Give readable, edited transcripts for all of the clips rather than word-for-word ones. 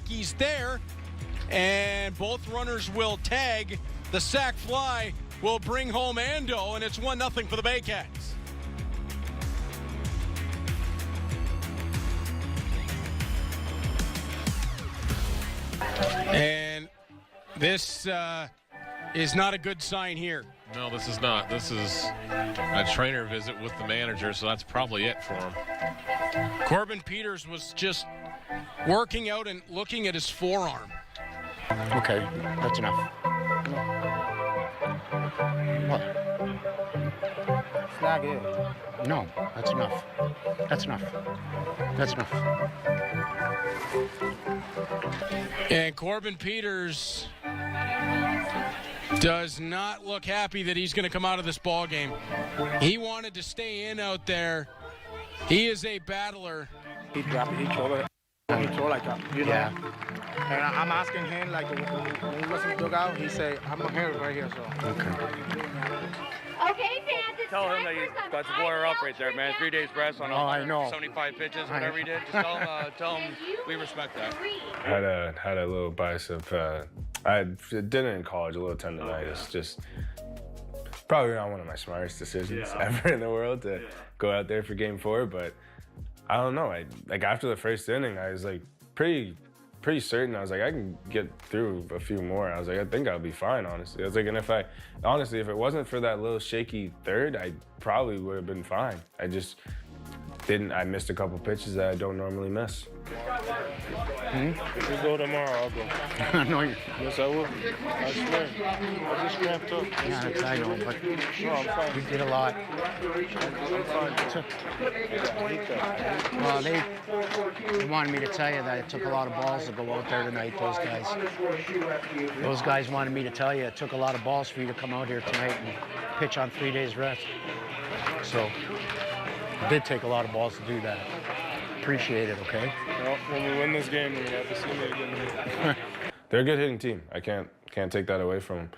back. He's there. And both runners will tag. The sac fly will bring home Ando, and it's 1-0 for the Baycats. And this is not a good sign here. No, this is not. This is a trainer visit with the manager, so that's probably it for him. Corbin Peters was just working out and looking at his forearm. Okay, that's enough. What? It's not good. No, that's enough. That's enough. That's enough. And Corbin Peters does not look happy that he's going to come out of this ball game. He wanted to stay in out there. He is a battler. He dropped it. He threw it. He threw like a, you know. Yeah. And I'm asking him, like, when he was in the dugout, he said, I'm here right here, so. Okay. Okay, fans, it's Tell him time that you for some got to blare up right there, man. 3 days rest on I know. 75 pitches, whatever he did. Just tell him we respect that. Had a little bias of I did it in college, a little tendonitis. Just probably not one of my smartest decisions ever in the world to go out there for Game 4. But I don't know. Like after the first inning, I was like pretty certain. I was like, I can get through a few more. I was like, I think I'll be fine, honestly. I was like, and if it wasn't for that little shaky third, I probably would have been fine. I just didn't. I missed a couple pitches that I don't normally miss. You go tomorrow, I'll go. No, you. Yes, I will. I swear. I just cramped up. Yeah, I know, but No, I'm fine. you did a lot. I'm fine. Well, they wanted me to tell you that it took a lot of balls to go out there tonight, those guys. Those guys wanted me to tell you it took a lot of balls for you to come out here tonight and pitch on 3 days rest. So, it did take a lot of balls to do that. Appreciate it, okay? Well, when we win this game, we have to see me again. They're a good hitting team. I can't take that away from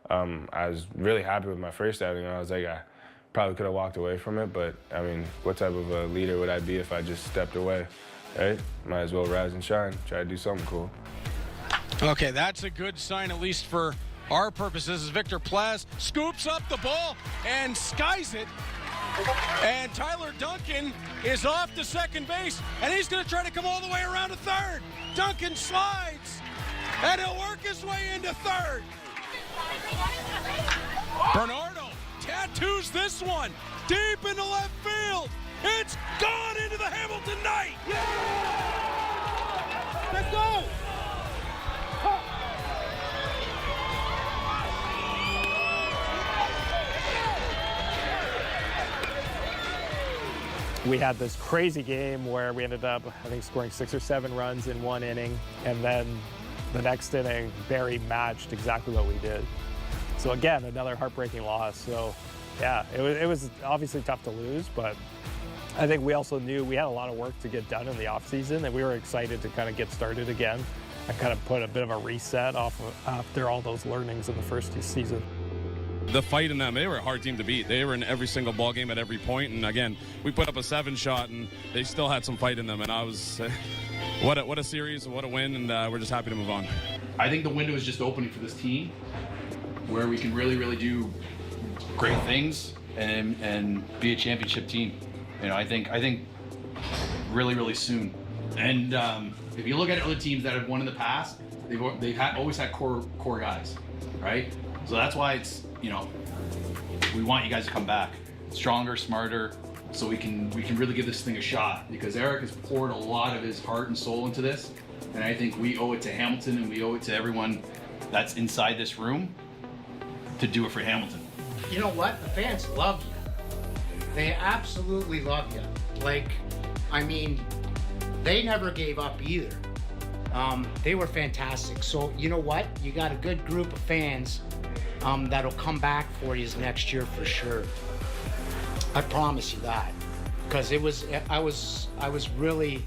them. I was really happy with my first outing. I was like, I probably could have walked away from it, but I mean, what type of a leader would I be if I just stepped away, right? Might as well rise and shine, try to do something cool. Okay, that's a good sign, at least for our purposes, as Victor Plaz scoops up the ball and skies it. And Tyler Duncan is off to second base, and he's going to try to come all the way around to third. Duncan slides, and he'll work his way into third. Bernardo tattoos this one deep into left field. It's gone into the Hamilton night. Let's go. We had this crazy game where we ended up, I think, scoring 6 or 7 runs in one inning, and then the next inning, Barry matched exactly what we did. So again, another heartbreaking loss. So yeah, it was obviously tough to lose, but I think we also knew we had a lot of work to get done in the offseason, and we were excited to kind of get started again and kind of put a bit of a reset after all those learnings in the first season. The fight in them, they were a hard team to beat. They were in every single ball game at every point, and again, we put up a 7-shot, and they still had some fight in them. And I was, what a series, what a win, and we're just happy to move on. I think the window is just opening for this team, where we can really do great things and be a championship team. You know, I think really soon. And if you look at other teams that have won in the past, they've always had core guys, right? So that's why it's, you know, we want you guys to come back stronger, smarter, so we can really give this thing a shot, because Eric has poured a lot of his heart and soul into this, and I think we owe it to Hamilton and we owe it to everyone that's inside this room to do it for Hamilton. You know what? The fans love you. They absolutely love you. Like, I mean, they never gave up either. They were fantastic. So you know what? You got a good group of fans that'll come back for you next year for sure. I promise you that, because I was really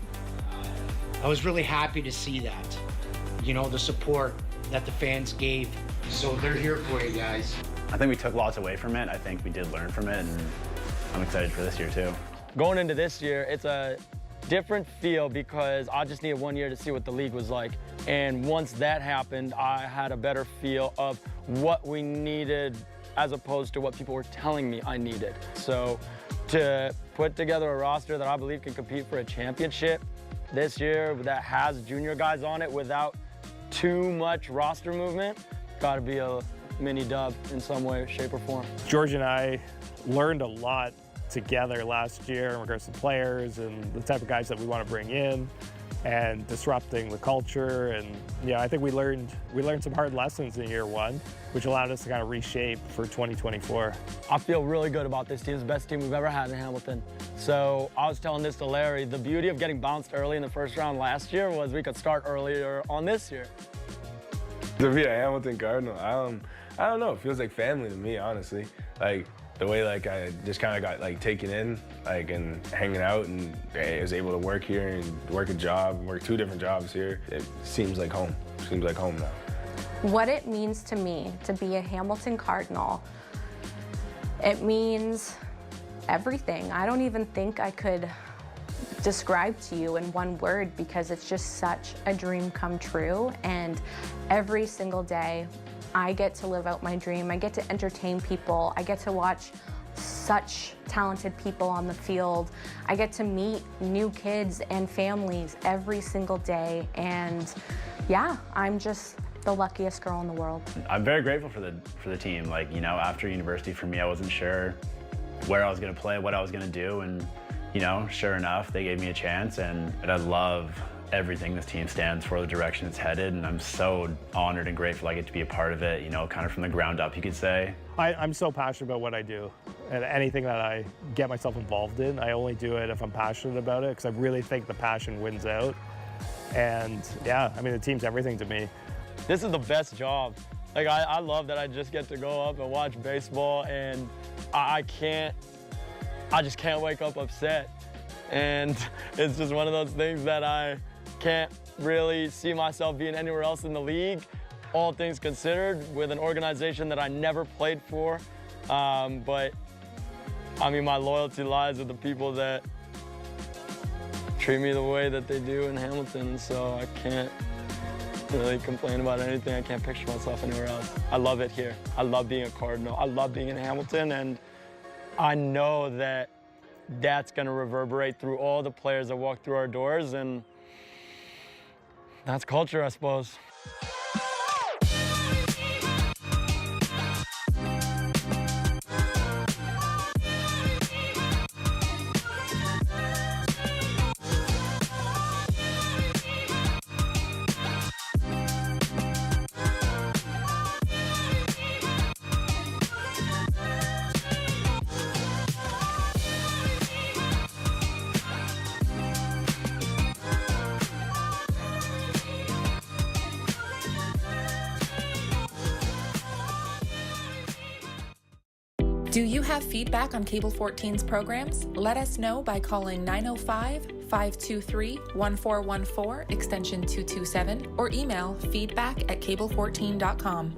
happy to see that. You know, the support that the fans gave. So they're here for you guys. I think we took lots away from it. I think we did learn from it, and I'm excited for this year too. Going into this year, it's a different feel because I just needed 1 year to see what the league was like. And once that happened, I had a better feel of what we needed as opposed to what people were telling me I needed. So to put together a roster that I believe can compete for a championship this year that has junior guys on it without too much roster movement, gotta be a mini dub in some way, shape, or form. George and I learned a lot together last year in regards to players and the type of guys that we want to bring in and disrupting the culture. And yeah, I think we learned some hard lessons in year one, which allowed us to kind of reshape for 2024. I feel really good about this team. It's the best team we've ever had in Hamilton. So I was telling this to Larry, the beauty of getting bounced early in the first round last year was we could start earlier on this year. To be a Hamilton Cardinal, I don't know, it feels like family to me, honestly. Like, the way like I just kind of got like taken in, like, and hanging out, and I was able to work here and work a job, work 2 different jobs here. It seems like home. Seems like home now. What it means to me to be a Hamilton Cardinal, it means everything. I don't even think I could describe to you in one word because it's just such a dream come true. And every single day, I get to live out my dream. I get to entertain people. I get to watch such talented people on the field. I get to meet new kids and families every single day. And yeah, I'm just the luckiest girl in the world. I'm very grateful for the team. Like, you know, after university for me, I wasn't sure where I was gonna play, what I was gonna do. And, you know, sure enough, they gave me a chance, and I love everything this team stands for, the direction it's headed, and I'm so honored and grateful I get to be a part of it, you know, kind of from the ground up, you could say. I'm so passionate about what I do, and anything that I get myself involved in, I only do it if I'm passionate about it, because I really think the passion wins out. And yeah, I mean, the team's everything to me. This is the best job. Like, I love that I just get to go up and watch baseball, and I just can't wake up upset. And it's just one of those things that I can't really see myself being anywhere else in the league, all things considered, with an organization that I never played for. But I mean, my loyalty lies with the people that treat me the way that they do in Hamilton, so I can't really complain about anything. I can't picture myself anywhere else. I love it here. I love being a Cardinal. I love being in Hamilton, and I know that that's going to reverberate through all the players that walk through our doors, and that's culture, I suppose. Do you have feedback on Cable 14's programs? Let us know by calling 905-523-1414, extension 227, or email feedback@cable14.com.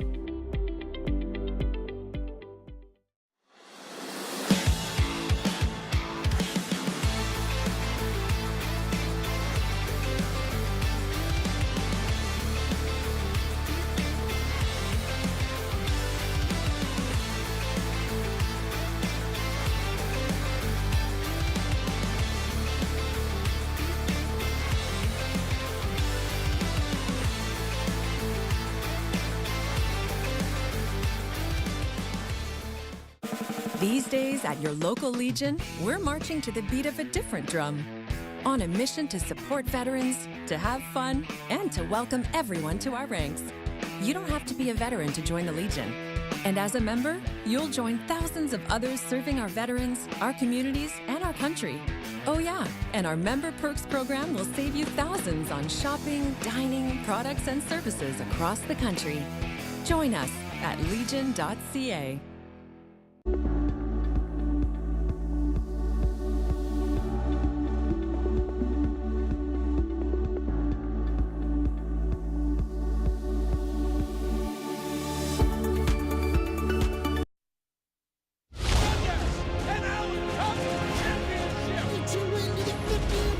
These days at your local Legion, we're marching to the beat of a different drum. On a mission to support veterans, to have fun, and to welcome everyone to our ranks. You don't have to be a veteran to join the Legion. And as a member, you'll join thousands of others serving our veterans, our communities, and our country. Oh yeah, and our Member Perks program will save you thousands on shopping, dining, products, and services across the country. Join us at legion.ca.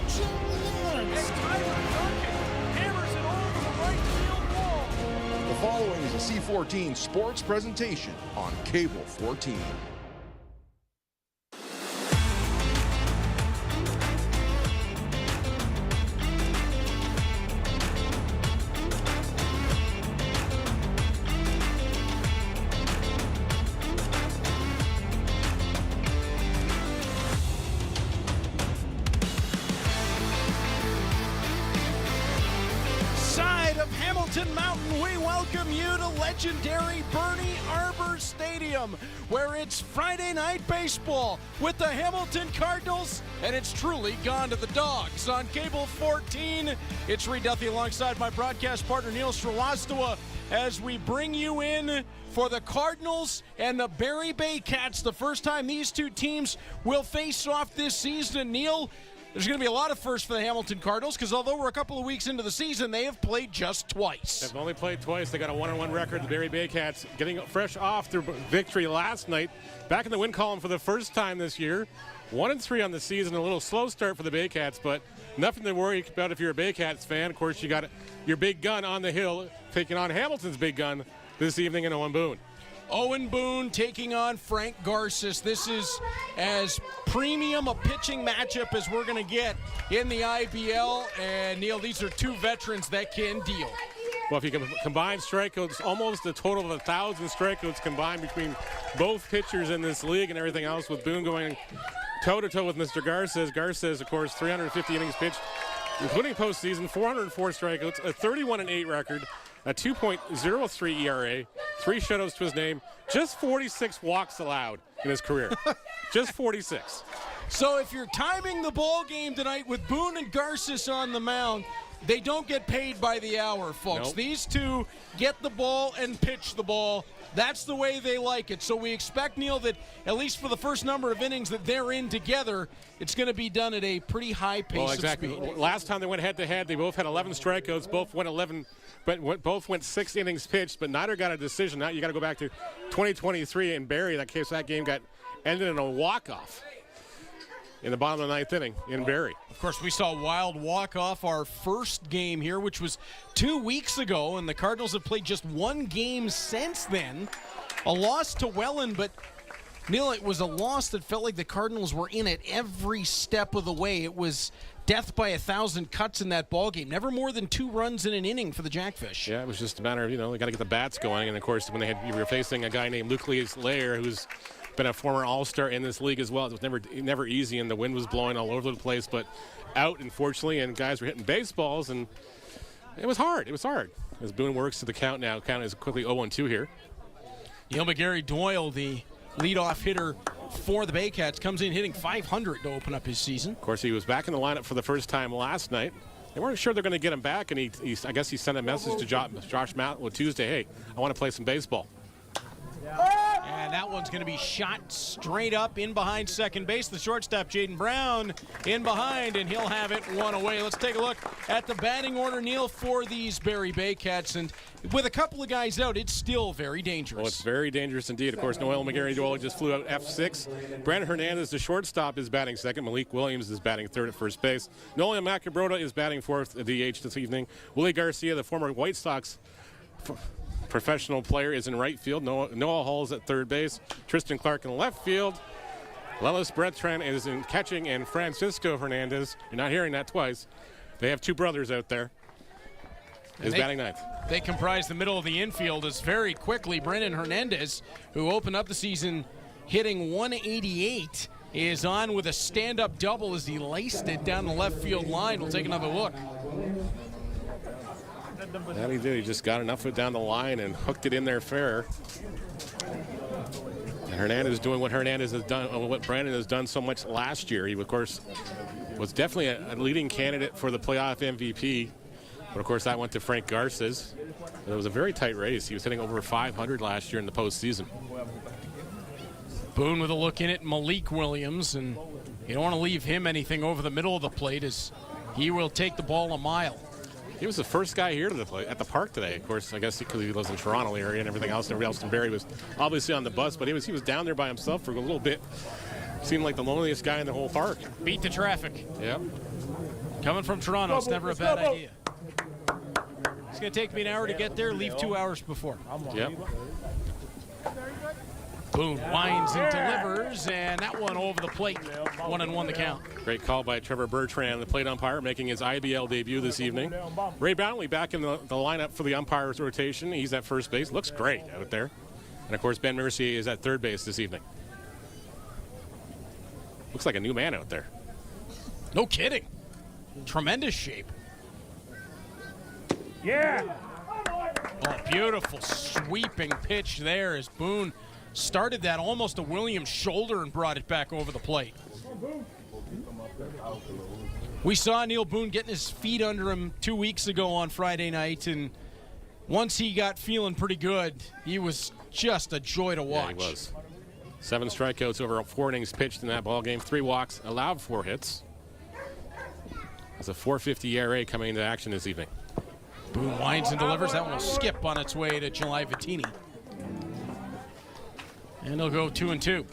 Championship. following is a C14 sports presentation on Cable 14. We welcome you to legendary Bernie Arbor Stadium, where it's Friday night baseball with the Hamilton Cardinals, and it's truly gone to the dogs. On Cable 14, it's Reed Duthie alongside my broadcast partner Neil Srivastawa as we bring you in for the Cardinals and the Barrie Bay Cats. The first time these two teams will face off this season. Neil, there's going to be a lot of firsts for the Hamilton Cardinals because although we're a couple of weeks into the season, they have played just twice. They've only played twice. They got a 1-1 record. The Barrie Bay Cats getting fresh off their victory last night. Back in the win column for the first time this year. 1-3 on the season. A little slow start for the Bay Cats, but nothing to worry about if you're a Bay Cats fan. Of course, you got your big gun on the hill taking on Hamilton's big gun this evening in Owen Boone. Owen Boone taking on Frank Garces. This is as premium a pitching matchup as we're going to get in the IBL. And, Neil, these are two veterans that can deal. Well, if you can combine strikeouts, almost a total of 1,000 strikeouts combined between both pitchers in this league and everything else, with Boone going toe-to-toe with Mr. Garces. Garces, of course, 350 innings pitched, including postseason, 404 strikeouts, a 31-8 record, a 2.03 ERA, 3 shutouts to his name, just 46 walks allowed in his career. Just 46. So if you're timing the ball game tonight with Boone and Garces on the mound, they don't get paid by the hour, folks. Nope. These two get the ball and pitch the ball. That's the way they like it. So we expect, Neil, that at least for the first number of innings that they're in together, it's going to be done at a pretty high pace. Well, exactly. Of speed. Last time they went head-to-head, they both had 11 strikeouts. Both went 11, but both went 6 innings pitched, but neither got a decision. Now you got to go back to 2023 in Barrie. That case, that game got ended in a walk-off in the bottom of the 9th inning in Barrie. Of course, we saw Wild walk off our first game here, which was 2 weeks ago, and the Cardinals have played just one game since then. A loss to Welland, but Neil, it was a loss that felt like the Cardinals were in it every step of the way. It was death by 1,000 cuts in that ball game. Never more than 2 runs in an inning for the Jackfish. Yeah, it was just a matter of, they got to get the bats going. And, of course, when you were facing a guy named Luke Lair, who's been a former All-Star in this league as well. It was never easy, and the wind was blowing all over the place, but out, unfortunately, and guys were hitting baseballs, and it was hard. It was hard. As Boone works to the count now. Count is quickly 0-2 here. Neil McGarry-Doyle, the leadoff hitter for the Bay Cats, comes in hitting .500 to open up his season. Of course, he was back in the lineup for the first time last night. They weren't sure they're going to get him back, and I guess he sent a message to Josh Matlow Tuesday, hey, I want to play some baseball. And that one's going to be shot straight up in behind second base. The shortstop, Jaden Brown, in behind, and he'll have it one away. Let's take a look at the batting order, Neil, for these Barrie Bay Cats. And with a couple of guys out, it's still very dangerous. Well, it's very dangerous indeed. Of course, Noel McGarry-Doyle just flew out F6. Brandon Hernandez, the shortstop, is batting second. Malik Williams is batting third at first base. Nolan Macabroda is batting fourth at DH this evening. Willie Garcia, the former White Sox professional player, is in right field. Noah Hall's at third base. Tristan Clark in left field. Lelis Bertrand is in catching, and Francisco Hernandez, you're not hearing that twice, they have 2 brothers out there, is batting ninth. They comprise the middle of the infield as very quickly Brendan Hernandez, who opened up the season hitting 188, is on with a stand-up double as he laced it down the left field line. We'll take another look. That he did. He just got enough of it down the line and hooked it in there fair. And Hernandez doing what Hernandez has done, what Brandon has done so much last year. He, of course, was definitely a leading candidate for the playoff MVP. But, of course, that went to Frank Garces. It was a very tight race. He was hitting over 500 last year in the postseason. Boone with a look in at Malik Williams, and you don't want to leave him anything over the middle of the plate as he will take the ball a mile. He was the first guy here to the play at the park today. Of course, I guess because he lives in Toronto area and everything else. Everybody else in Barrie was obviously on the bus, but he was down there by himself for a little bit. Seemed like the loneliest guy in the whole park. Beat the traffic. Yep. Coming from Toronto, it's never a bad idea. It's going to take me an hour to get there, leave 2 hours before. Yep. Boone winds and delivers, and that one over the plate. 1-1 the count. Great call by Trevor Bertrand, the plate umpire, making his IBL debut this evening. Ray Brownlee back in the lineup for the umpire's rotation. He's at first base. Looks great out there. And, of course, Ben Mercier is at third base this evening. Looks like a new man out there. No kidding. Tremendous shape. Yeah. Oh, beautiful sweeping pitch there as Boone started that almost a Williams shoulder and brought it back over the plate. We saw Neil Boone getting his feet under him 2 weeks ago on Friday night, and once he got feeling pretty good, he was just a joy to watch. Yeah, he was. 7 strikeouts over 4 innings pitched in that ball game. 3 walks, allowed 4 hits. It's a 4.50 ERA coming into action this evening. Boone winds and delivers. That one will skip on its way to July Vittini. And they'll go 2-2.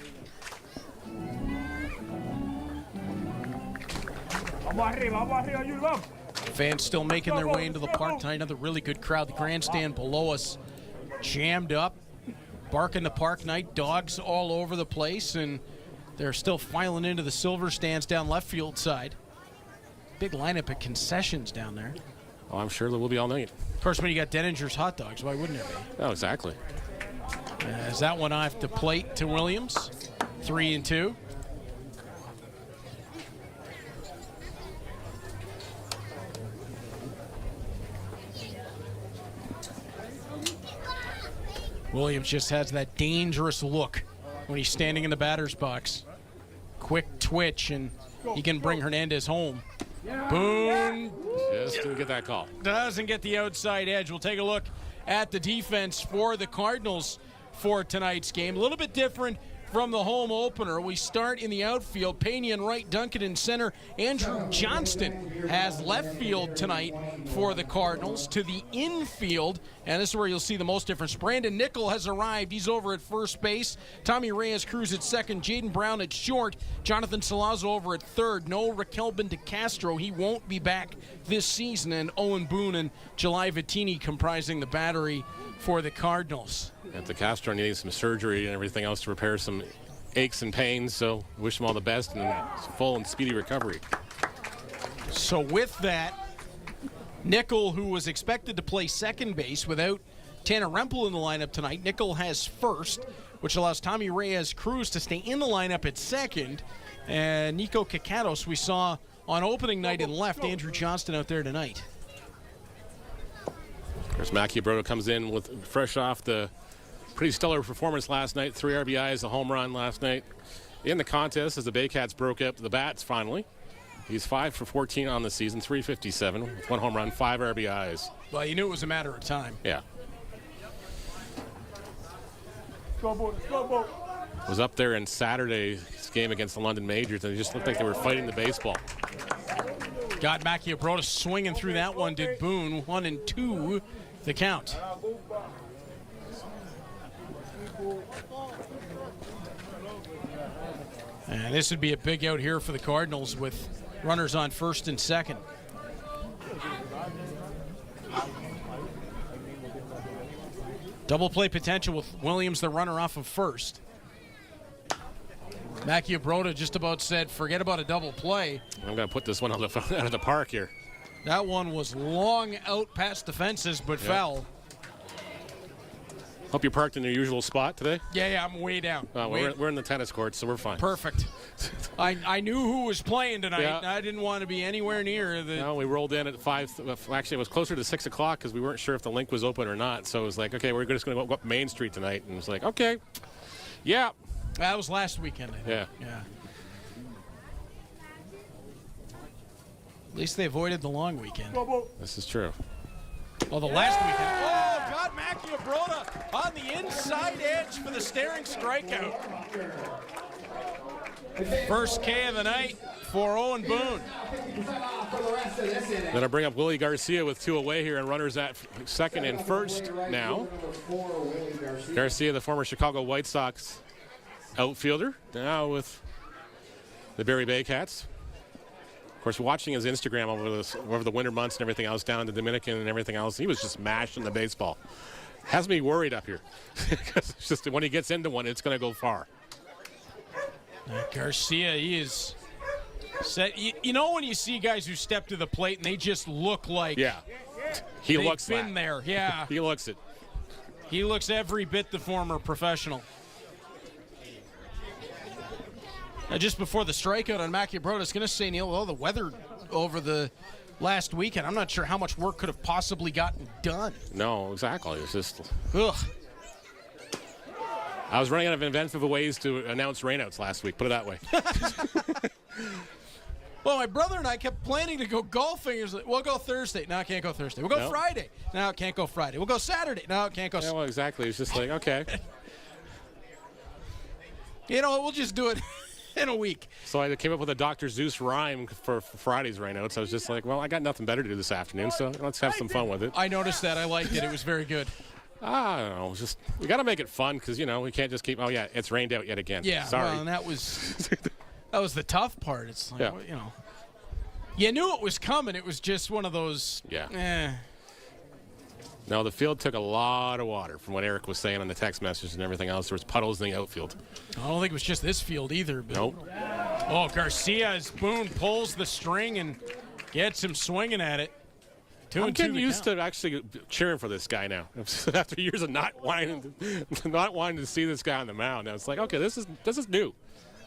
Fans still making their way into the park tonight. Another really good crowd. The grandstand below us jammed up. Bark in the park night. Dogs all over the place. And they're still filing into the silver stands down left field side. Big lineup at concessions down there. Oh, I'm sure there will be all night. Of course, when you got Denninger's hot dogs, why wouldn't there be? Oh, exactly. As that one off the plate to Williams. 3-2. Williams just has that dangerous look when he's standing in the batter's box. Quick twitch, and he can bring Hernandez home. Boone just didn't get that call. Doesn't get the outside edge. We'll take a look at the defense for the Cardinals for tonight's game. A little bit different from the home opener. We start in the outfield. Pena in right, Duncan in center. Andrew Johnston has left field tonight for the Cardinals. To the infield, and this is where you'll see the most difference. Brandon Nickel has arrived. He's over at first base. Tommy Reyes Cruz at second. Jaden Brown at short. Jonathan Salazzo over at third. No Raquelbin de Castro. He won't be back this season. And Owen Boone and July Vittini comprising the battery for the Cardinals. And De Castro needing some surgery and everything else to repair some aches and pains, so wish him all the best and full and speedy recovery. So with that, Nickel, who was expected to play second base without Tanner Rempel in the lineup tonight, Nickel has first, which allows Tommy Reyes Cruz to stay in the lineup at second. And Nico Kakatos we saw on opening night in left. Andrew Johnston out there tonight. Of course, Mackie Brodo comes in with fresh off the pretty stellar performance last night. 3 RBIs, a home run last night in the contest as the Baycats broke up the bats finally. He's 5 for 14 on the season, 357 with 1 home run, 5 RBIs. Well, you knew it was a matter of time. Yeah. Was up there in Saturday's game against the London Majors, and it just looked like they were fighting the baseball. Got Mackie Broda swinging through that one, did Boone. 1-2 the count. And this would be a big out here for the Cardinals with runners on first and second. Double play potential with Williams, the runner off of first. Mackie Broda just about said, forget about a double play. I'm going to put this one out of the park here. That one was long out past the fences, but foul. Hope you're parked in your usual spot today. Yeah, I'm way down. We're in the tennis court, so we're fine. Perfect. I knew who was playing tonight. Yeah. And I didn't want to be anywhere near the. No, we rolled in at 5. Actually, it was closer to 6 o'clock because we weren't sure if the link was open or not. So it was like, okay, we're just going to go up Main Street tonight. And it was like, okay, yeah. That was last weekend, I think. Yeah. At least they avoided the long weekend. This is true. Well, the last weekend. Oh, got Mackie Broda on the inside edge for the staring strikeout. First K of the night for Owen Boone. Then I bring up Willie Garcia with 2 away here and runners at second and first now. Garcia, the former Chicago White Sox outfielder, now with the Barrie Baycats. Of course, watching his Instagram over the winter months and everything else down in the Dominican and everything else, he was just mashing the baseball. Has me worried up here because it's just when he gets into one, it's going to go far. Garcia, he is set. You know when you see guys who step to the plate and they just look like he they've looks been there. Yeah, he looks it. He looks every bit the former professional. Just before the strikeout on Maciabroda, I was going to say, Neil, well, the weather over the last weekend, I'm not sure how much work could have possibly gotten done. No, exactly. It's just. Ugh. I was running out of inventive ways to announce rainouts last week, put it that way. Well, my brother and I kept planning to go golfing. He was like, we'll go Thursday. No, I can't go Thursday. We'll go Friday. No, I can't go Friday. We'll go Saturday. No, I can't go Saturday. Well, exactly. It's just like, okay. You know what? We'll just do it in a week. So I came up with a Dr. Zeus rhyme for Friday's rainouts. I was just like, well, I got nothing better to do this afternoon, so let's have some fun with it. I noticed that. I liked it. It was very good. I don't know. Just we got to make it fun because, we can't just keep, it's rained out yet again. Yeah, sorry. Well, and that was the tough part. It's like, you knew it was coming. It was just one of those, No, the field took a lot of water from what Eric was saying on the text message and everything else. There was puddles in the outfield. I don't think it was just this field either. But nope. Oh, Garcia, as Boone pulls the string and gets him swinging at it. I'm getting used to actually cheering for this guy now. After years of not wanting to see this guy on the mound. Now it's like, okay, this is new.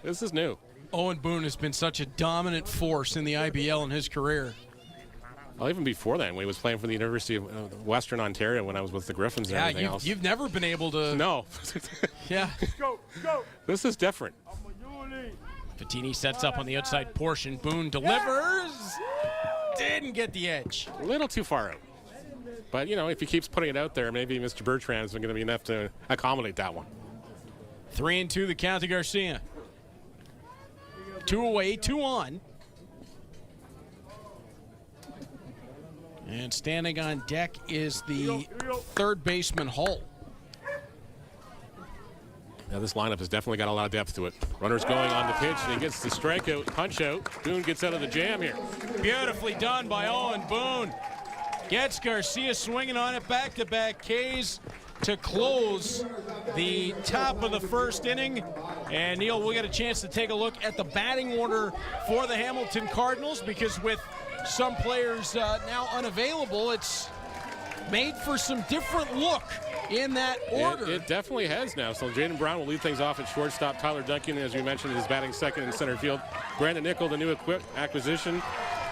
This is new. Owen Boone has been such a dominant force in the IBL in his career. Well, even before then, when he was playing for the University of Western Ontario when I was with the Griffins and everything else. You've never been able to... No. Yeah. This is different. Fatini sets up on the outside portion. Boone delivers. Didn't get the edge. A little too far out. But, if he keeps putting it out there, maybe Mr. Bertrand's going to be enough to accommodate that one. 3-2 the count to Garcia. 2 away, 2 on. And standing on deck is the third baseman, Hull. Now this lineup has definitely got a lot of depth to it. Runner's going on the pitch, and he gets the strikeout, punch out. Boone gets out of the jam here. Beautifully done by Owen Boone. Gets Garcia swinging on it, back-to-back Ks to close the top of the first inning. And Neil, we'll get a chance to take a look at the batting order for the Hamilton Cardinals, because with some players now unavailable, it's made for some different look in that order. It definitely has now. So Jaden Brown will lead things off at shortstop. Tyler Duncan, as we mentioned, is batting second in center field. Brandon Nickel, the new acquisition,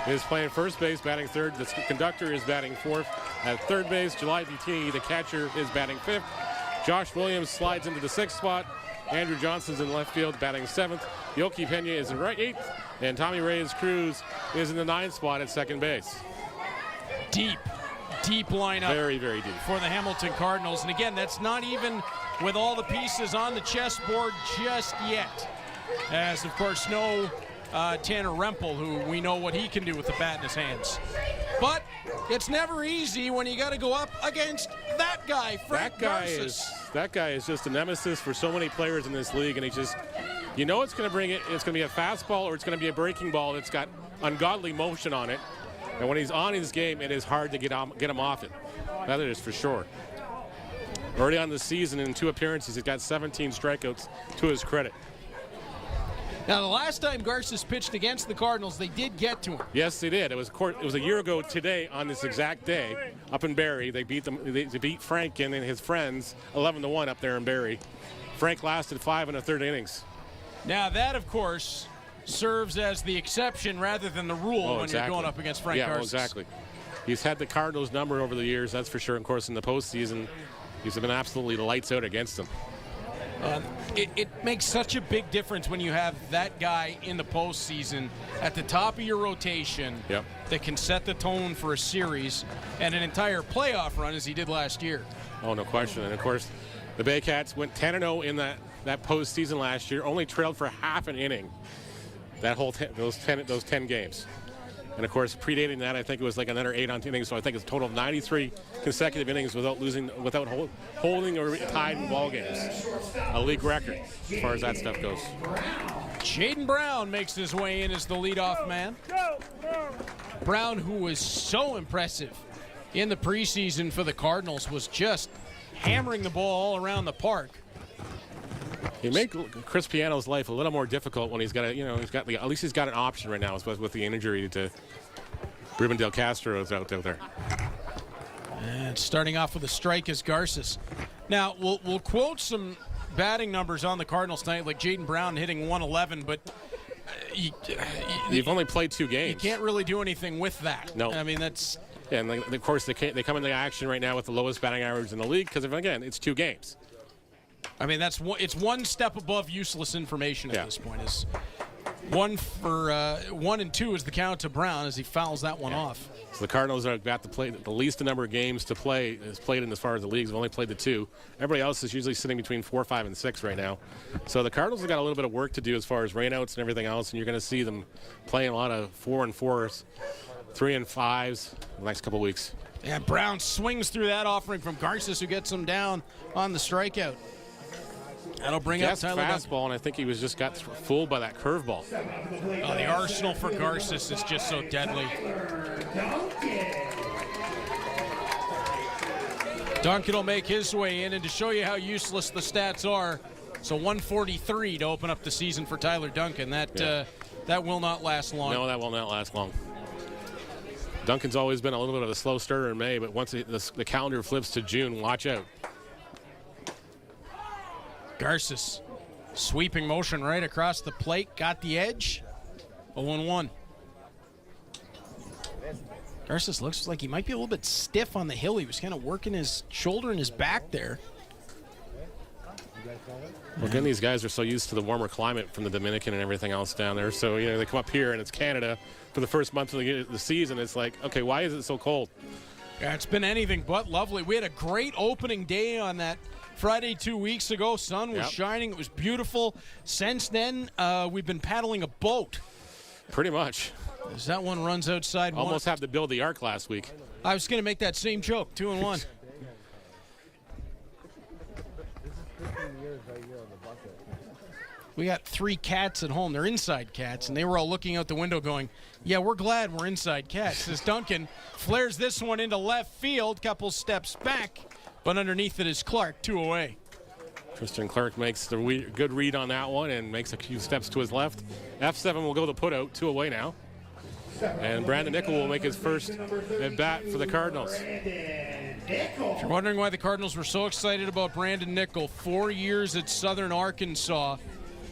is playing first base, batting third. The conductor is batting fourth. At third base, Jalai Bettini, the catcher, is batting fifth. Josh Williams slides into the sixth spot. Andrew Johnson's in left field, batting seventh. Yoki Pena is in right eighth. And Tommy Reyes-Cruz is in the ninth spot at second base. Deep lineup. Very, very deep. For the Hamilton Cardinals. And again, that's not even with all the pieces on the chessboard just yet. As, of course, no Tanner Rempel, who we know what he can do with the bat in his hands. But it's never easy when you got to go up against that guy, Frank Garces. That guy is just a nemesis for so many players in this league, and he just, it's going to bring it. It's going to be a fastball or it's going to be a breaking ball that's got ungodly motion on it. And when he's on his game, it is hard to get him off it. That is for sure. Already on the season, in 2 appearances, he's got 17 strikeouts to his credit. Now, the last time Garces pitched against the Cardinals, they did get to him. Yes, they did. It was a year ago today on this exact day up in Barrie. They beat them. They beat Frank and his friends 11-1 up there in Barrie. Frank lasted 5 1/3 innings. Now, that, of course, serves as the exception rather than the rule when you're going up against Frank Garces. Yeah, exactly. He's had the Cardinals number over the years, that's for sure. Of course, in the postseason, he's been absolutely lights out against them. It makes such a big difference when you have that guy in the postseason at the top of your rotation that can set the tone for a series and an entire playoff run as he did last year. Oh, no question. And, of course, the Baycats went 10-0 in that postseason last year, only trailed for half an inning those 10 games. And, of course, predating that, I think it was like another 8 innings, so I think it's a total of 93 consecutive innings without holding or tied ball games. A league record as far as that stuff goes. Jaden Brown makes his way in as the leadoff man. Brown, who was so impressive in the preseason for the Cardinals, was just hammering the ball all around the park. He made Chris Piano's life a little more difficult when he's got at least he's got an option right now, with the injury to Ruben Del Castro is out there. And starting off with a strike is Garces. Now, we'll quote some batting numbers on the Cardinals tonight, like Jaden Brown hitting 111, but you've only played 2 games. You can't really do anything with that. No. I mean, that's... Yeah, and of course, they come into action right now with the lowest batting average in the league because, again, it's 2 games. I mean, it's one step above useless information at this point. Is 1 and 2 is the count to Brown as he fouls that one off. So the Cardinals are about to play the least number of games to play is played in as far as the leagues. They've only played the 2. Everybody else is usually sitting between 4, 5, and 6 right now. So the Cardinals have got a little bit of work to do as far as rainouts and everything else, and you're going to see them playing a lot of 4 and 4s, 3 and 5s the next couple weeks. And Brown swings through that offering from Garces, who gets him down on the strikeout. That'll bring up Tyler fastball, and I think he was just got fooled by that curveball. Oh, the arsenal for Garces is just so deadly. Duncan will make his way in, and to show you how useless the stats are, so 143 to open up the season for Tyler Duncan. That will not last long. No, that will not last long. Duncan's always been a little bit of a slow starter in May, but once the calendar flips to June, watch out. Garces, sweeping motion right across the plate, got the edge. 0-1. Garces looks like he might be a little bit stiff on the hill. He was kind of working his shoulder and his back there. Well, again, these guys are so used to the warmer climate from the Dominican and everything else down there. So, they come up here and it's Canada for the first month of the season. It's like, okay, why is it so cold? Yeah, it's been anything but lovely. We had a great opening day on that Friday 2 weeks ago. Sun was shining. It was beautiful. Since then, we've been paddling a boat. Pretty much. As that one runs outside. Almost had to build the ark last week. I was going to make that same joke. 2-1. We got 3 cats at home. They're inside cats, and they were all looking out the window going, yeah, we're glad we're inside cats. As Duncan flares this one into left field, couple steps back, but underneath it is Clark, 2 away. Tristan Clark makes the good read on that one and makes a few steps to his left. F7 will go to put out, 2 away now. And Brandon Nickel will make his first at bat for the Cardinals. If you're wondering why the Cardinals were so excited about Brandon Nickel, 4 years at Southern Arkansas,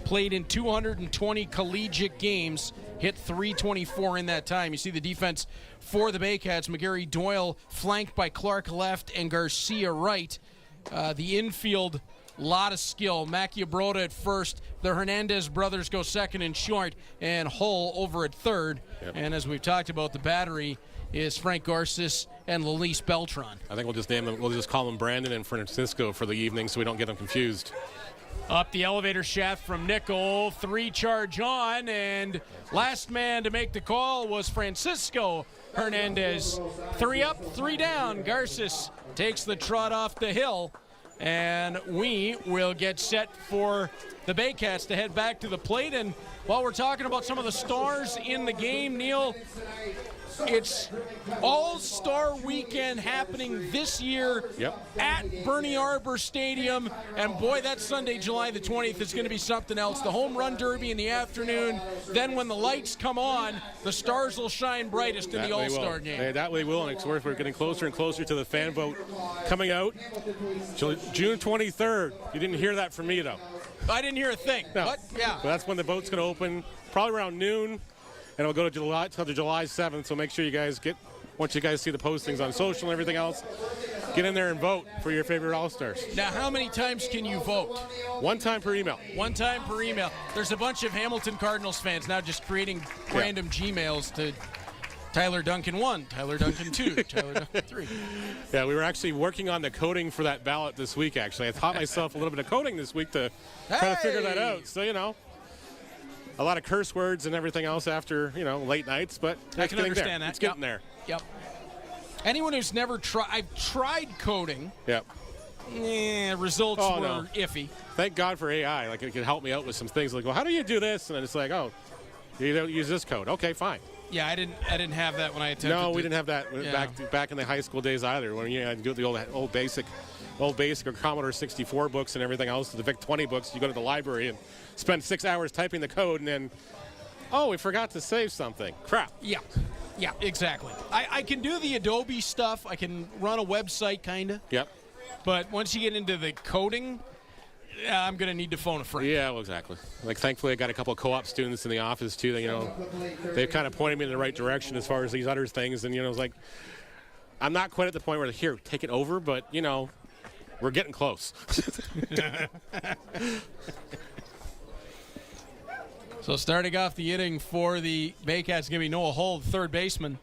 played in 220 collegiate games, hit .324 in that time. You see the defense for the Baycats. McGarry Doyle flanked by Clark left and Garcia right. The infield, lot of skill. Macchiabrota at first. The Hernandez brothers go second and short, and Hull over at third. Yep. And as we've talked about, the battery is Frank Garces and Lelise Beltran. I think we'll just name them. We'll just call them Brandon and Francisco for the evening, so we don't get them confused. Up the elevator shaft from Nickel, 3 charge on, and last man to make the call was Francisco Hernandez. 3 up, 3 down. Garces takes the trot off the hill, and we will get set for the Baycats to head back to the plate. And while we're talking about some of the stars in the game, Neil, it's All-Star Weekend happening this year at Bernie Arbor Stadium. And boy, that Sunday, July the 20th, is going to be something else. The Home Run Derby in the afternoon. Then when the lights come on, the stars will shine brightest in the All-Star game. Yeah, that way will. And we're getting closer and closer to the fan vote coming out. June 23rd. You didn't hear that from me, though. I didn't hear a thing. No. But, yeah. But that's when the vote's going to open, probably around noon. And it'll go to July 7th, so make sure you guys once you guys see the postings on social and everything else, get in there and vote for your favorite All-Stars. Now, how many times can you vote? 1 time per email. 1 time per email. There's a bunch of Hamilton Cardinals fans now just creating random Gmails to Tyler Duncan 1, Tyler Duncan 2, Tyler Duncan 3. Yeah, we were actually working on the coding for that ballot this week, actually. I taught myself a little bit of coding this week to try to figure that out. So, a lot of curse words and everything else after, late nights, but I can understand that. It's getting there. Yep. Anyone who's never tried, I've tried coding. Yep. Results were iffy. Thank God for AI. Like, it can help me out with some things. Like, well, how do you do this? And then it's like, oh, you don't use this code. Okay, fine. Yeah, I didn't have that when I attempted. No, we didn't have that back in the high school days either. When you had to do the old basic or Commodore 64 books and everything else, the VIC 20 books. You go to the library and spend 6 hours typing the code, and then, oh, we forgot to save something. Crap. Yeah, exactly. I can do the Adobe stuff. I can run a website, kind of. Yep. But once you get into the coding, I'm going to need to phone a friend. Yeah, well, exactly. Like, thankfully, I got a couple of co-op students in the office, too. That, they've kind of pointed me in the right direction as far as these other things. And, it's like, I'm not quite at the point where, here, take it over, but, we're getting close. So starting off the inning for the Baycats, going to be Noah Hull, third baseman.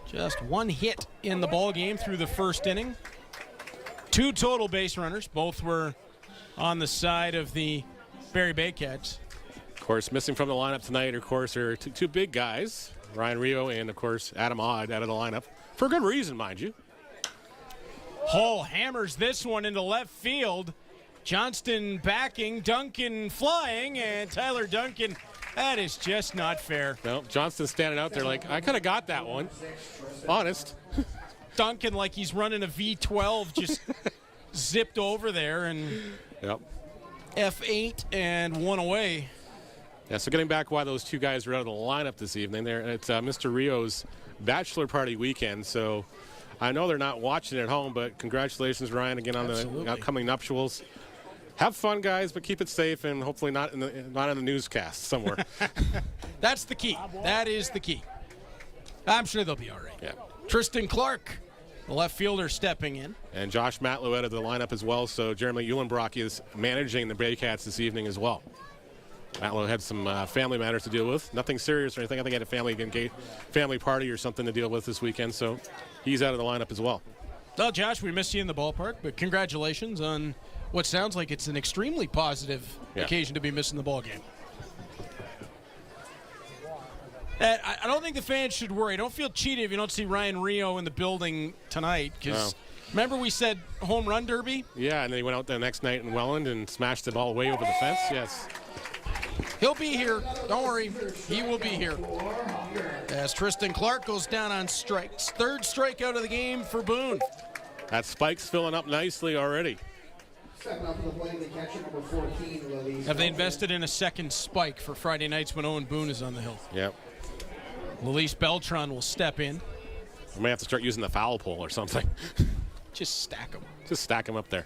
Just one hit in the ball game through the first inning. 2 total base runners. Both were on the side of the Barrie Baycats. Of course, missing from the lineup tonight, of course, are two big guys, Ryan Rio and, of course, Adam Odd out of the lineup. For a good reason, mind you. Hull hammers this one into left field. Johnston backing, Duncan flying, and Tyler Duncan, that is just not fair. No, Johnston standing out there like, I could have got that one. Honest. Duncan, like he's running a V12, just zipped over there and F8 and one away. Yeah, so getting back why those two guys are out of the lineup this evening, it's Mr. Rio's bachelor party weekend, so I know they're not watching at home, but congratulations, Ryan, again on the upcoming nuptials. Have fun, guys, but keep it safe and hopefully not in the newscast somewhere. That's the key. That is the key. I'm sure they'll be all right. Yeah. Tristan Clark, the left fielder, stepping in. And Josh Matlow out of the lineup as well, so Jeremy Eulenbrock is managing the Baycats this evening as well. Matlow had some family matters to deal with. Nothing serious or anything. I think he had a family party or something to deal with this weekend, so he's out of the lineup as well. Well, Josh, we missed you in the ballpark, but congratulations on what sounds like it's an extremely positive occasion to be missing the ball game. I don't think the fans should worry. Don't feel cheated if you don't see Ryan Rio in the building tonight, because remember we said home run derby? Yeah, and then he went out the next night in Welland and smashed it all way over the fence. Yes. He'll be here. Don't worry. He will be here. As Tristan Clark goes down on strikes. Third strikeout of the game for Boone. That spike's filling up nicely already. Have they invested in a second spike for Friday nights when Owen Boone is on the hill? Yep. Luis Beltran will step in. We may have to start using the foul pole or something. Just stack them. Just stack them up there.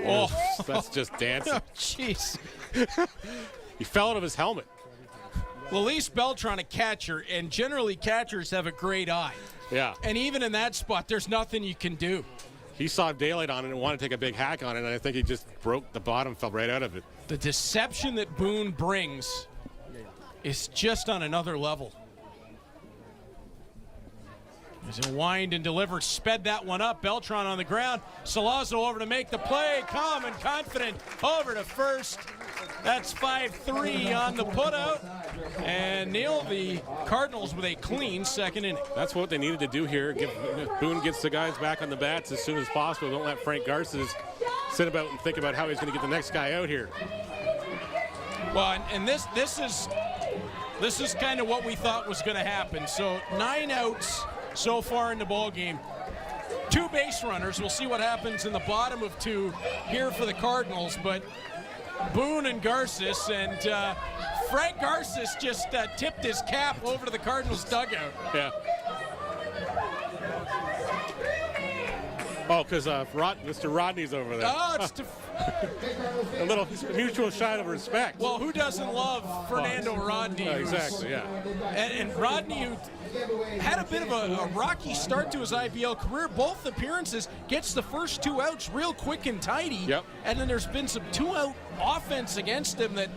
Oh, that's just dancing. Oh, jeez. He fell out of his helmet. Luis Beltran, a catcher, and generally catchers have a great eye. Yeah. And even in that spot, there's nothing you can do. He saw daylight on it and wanted to take a big hack on it, and I think he just broke the bottom, fell right out of it. The deception that Boone brings is just on another level. As a wind and deliver, sped that one up. Beltran on the ground. Salazzo over to make the play. Calm and confident over to first. That's 5-3 on the putout. And Neil, the Cardinals with a clean second inning. That's what they needed to do here. Boone gets the guys back on the bats as soon as possible. Don't let Frank Garces sit about and think about how he's going to get the next guy out here. Well, and this is kind of what we thought was going to happen. So 9 outs so far in the ball game. 2 base runners. We'll see what happens in the bottom of 2 here for the Cardinals. But Boone and Garces, and Frank Garces just tipped his cap over to the Cardinals dugout. Yeah. Oh, because Mr. Rodney's over there. Oh, it's a little mutual sign of respect. Well, who doesn't love Fernando Rodney? Exactly, yeah. And Rodney, who had a bit of a rocky start to his IPL career, both appearances, gets the first 2 outs real quick and tidy. Yep. And then there's been some 2-out offense against him that,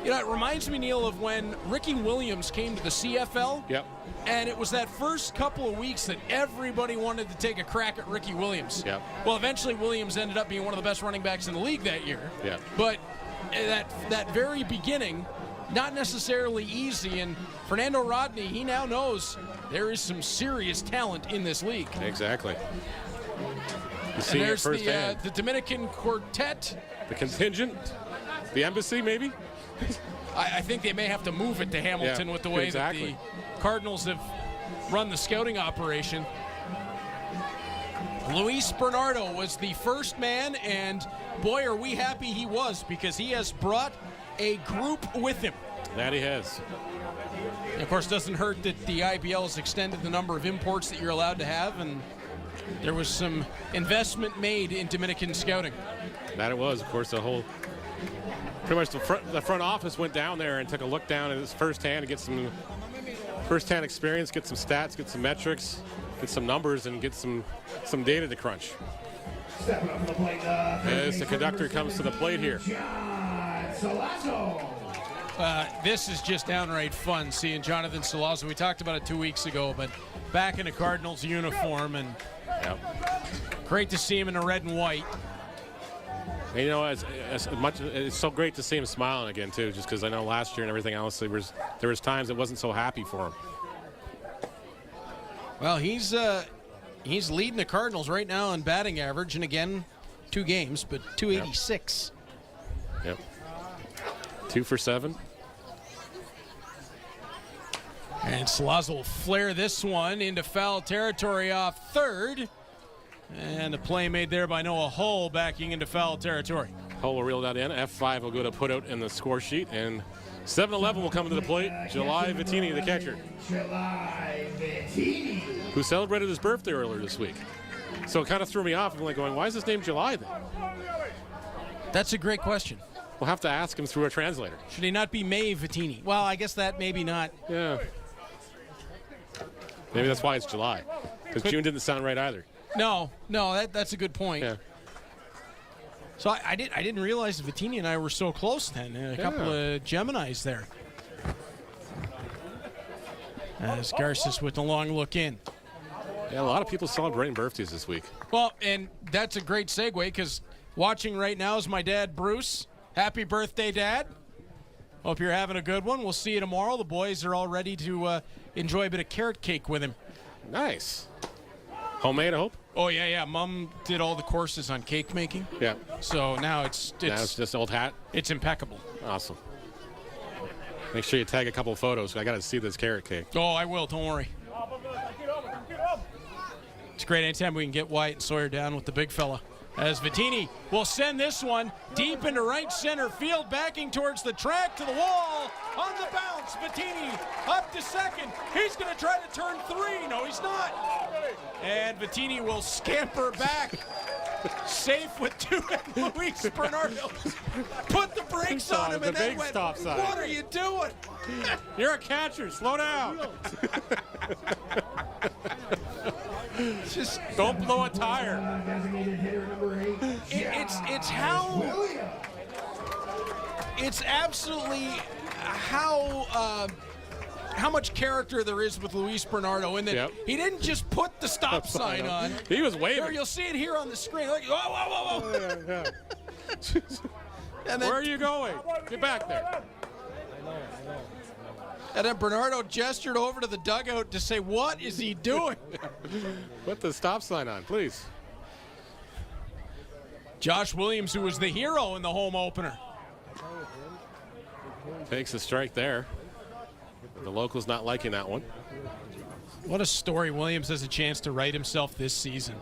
it reminds me, Neil, of when Ricky Williams came to the CFL. Yep. And it was that first couple of weeks that everybody wanted to take a crack at Ricky Williams. Yep. Well, eventually Williams ended up being one of the best running backs in the league that year. Yeah. But that very beginning, not necessarily easy. And Fernando Rodney, he now knows there is some serious talent in this league. Exactly. And there's the Dominican quartet. The contingent. The embassy, maybe? I think they may have to move it to Hamilton with the way that the Cardinals have run the scouting operation. Luis Bernardo was the first man, and boy, are we happy he was, because he has brought a group with him. That he has. And of course, doesn't hurt that the IBL has extended the number of imports that you're allowed to have, and there was some investment made in Dominican scouting. That it was. Of course, pretty much the front office went down there and took a look down at his firsthand to get some firsthand experience, get some stats, get some metrics, get some numbers, and get some data to crunch. As the conductor comes to the plate here. This is just downright fun, seeing Jonathan Salazzo. We talked about it 2 weeks ago, but back in a Cardinals uniform, and great to see him in the red and white. And, you know, as much, it's so great to see him smiling again too. Just because I know last year and everything else, there was times it wasn't so happy for him. Well, he's leading the Cardinals right now in batting average, and again, 2 games, but 286. Yep. 2 for 7. And Salazzo will flare this one into foul territory off third. And a play made there by Noah Hull backing into foul territory. Hull will reel that in. F5 will go to put out in the score sheet. And 7-11 will come to the plate. July Vittini, the catcher. July Vittini. Who celebrated his birthday earlier this week. So it kind of threw me off. I'm like going, why is his name July then? That's a great question. We'll have to ask him through a translator. Should he not be May Vittini? Well, I guess that maybe not. Yeah. Maybe that's why it's July. Because June didn't sound right either. No, that's a good point. Yeah. So I didn't realize Vittini and I were so close then. A couple of Geminis there. As Garces with the long look in. Yeah, a lot of people celebrating birthdays this week. Well, and that's a great segue, because watching right now is my dad, Bruce. Happy birthday, Dad. Hope you're having a good one. We'll see you tomorrow. The boys are all ready to enjoy a bit of carrot cake with him. Nice. Homemade, I hope? Oh, yeah. Mom did all the courses on cake making. Yeah. So now it's just old hat? It's impeccable. Awesome. Make sure you tag a couple of photos. I got to see this carrot cake. Oh, I will. Don't worry. It's great anytime we can get Wyatt and Sawyer down with the big fella. As Vittini will send this one deep into right center field, backing towards the track to the wall. On the bounce, Vittini up to second. He's going to try to turn 3. No, he's not. And Vittini will scamper back. Safe with 2, and Luis Bernardo put the brakes on him and then went, stop sign. What are you doing? You're a catcher. Slow down. Just don't blow a tire. It's absolutely how much character there is with Luis Bernardo, in that he didn't just put the stop sign on. He was waving. There, you'll see it here on the screen. Like, whoa. And then, where are you going? Get back there. And then Bernardo gestured over to the dugout to say, what is he doing? Put the stop sign on, please. Josh Williams, who was the hero in the home opener. Takes a strike there. The local's not liking that one. What a story Williams has a chance to write himself this season.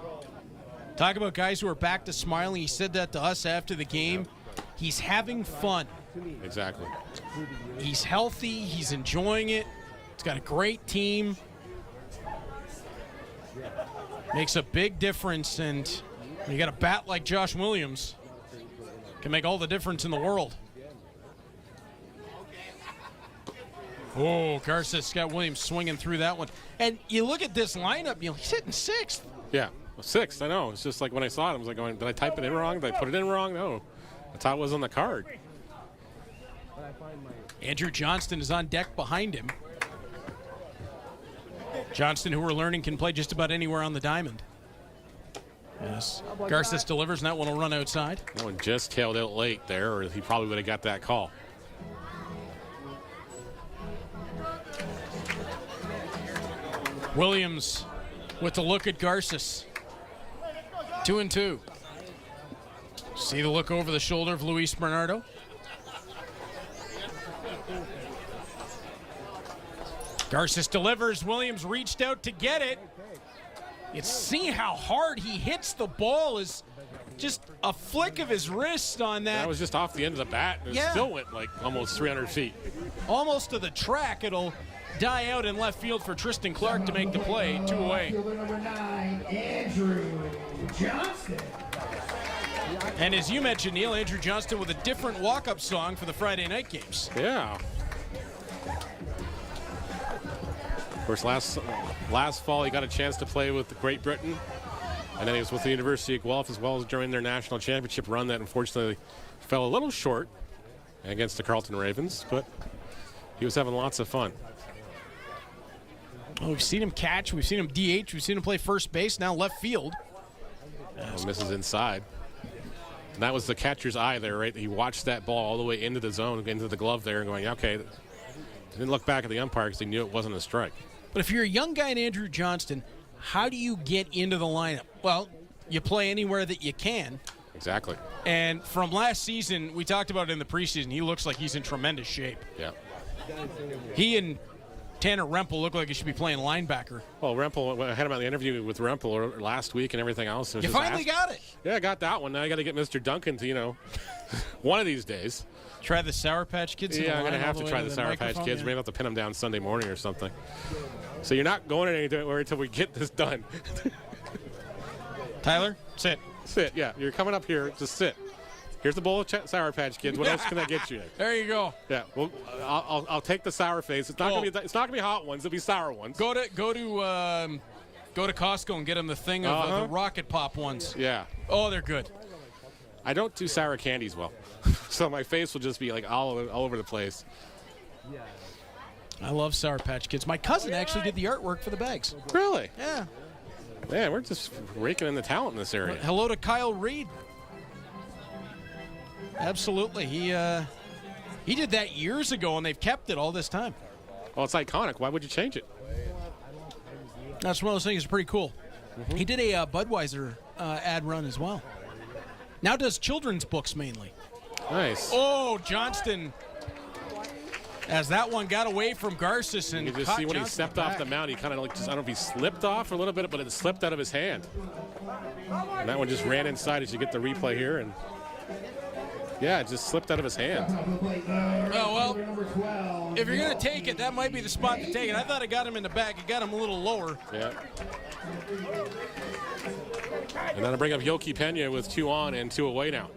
Talk about guys who are back to smiling. He said that to us after the game. He's having fun. Exactly. He's healthy. He's enjoying it. He's got a great team. Makes a big difference, and when you got a bat like Josh Williams, can make all the difference in the world. Oh, Garces got Williams swinging through that one. And you look at this lineup, he's hitting 6th. Yeah, 6th, I know. It's just like when I saw it, I was like going, did I type it in wrong? Did I put it in wrong? No. That's how it was on the card. Andrew Johnston is on deck behind him. Johnston, who we're learning can play just about anywhere on the diamond. Yes. Garces delivers, and that one will run outside. That one just tailed out late there, or he probably would have got that call. Williams with the look at Garces. 2-2. See the look over the shoulder of Luis Bernardo. Garces delivers. Williams reached out to get it. You see how hard he hits the ball. Is just a flick of his wrist on that. That was just off the end of the bat, and it still went like almost 300 feet. Almost to the track. It'll die out in left field for Tristan Clark to make the play. 2 away. Fielder number 9, Andrew Johnston. And as you mentioned, Neil, Andrew Johnston with a different walk-up song for the Friday night games. Yeah. Of course, last fall he got a chance to play with Great Britain, and then he was with the University of Guelph as well as during their national championship run that unfortunately fell a little short against the Carleton Ravens, but he was having lots of fun. Oh, we've seen him catch, we've seen him DH, we've seen him play first base, now left field. Misses inside. And that was the catcher's eye there, right? He watched that ball all the way into the zone, into the glove there, and going, okay. Didn't look back at the umpire because he knew it wasn't a strike. But if you're a young guy in Andrew Johnston, how do you get into the lineup? Well, you play anywhere that you can. Exactly. And from last season, we talked about it in the preseason, he looks like he's in tremendous shape. Yeah. He and Tanner Rempel look like he should be playing linebacker. Well, Rempel, I had him on the interview with Rempel last week and everything else. You finally got it. Yeah, I got that one. Now I got to get Mr. Duncan to, one of these days. Try the Sour Patch Kids? Yeah, I'm going to have to try the Sour Patch Kids. Yeah. Maybe I'll have to pin them down Sunday morning or something. So you're not going anywhere until we get this done. Tyler, sit. Sit, yeah. You're coming up here. Just sit. Here's the bowl of Sour Patch Kids. What else can I get you? There you go. Yeah, well, I'll take the sour face. It's not gonna be hot ones. It'll be sour ones. Go to Costco and get them the thing of the Rocket Pop ones. Yeah. Oh, they're good. I don't do sour candies well, so my face will just be like all over the place. I love Sour Patch Kids. My cousin actually did the artwork for the bags. Really? Yeah. Man, we're just raking in the talent in this area. Hello to Kyle Reed. Absolutely. He did that years ago, and they've kept it all this time. Well, it's iconic. Why would you change it? That's one of those things that's pretty cool. Mm-hmm. He did a Budweiser ad run as well. Now does children's books mainly. Nice. Oh, Johnston. As that one got away from Garces and you can just see when he stepped off the mound, he kind of like, I don't know if he slipped off a little bit, but it slipped out of his hand. And that one just ran inside as you get the replay here. And yeah, it just slipped out of his hand. Oh, well, if you're going to take it, that might be the spot to take it. I thought it got him in the back. It got him a little lower. Yeah. And then I bring up Yoki Pena with 2 on and 2 away now.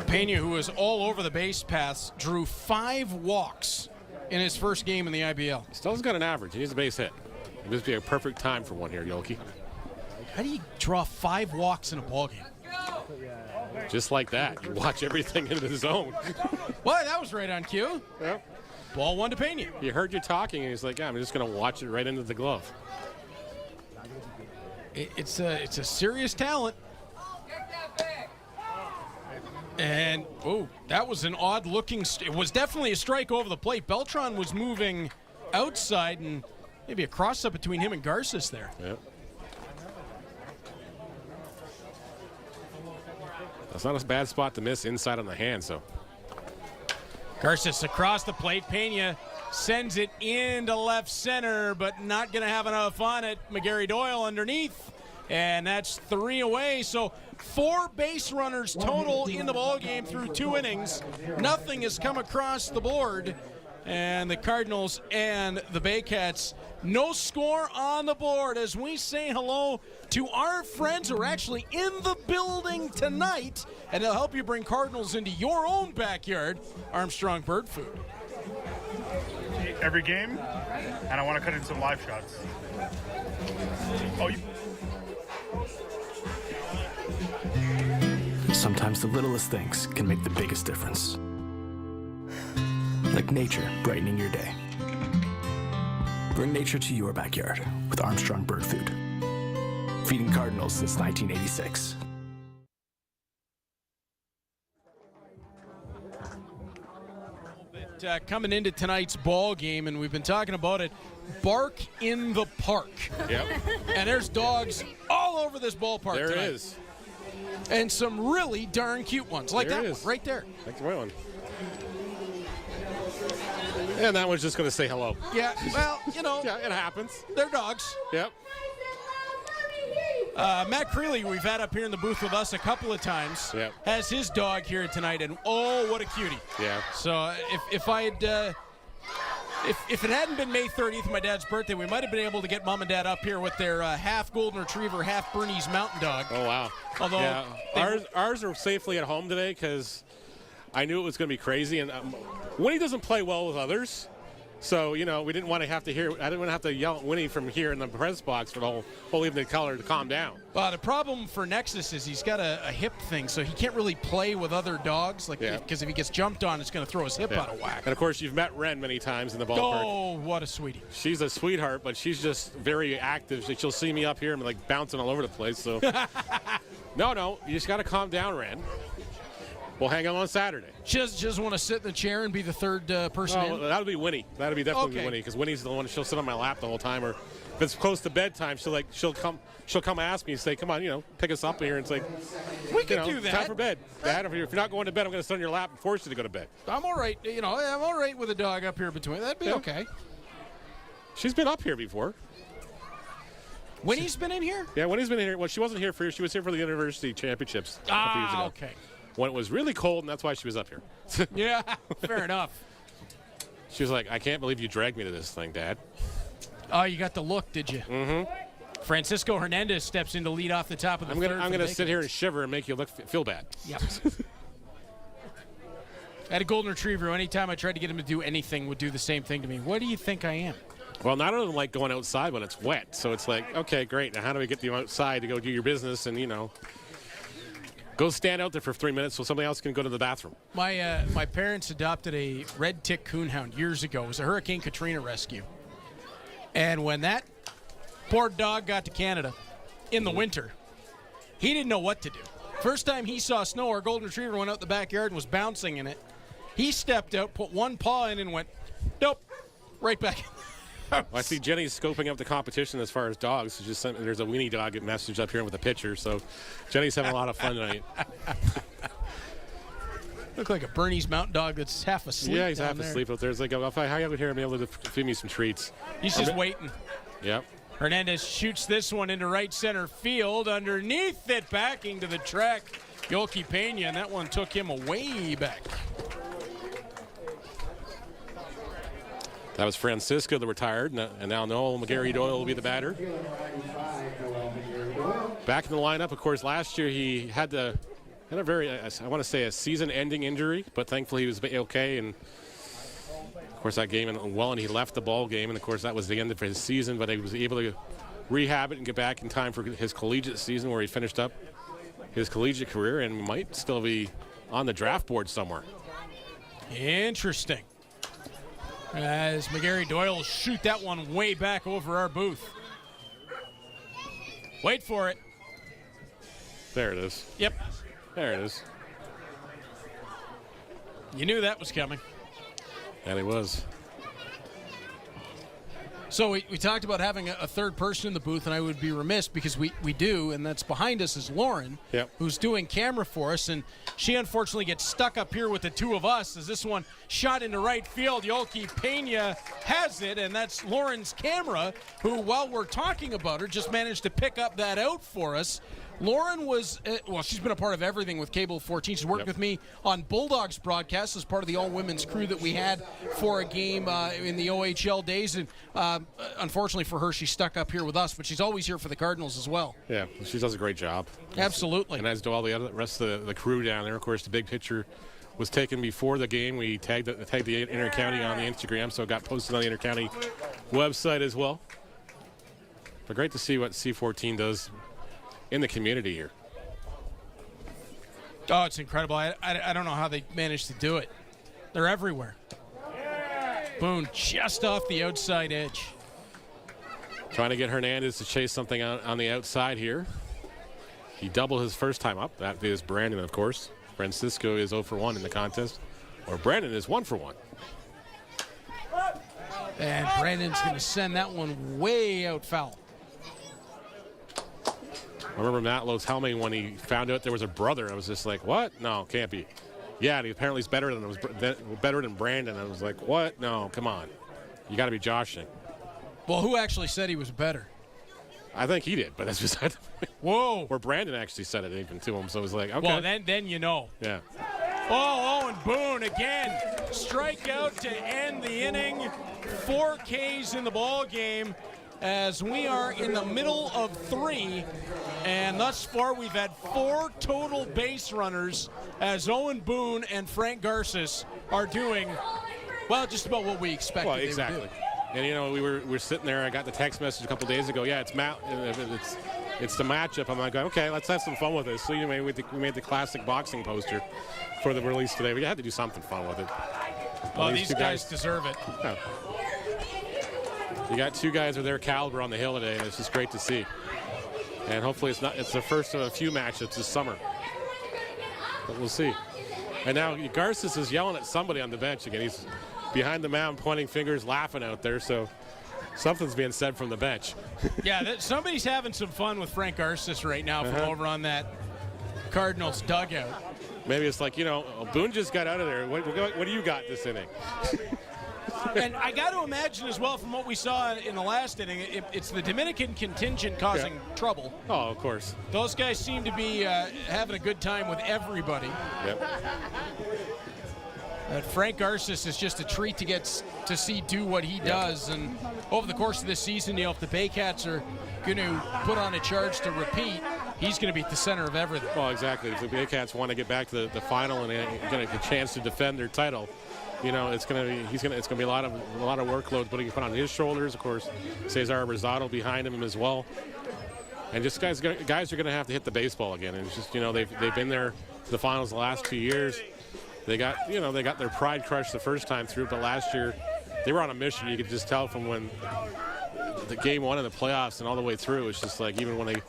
Pena, who was all over the base paths, drew 5 walks in his first game in the IBL. He still has got an average. He needs a base hit. It would be a perfect time for one here, Yoki. How do you draw 5 walks in a ballgame? Just like that. You watch everything in the zone. Well, that was right on cue. Yep. Ball 1 to Pena. He heard you talking, and he's like, yeah, I'm just going to watch it right into the glove. It's a serious talent. And, oh, that was an odd-looking... It was definitely a strike over the plate. Beltran was moving outside, and maybe a cross-up between him and Garces there. Yep. That's not a bad spot to miss inside on the hand, so. Garces across the plate. Pena sends it into left center, but not going to have enough on it. McGarry Doyle underneath, and that's 3 away. So 4 base runners total in the ballgame through 2 innings. Nothing has come across the board, and the Cardinals and the Baycats, no score on the board as we say hello to our friends who are actually in the building tonight, and they'll help you bring Cardinals into your own backyard. Armstrong Bird Food. Every game, and I want to cut in some live shots. Sometimes the littlest things can make the biggest difference. Like nature brightening your day. Bring nature to your backyard with Armstrong Bird Food. Feeding Cardinals since 1986. Coming into tonight's ball game, and we've been talking about it, bark in the park. Yep. And there's dogs all over this ballpark There tonight. it is. And some really darn cute ones, like There that it one is. right there. That's the right one. And that one's just going to say hello. Yeah, well, you know. Yeah, it happens. They're dogs. Yep. Matt Creeley, we've had up here in the booth with us a couple of times, yep. has his dog here tonight, and oh, what a cutie. Yeah. So if it hadn't been May 30th, my dad's birthday, we might have been able to get mom and dad up here with their half golden retriever, half Bernese Mountain Dog. Oh, wow. Although yeah. Ours are safely at home today because I knew it was going to be crazy. And Winnie doesn't play well with others. So, you know, we didn't want to have to hear, I didn't want to have to yell at Winnie from here in the press box for the whole evening color to calm down. The problem for Nexus is he's got a hip thing, so he can't really play with other dogs, because if he gets jumped on, it's going to throw his hip out of whack. And, of course, you've met Ren many times in the ballpark. Oh, what a sweetie. She's a sweetheart, but she's just very active. She'll see me up here and like bouncing all over the place. So, no, you just got to calm down, Ren. We'll hang out on Saturday. Just want to sit in the chair and be the third person in? That'll be Winnie. That'll be definitely Winnie, because Winnie's the one. She'll sit on my lap the whole time. Or if it's close to bedtime, she'll come ask me and say, "Come on, pick us up here." And it's like, we can do that. Time for bed, Dad. If you're not going to bed, I'm going to sit on your lap and force you to go to bed. I'm all right. I'm all right with a dog up here between. That'd be okay. She's been up here before. Winnie's been in here? Yeah, Winnie's been in here. Well, she wasn't here for. She was here for the university championships a few years ago. Okay. When it was really cold, and that's why she was up here. Yeah, fair enough. She was like, I can't believe you dragged me to this thing, Dad. Oh, you got the look, did you? Mm-hmm. Francisco Hernandez steps in to lead off the top of the third. I'm going to sit here and shiver and make you feel bad. Yep. I had a golden retriever. Anytime I tried to get him to do anything, would do the same thing to me. What do you think I am? Well, none of them like going outside when it's wet. So it's like, okay, great. Now how do we get you outside to go do your business and, go stand out there for 3 minutes so somebody else can go to the bathroom. My parents adopted a red tick coonhound years ago. It was a Hurricane Katrina rescue. And when that poor dog got to Canada in the winter, he didn't know what to do. First time he saw snow, our golden retriever went out the backyard and was bouncing in it. He stepped out, put one paw in and went, nope, right back in. Well, I see Jenny's scoping up the competition as far as dogs. There's a weenie dog message up here with a picture, so Jenny's having a lot of fun tonight. Look like a Bernese Mountain Dog that's half asleep. Yeah, he's half asleep out there. It's like, if I hang out here, I'll be able to feed me some treats. He's just waiting. Yep. Hernandez shoots this one into right center field. Underneath it, backing to the track, Yolki Pena, and that one took him way back. That was Francisco, the retired, and now Noel McGarry Doyle will be the batter. Back in the lineup, of course, last year he had a very, I want to say, a season-ending injury, but thankfully he was okay. And of course, that game in Welland, he left the ball game, and of course that was the end of his season. But he was able to rehab it and get back in time for his collegiate season, where he finished up his collegiate career and might still be on the draft board somewhere. Interesting. As McGarry Doyle will shoot that one way back over our booth. Wait for it. There it is. Yep. There it is. You knew that was coming. And it was. So we talked about having a third person in the booth, and I would be remiss because we do, and that's behind us is Lauren, who's doing camera for us, and she unfortunately gets stuck up here with the two of us as this one shot into right field. Yolki Pena has it, and that's Lauren's camera, who, while we're talking about her, just managed to pick up that out for us. Lauren was, she's been a part of everything with Cable 14. She's worked with me on Bulldogs broadcast as part of the all-women's crew that we had for a game in the OHL days. And unfortunately for her, she's stuck up here with us, but she's always here for the Cardinals as well. Yeah, she does a great job. Absolutely. And as do all the rest of the crew down there. Of course, the big picture was taken before the game. We tagged the Intercounty on the Instagram, so it got posted on the Intercounty website as well. But great to see what C14 does in the community here. Oh, it's incredible. I don't know how they managed to do it. They're everywhere. Boone just off the outside edge. Trying to get Hernandez to chase something on the outside here. He doubled his first time up. That is Brandon, of course. Francisco is 0 for 1 in the contest. Or Brandon is 1 for 1. And Brandon's going to send that one way out foul. I remember Matt Lowe telling me when he found out there was a brother, I was just like, what? No, can't be. Yeah, and he apparently is better than Brandon. I was like, what? No, come on. You got to be joshing. Well, who actually said he was better? I think he did, but that's beside the point. Whoa. Or Brandon actually said it even to him, so it was like, okay. Well, then you know. Yeah. Oh, Owen Boone again. Strikeout to end the inning. 4 Ks in the ball game as we are in the middle of 3. And thus far, we've had 4 total base runners as Owen Boone and Frank Garces are doing, well, just about what we expected Well, they exactly. would do. And, you know, we were sitting there. I got the text message a couple days ago. Yeah, it's the matchup. I'm like, okay, let's have some fun with this. So, you know, we made the classic boxing poster for the release today. We had to do something fun with it. Well, these guys deserve it. Yeah. You got 2 guys of their caliber on the hill today, and it's just great to see. And hopefully it's the first of a few matchups this summer. But we'll see. And now Garces is yelling at somebody on the bench again. He's behind the mound, pointing fingers, laughing out there. So something's being said from the bench. Yeah, somebody's having some fun with Frank Garces right now from over on that Cardinals dugout. Maybe it's like, you know, Boone just got out of there. What do you got this inning? And I got to imagine as well from what we saw in the last inning, it's the Dominican contingent causing trouble. Oh, of course. Those guys seem to be having a good time with everybody. Yep. Frank Garces is just a treat to get to see do what he does. And over the course of this season, you know, if the Baycats are going to put on a charge to repeat, he's going to be at the center of everything. Well, exactly. If the Baycats want to get back to the final and get a chance to defend their title, you know, it's going to be a lot of workload put on his shoulders. Of course, Cesar Rosado behind him as well. And just guys are going to have to hit the baseball again. And it's just, you know, they've been there to the finals the last 2 years. They got their pride crushed the first time through, but last year they were on a mission. You could just tell from when the game 1 of the playoffs and all the way through. It's just like even when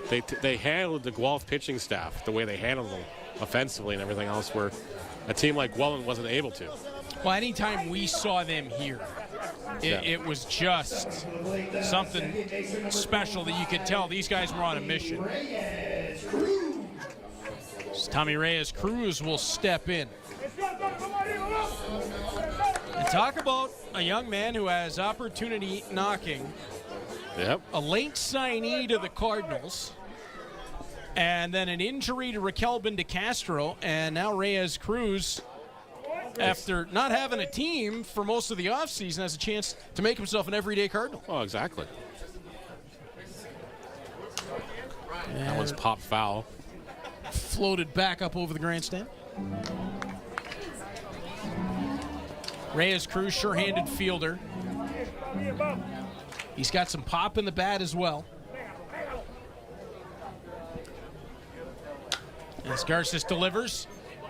they handled the Guelph pitching staff the way they handled them offensively and everything else, where a team like Welland wasn't able to. Well, anytime we saw them here, it was just something special that you could tell these guys were on a mission. Tommy Reyes Cruz will step in. And talk about a young man who has opportunity knocking. Yep. A late signee to the Cardinals. And then an injury to Raquelbin de Castro. And now Reyes Cruz, after not having a team for most of the offseason, has a chance to make himself an everyday Cardinal. Oh, exactly. That one's popped foul. Floated back up over the grandstand. Reyes Cruz, sure-handed fielder. He's got some pop in the bat as well. As Garces delivers,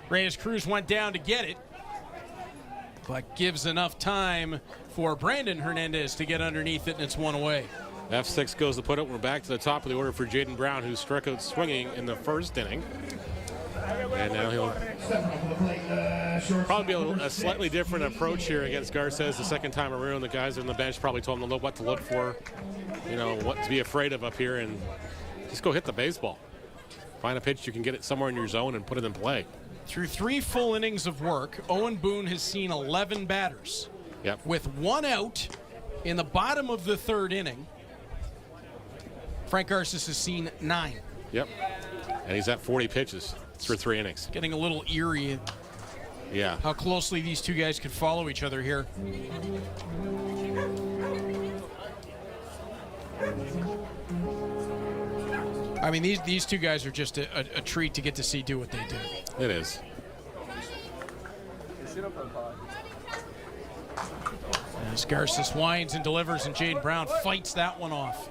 Reyes Cruz went down to get it, but gives enough time for Brandon Hernandez to get underneath it, and it's 1 away. F6 goes to put it. We're back to the top of the order for Jaden Brown, who struck out swinging in the first inning. And now he'll probably be a slightly different approach here against Garces the second time around. The guys on the bench probably told him what to look for, you know, what to be afraid of up here, and just go hit the baseball. Find a pitch you can get it somewhere in your zone and put it in play. Through 3 full innings of work, Owen Boone has seen 11 batters. Yep. With 1 out in the bottom of the 3rd inning, Frank Garces has seen 9. Yep. And he's at 40 pitches for 3 innings. Getting a little eerie. Yeah. How closely these two guys could follow each other here. I mean, these two guys are just a treat to get to see do what they do. It is. As Garces winds and delivers, and Jaden Brown fights that one off.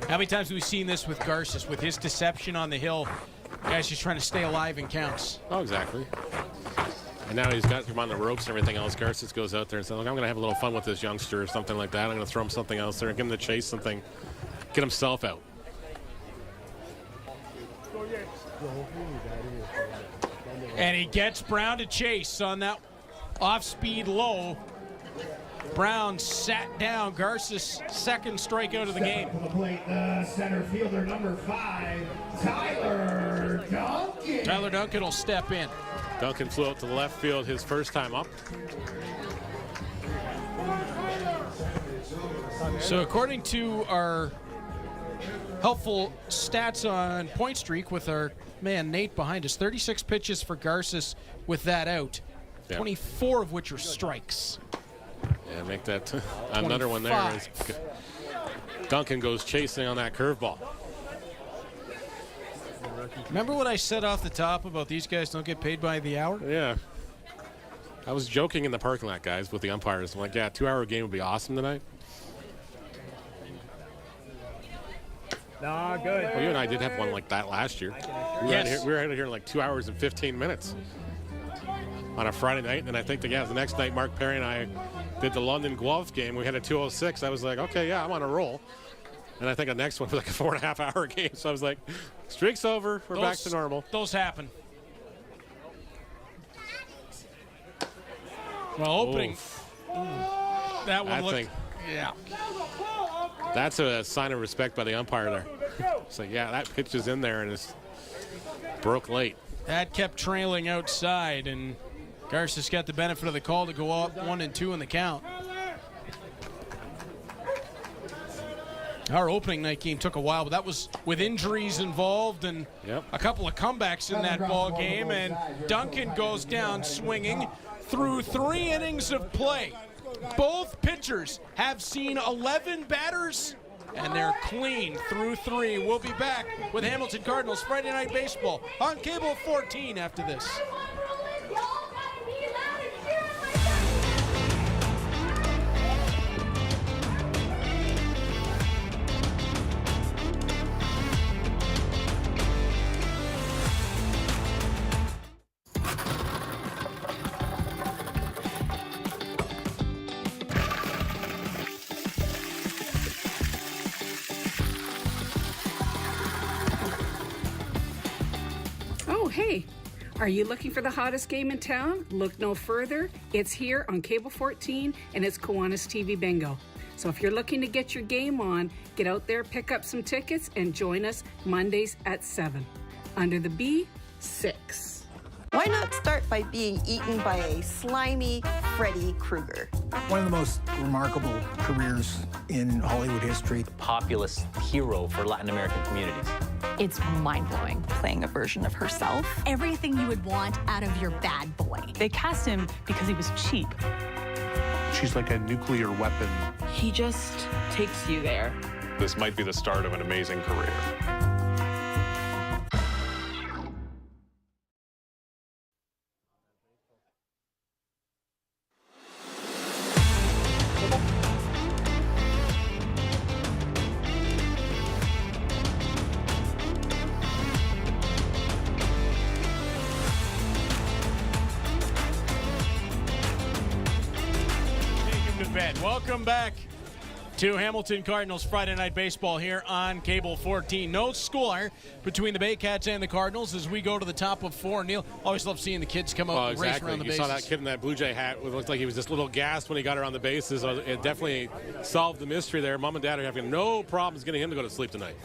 How many times have we seen this with Garces, with his deception on the hill? Guys just trying to stay alive in counts. Oh, exactly. And now he's got him on the ropes and everything else. Garces goes out there and says, look, I'm going to have a little fun with this youngster or something like that. I'm going to throw him something else there and give him to chase something, get himself out. And he gets Brown to chase on that off-speed low. Brown sat down. Garces' second strikeout of the game. To the plate, center fielder number 5, Tyler Duncan. Tyler Duncan will step in. Duncan flew out to the left field his first time up. So according to our helpful stats on point streak with our man Nate behind us, 36 pitches for Garces with that out, 24 of which are strikes. Yeah, make that another one there. Duncan goes chasing on that curveball. Remember what I said off the top about these guys don't get paid by the hour? Yeah. I was joking in the parking lot, guys, with the umpires. I'm like, yeah, 2-hour game would be awesome tonight. Nah, good. Well, you and I did have one like that last year. We were out of here in like 2 hours and 15 minutes on a Friday night. And I think the next night, Mark Perry and I did the London Guelph game. We had a 2:06. I was like, okay, yeah, I'm on a roll. And I think the next one was like a 4.5-hour game. So I was like, streak's over. We're back to normal. Those happen. Well, opening. That one looked. Yeah. That's a sign of respect by the umpire there. It's like, yeah, that pitch is in there and it's broke late. That kept trailing outside, and Garces got the benefit of the call to go up 1-2 in the count. Our opening night game took a while, but that was with injuries involved and a couple of comebacks in that ball game, and Duncan goes down swinging through 3 innings of play. Both pitchers have seen 11 batters, and they're clean through 3. We'll be back with Hamilton Cardinals Friday Night Baseball on Cable 14 after this. Hey, are you looking for the hottest game in town? Look no further. It's here on Cable 14, and it's Kiwanis TV Bingo. So if you're looking to get your game on, get out there, pick up some tickets, and join us Mondays at 7. Under the B6. Why not start by being eaten by a slimy Freddy Krueger? One of the most remarkable careers in Hollywood history. Populist hero for Latin American communities. It's mind-blowing. Playing a version of herself. Everything you would want out of your bad boy. They cast him because he was cheap. She's like a nuclear weapon. He just takes you there. This might be the start of an amazing career. Welcome back to Hamilton Cardinals Friday Night Baseball here on Cable 14. No score between the Baycats and the Cardinals as we go to the top of 4. Neil, always love seeing the kids come out and race around the bases. You saw that kid in that Blue Jay hat. It looked like he was just a little gassed when he got around the bases. It definitely solved the mystery there. Mom and Dad are having no problems getting him to go to sleep tonight.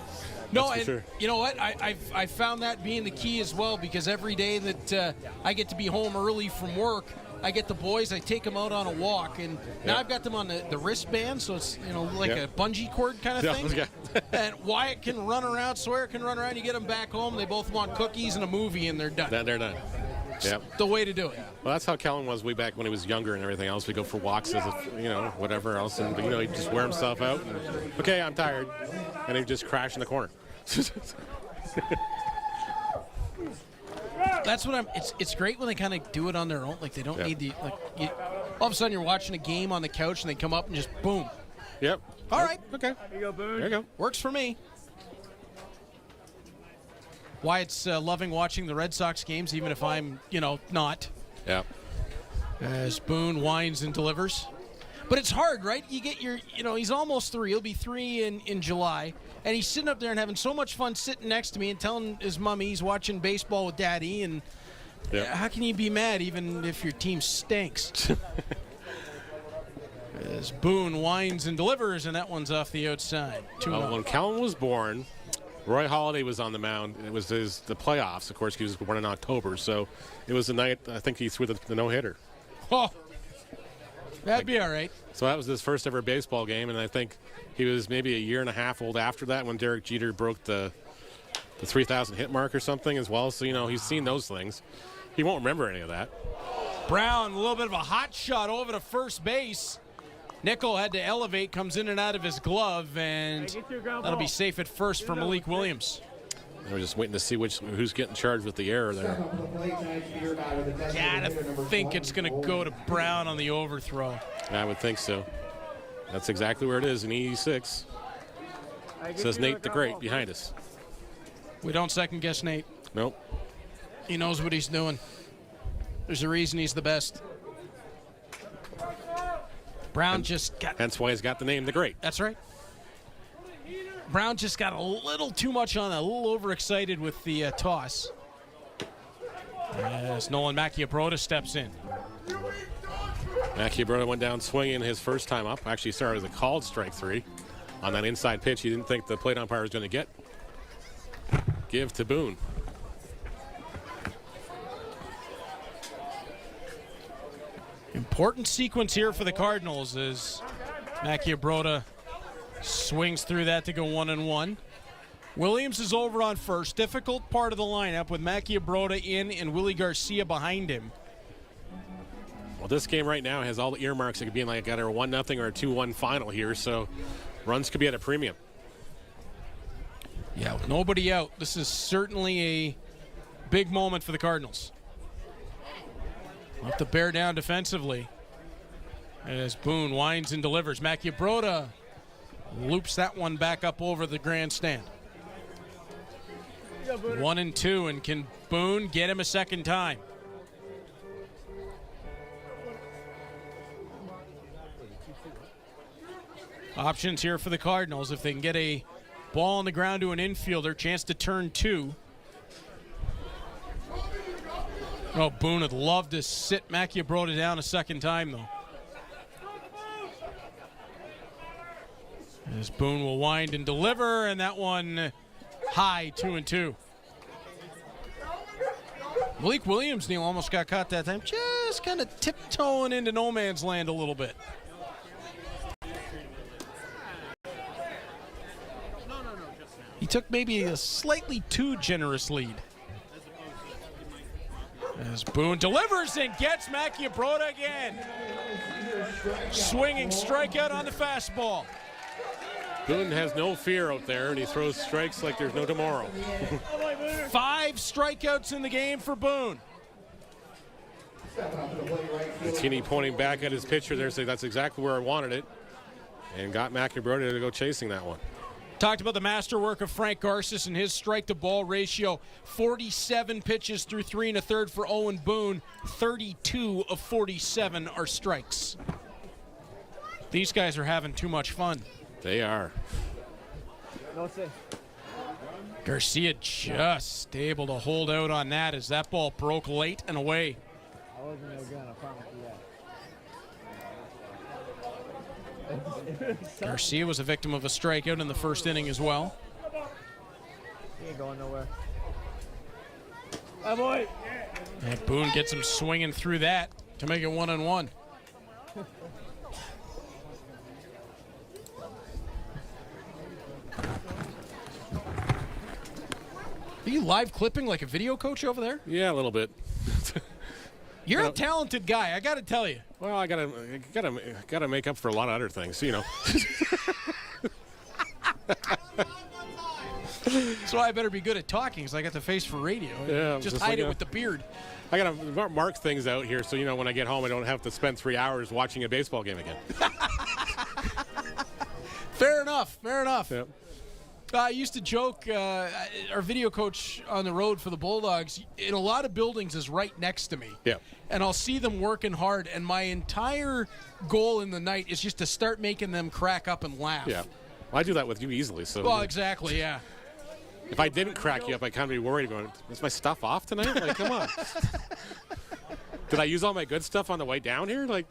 No, and sure. You know what? I found that being the key as well, because every day that I get to be home early from work, I get the boys, I take them out on a walk, and now I've got them on the wristband, so it's like a bungee cord kind of thing. And Wyatt can run around, Sawyer can run around. You get them back home, they both want cookies and a movie, and they're done. They're done. Yep. The way to do it. Well, that's how Kellen was way back when he was younger and everything else. We go for walks as if, whatever else, and he'd just wear himself out. And, okay, I'm tired, and he'd just crash in the corner. That's what it's great when they kind of do it on their own. Like they don't need all of a sudden you're watching a game on the couch and they come up and just boom. Yep. All right. Okay. There you go, Boone. There you go. Works for me. Wyatt's loving watching the Red Sox games, even if I'm, not. Yeah. As Boone whines and delivers. But it's hard, right? You get your, he's almost 3. He'll be 3 in July. And he's sitting up there and having so much fun sitting next to me and telling his mommy he's watching baseball with Daddy. And how can you be mad even if your team stinks? As Boone whines and delivers, and that one's off the outside. When Kellen was born, Roy Halladay was on the mound. It was the playoffs. Of course, he was born in October, so it was the night I think he threw the no-hitter. Oh, that'd be all right. So that was his first ever baseball game, and I think he was maybe a year and a half old after that when Derek Jeter broke the 3,000 hit mark or something as well. So, he's seen those things. He won't remember any of that. Brown, a little bit of a hot shot over to first base. Nickel had to elevate, comes in and out of his glove, and that'll be safe at first for Malik Williams. We're just waiting to see who's getting charged with the error there. Gotta think it's going to go to Brown on the overthrow. I would think so. That's exactly where it is in E6. Says Nate the Great behind us. We don't second guess Nate. Nope. He knows what he's doing. There's a reason he's the best. Brown just got... Hence why he's got the name the Great. That's right. Brown just got a little too much on that, a little overexcited with the toss. As Nolan Macchiabrota steps in. Macchiabrota went down swinging his first time up. Actually started as a called strike 3 on that inside pitch. He didn't think the plate umpire was going to get. Give to Boone. Important sequence here for the Cardinals as Macchiabrota swings through that to go 1-1. Williams is over on first. Difficult part of the lineup with Macchiabrota in and Willie Garcia behind him. Well, this game right now has all the earmarks. It could be like either a 1-0 or a 2-1 final here, so runs could be at a premium. Yeah, with nobody out, this is certainly a big moment for the Cardinals. Have to bear down defensively as Boone winds and delivers. Macchiabrota loops that one back up over the grandstand. 1-2, and can Boone get him a second time? Options here for the Cardinals. If they can get a ball on the ground to an infielder, chance to turn 2. Oh, Boone would love to sit Macchiabrota down a second time, though. As Boone will wind and deliver, and that one high, 2-2. Malik Williams, Neil, almost got caught that time. Just kind of tiptoeing into no man's land a little bit. He took maybe a slightly too generous lead. As Boone delivers and gets Macchiabrota again. Swinging strikeout on the fastball. Boone has no fear out there, and he throws strikes like there's no tomorrow. 5 strikeouts in the game for Boone. Mattini pointing back at his pitcher there, saying that's exactly where I wanted it, and got Macchiabrota to go chasing that one. Talked about the masterwork of Frank Garces and his strike-to-ball ratio. 47 pitches through 3 1/3 for Owen Boone. 32 of 47 are strikes. These guys are having too much fun. They are. Garcia just able to hold out on that as that ball broke late and away. I wasn't no gun, I promise you that. Garcia was a victim of a strikeout in the first inning as well. He ain't going nowhere. Oh, boy. And Boone gets him swinging through that to make it 1-1. Are you live clipping like a video coach over there? Yeah, a little bit. You're a talented guy, I got to tell you. Well, I gotta make up for a lot of other things, you know. So I better be good at talking because I got the face for radio. Yeah, just hide it with the beard. I gotta mark things out here so, you know, when I get home I don't have to spend 3 hours watching a baseball game again. Fair enough, fair enough. Yep. I used to joke, our video coach on the road for the Bulldogs, in a lot of buildings is right next to me. Yeah. And I'll see them working hard, and my entire goal in the night is just to start making them crack up and laugh. Yeah. Well, I do that with you easily. So. Well, exactly, yeah. If I didn't crack you up, I'd kind of be worried going, is my stuff off tonight? Like, come on. Did I use all my good stuff on the way down here? Like,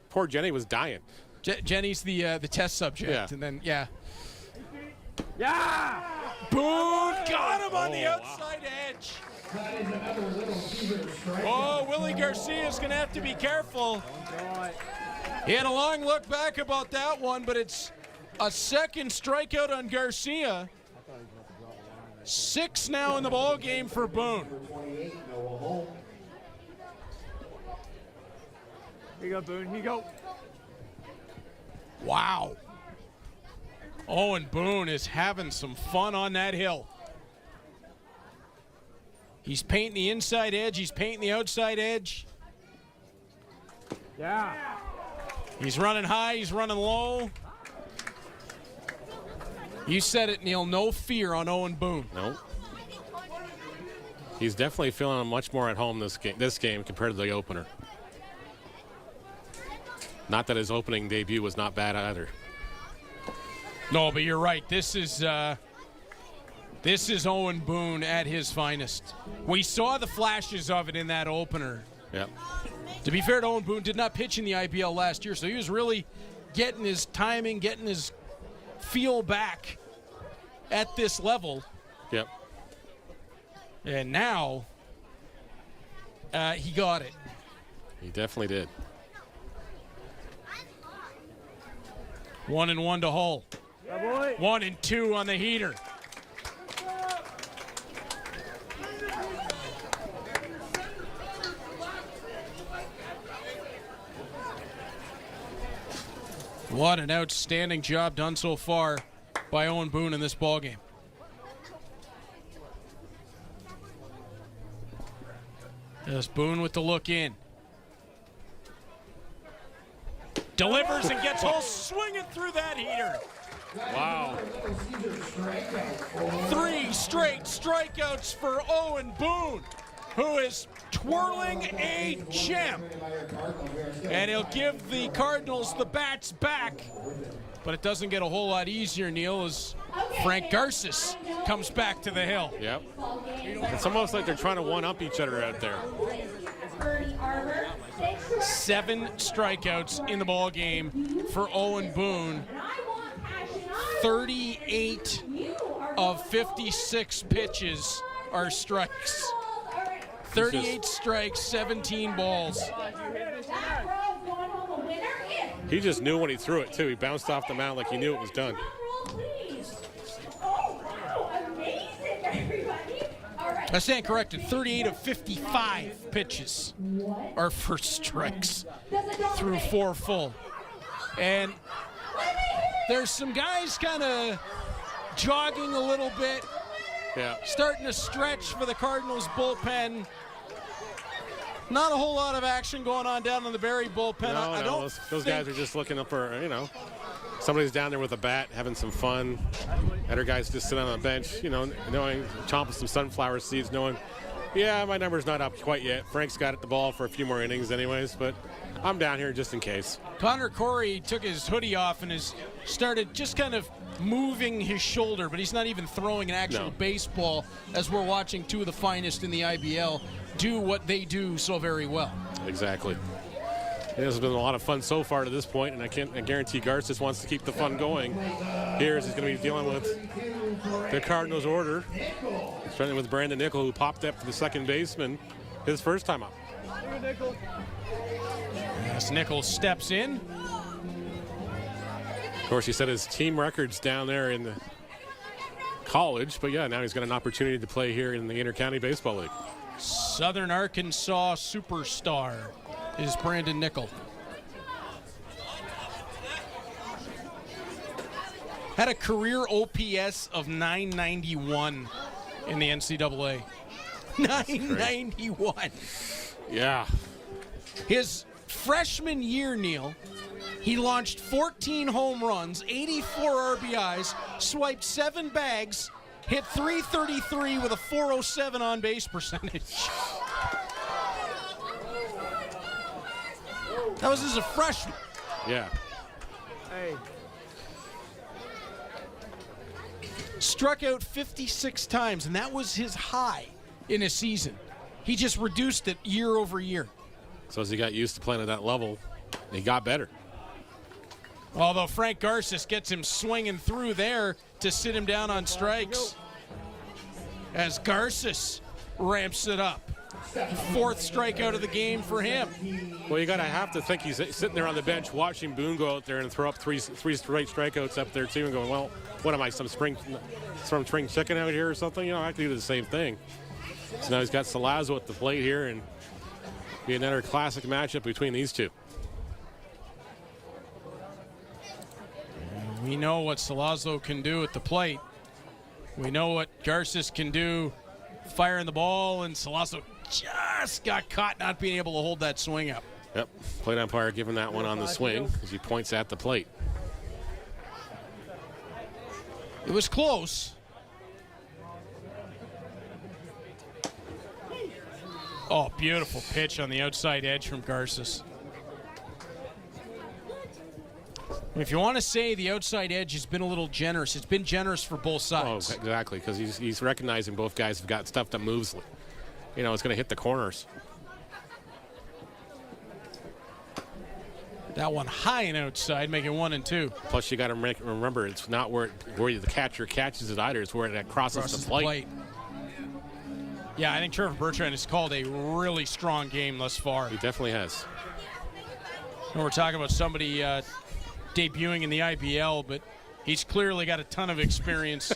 poor Jenny was dying. Jenny's the test subject. Yeah. And then, yeah. Yeah! Boone got him on the outside edge. Oh, Willie Garcia's going to have to be careful. He had a long look back about that one, but it's a second strikeout on Garcia. 6 now in the ball game for Boone. Here you go, Boone. Here you go. Wow. Owen Boone is having some fun on that hill. He's painting the inside edge. He's painting the outside edge. Yeah. He's running high. He's running low. You said it, Neil. No fear on Owen Boone. No. He's definitely feeling much more at home this game compared to the opener. Not that his opening debut was not bad either. No, but you're right. This is Owen Boone at his finest. We saw the flashes of it in that opener. Yep. To be fair to Owen Boone, did not pitch in the IPL last year, so he was really getting his timing, getting his feel back at this level. Yep. And now he got it. He definitely did. 1-1 to Hull. 1-2 on the heater. What an outstanding job done so far by Owen Boone in this ballgame. There's Boone with the look in. Delivers and gets Hull swinging through that heater. Wow. 3 straight strikeouts for Owen Boone, who is twirling a gem. And he'll give the Cardinals the bats back. But it doesn't get a whole lot easier, Neil, as Frank Garces comes back to the hill. Yep. It's almost like they're trying to one-up each other out there. 7 strikeouts in the ball game for Owen Boone. 38 of 56 pitches are strikes. 38 strikes, 17 balls. He just knew when he threw it, too. He bounced off the mound like he knew it was done. I stand corrected. 38 of 55 pitches are for strikes through 4 full. And there's some guys kind of jogging a little bit, starting to stretch for the Cardinals bullpen. Not a whole lot of action going on down in the Barrie bullpen. No, those guys are just looking up for, somebody's down there with a bat having some fun. Other guys just sit on the bench, knowing, chomping some sunflower seeds, knowing, my number's not up quite yet. Frank's got the ball for a few more innings anyways, but I'm down here just in case. Connor Corey took his hoodie off and has started just kind of moving his shoulder, but he's not even throwing an actual baseball, as we're watching 2 of the finest in the IBL do what they do so very well. Exactly. This has been a lot of fun so far to this point, and I guarantee Garces wants to keep the fun going. Here he's going to be dealing with the Cardinals order, starting with Brandon Nickel, who popped up for the second baseman his first time up. As Nichols steps in. Of course, he set his team records down there in the college, but now he's got an opportunity to play here in the Intercounty Baseball League. Southern Arkansas superstar is Brandon Nickel. Had a career OPS of 991 in the NCAA. 991. Yeah. His freshman year, Neil, he launched 14 home runs, 84 RBIs, swiped 7 bags, hit .333 with a .407 on-base percentage. That was as a freshman. Yeah. Hey. Struck out 56 times, and that was his high in a season. He just reduced it year over year. So as he got used to playing at that level, he got better. Although Frank Garces gets him swinging through there to sit him down on strikes. as Garces ramps it up. 4th strikeout of the game for him. Well, you have to think he's sitting there on the bench watching Boone go out there and throw up three straight strikeouts up there too, and going, well, what am I, some spring chicken out here or something? I can do the same thing. So now he's got Salazzo at the plate here, and be another classic matchup between these two. We know what Salazzo can do at the plate. We know what Garces can do firing the ball, and Salazzo just got caught not being able to hold that swing up. Yep, plate umpire giving that one on the swing as he points at the plate. It was close. Oh, beautiful pitch on the outside edge from Garces. If you want to say the outside edge has been a little generous, it's been generous for both sides. Oh, exactly, because he's recognizing both guys have got stuff that moves. It's going to hit the corners. That one high and outside, making 1-2. Plus, you got to remember, it's not where the catcher catches it either. It's where it crosses the plate. Yeah, I think Trevor Bertrand has called a really strong game thus far. He definitely has. And we're talking about somebody debuting in the IPL, but he's clearly got a ton of experience.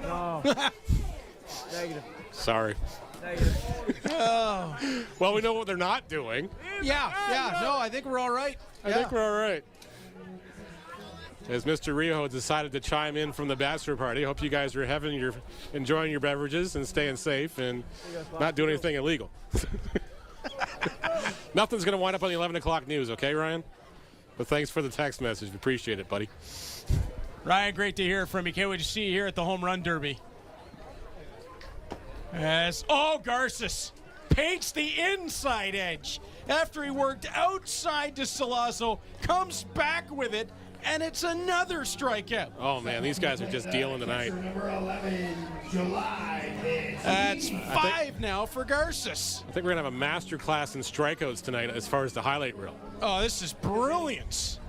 No. Negative. Sorry. Negative. Oh. Well, we know what they're not doing. Yeah. No, I think we're all right. I think we're all right. As Mr. Rio decided to chime in from the bachelor party, hope you guys are enjoying your beverages and staying safe and not doing anything illegal. Nothing's going to wind up on the 11 o'clock news, okay, Ryan? But thanks for the text message. We appreciate it, buddy. Ryan, great to hear from you. Can't wait to see you here at the Home Run Derby. Garces paints the inside edge after he worked outside to Salazzo, comes back with it, and it's another strikeout. Oh, man, these guys are just dealing tonight. That's 5 now for Garces. I think we're going to have a master class in strikeouts tonight as far as the highlight reel. Oh, this is brilliance.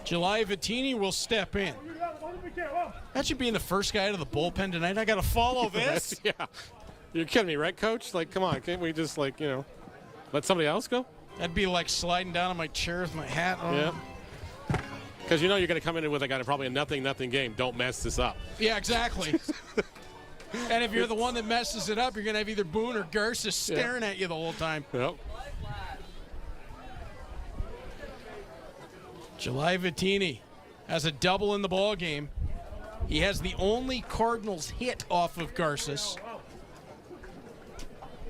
July Vittini will step in. That should be the first guy out of the bullpen tonight. I got to follow this. Yeah. You're kidding me, right, Coach? Come on. Can't we just, let somebody else go? That'd be like sliding down on my chair with my hat on. Yeah. Because you're going to come in with probably a nothing game. Don't mess this up. Yeah, exactly. And if you're the one that messes it up, you're going to have either Boone or Garces staring at you the whole time. Yep. July Vittini has a double in the ball game. He has the only Cardinals hit off of Garces.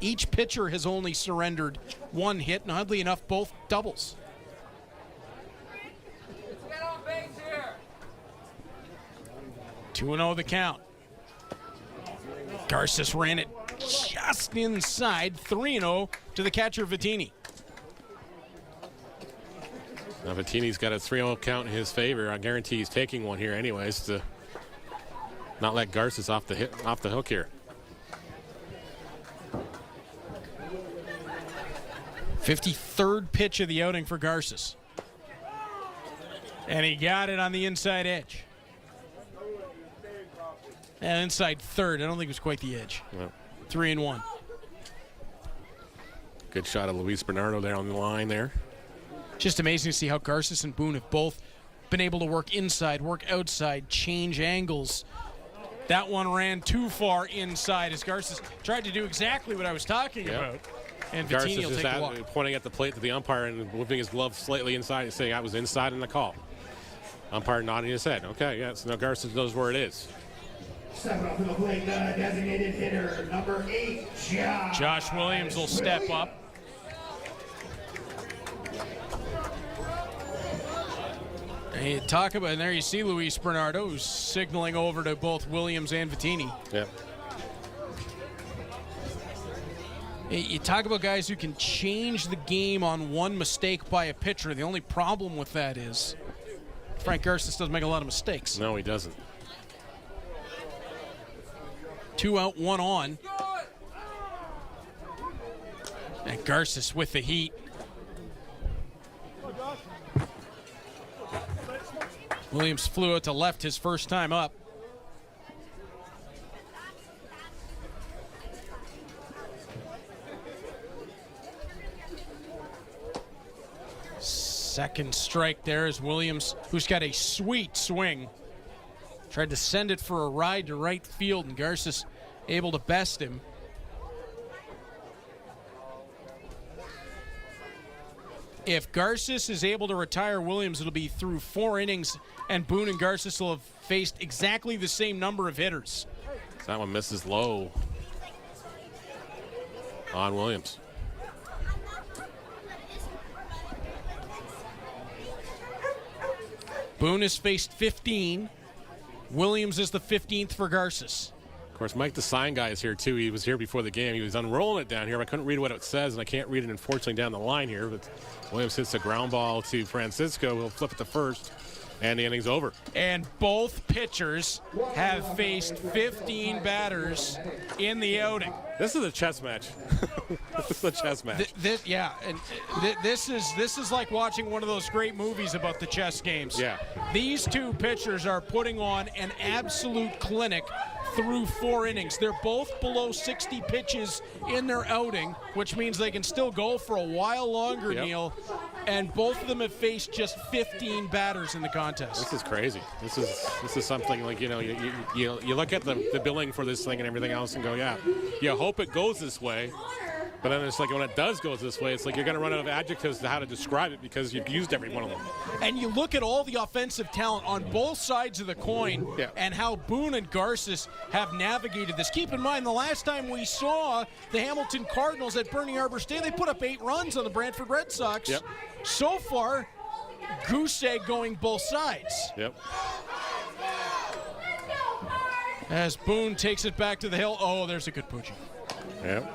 Each pitcher has only surrendered 1 hit, and oddly enough, both doubles. Let's get on base here. 2-0 the count. Garces ran it just inside. 3-0 to the catcher Vittini. Now Vittini's got a 3-0 count in his favor. I guarantee he's taking one here anyways to not let Garces off the hook here. 53rd pitch of the outing for Garces. And he got it on the inside edge. And inside third. I don't think it was quite the edge. No. 3-1. Good shot of Luis Bernardo there on the line there. Just amazing to see how Garces and Boone have both been able to work inside, work outside, change angles. That one ran too far inside as Garces tried to do exactly what I was talking about. And Vittini will take a walk. Pointing at the plate to the umpire and moving his glove slightly inside and saying I was inside in the call. Umpire nodding his head. Okay, yes, now Garces knows where it is. Stepping up to the plate, the designated hitter, number 8, Josh Williams will step up. And and there you see Luis Bernardo, who's signaling over to both Williams and Vittini. Yep. You talk about guys who can change the game on one mistake by a pitcher. The only problem with that is Frank Garces doesn't make a lot of mistakes. No, he doesn't. 2 out, 1 on. And Garces with the heat. Williams flew out to left his first time up. Second strike there is Williams, who's got a sweet swing. Tried to send it for a ride to right field, and Garces able to best him. If Garces is able to retire Williams, it'll be through 4 innings, and Boone and Garces will have faced exactly the same number of hitters. That one misses low on Williams. Boone has faced 15. Williams is the 15th for Garces. Of course, Mike, the sign guy, is here, too. He was here before the game. He was unrolling it down here. I couldn't read what it says, and I can't read it, unfortunately, down the line here. But Williams hits a ground ball to Francisco. He'll flip it to first, and the inning's over. And both pitchers have faced 15 batters in the outing. This is a chess match. This is a chess match. This is like watching one of those great movies about the chess games. Yeah. These two pitchers are putting on an absolute clinic through 4 innings. They're both below 60 pitches in their outing, which means they can still go for a while longer, Neil. And both of them have faced just 15 batters in the contest. This is crazy. This is something like, you look at the billing for this thing and everything else and go, yeah, you hope it goes this way. But then it's like when it does go this way, it's like you're going to run out of adjectives to how to describe it because you've used every one of them. And you look at all the offensive talent on both sides of the coin and how Boone and Garces have navigated this. Keep in mind, the last time we saw the Hamilton Cardinals at Burning Arbor State, they put up 8 runs on the Brantford Red Sox. Yep. So far, goose egg going both sides. Yep. As Boone takes it back to the hill. Oh, there's a good poochie. Yep.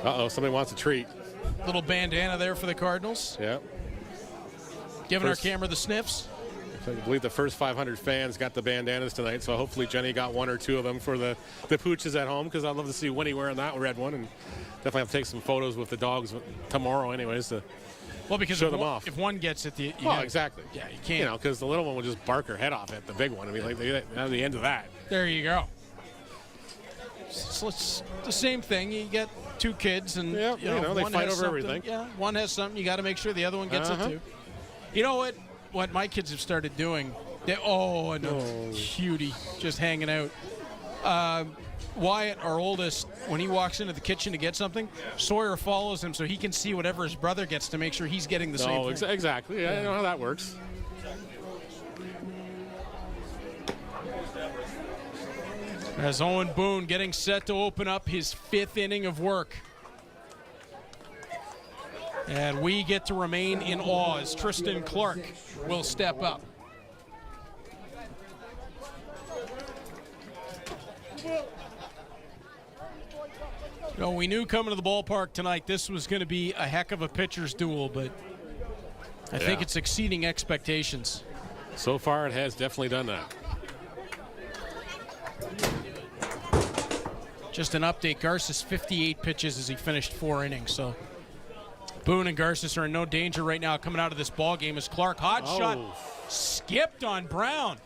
Uh-oh, somebody wants a treat. Little bandana there for the Cardinals. Yep. Giving our camera the sniffs. I believe the first 500 fans got the bandanas tonight, so hopefully Jenny got 1 or 2 of them for the pooches at home, because I'd love to see Winnie wearing that red one, and definitely have to take some photos with the dogs tomorrow anyways to show them off. If one gets it, exactly. Yeah, you can't. Because the little one will just bark her head off at the big one. I mean, like, at the end of that. There you go. So it's the same thing. You get 2 kids, and they fight over everything. Yeah, one has something. You got to make sure the other one gets it too. You know what? What my kids have started doing? Cutie, just hanging out. Wyatt, our oldest, when he walks into the kitchen to get something, Sawyer follows him so he can see whatever his brother gets to make sure he's getting the same thing. Exactly. Yeah, I know how that works. As Owen Boone getting set to open up his 5th inning of work. And we get to remain in awe as Tristan Clark will step up. We knew coming to the ballpark tonight this was going to be a heck of a pitcher's duel, but I think it's exceeding expectations. So far, it has definitely done that. Just an update, Garces 58 pitches as he finished 4 innings, so Boone and Garces are in no danger right now coming out of this ball game as Clark, shot, skipped on Brown.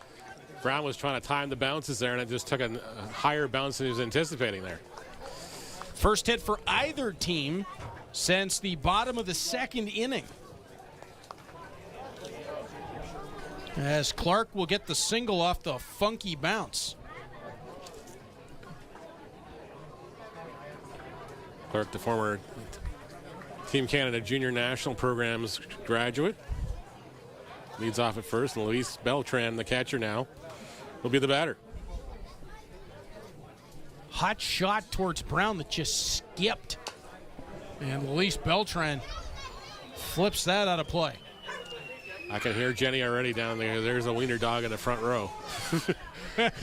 Brown was trying to time the bounces there, and it just took a higher bounce than he was anticipating there. First hit for either team since the bottom of the 2nd inning. As Clark will get the single off the funky bounce. Clark, the former Team Canada Junior National Programs graduate, leads off at first, and Luis Beltran, the catcher now, will be the batter. Hot shot towards Brown that just skipped. And Luis Beltran flips that out of play. I can hear Jenny already down there. There's a wiener dog in the front row. The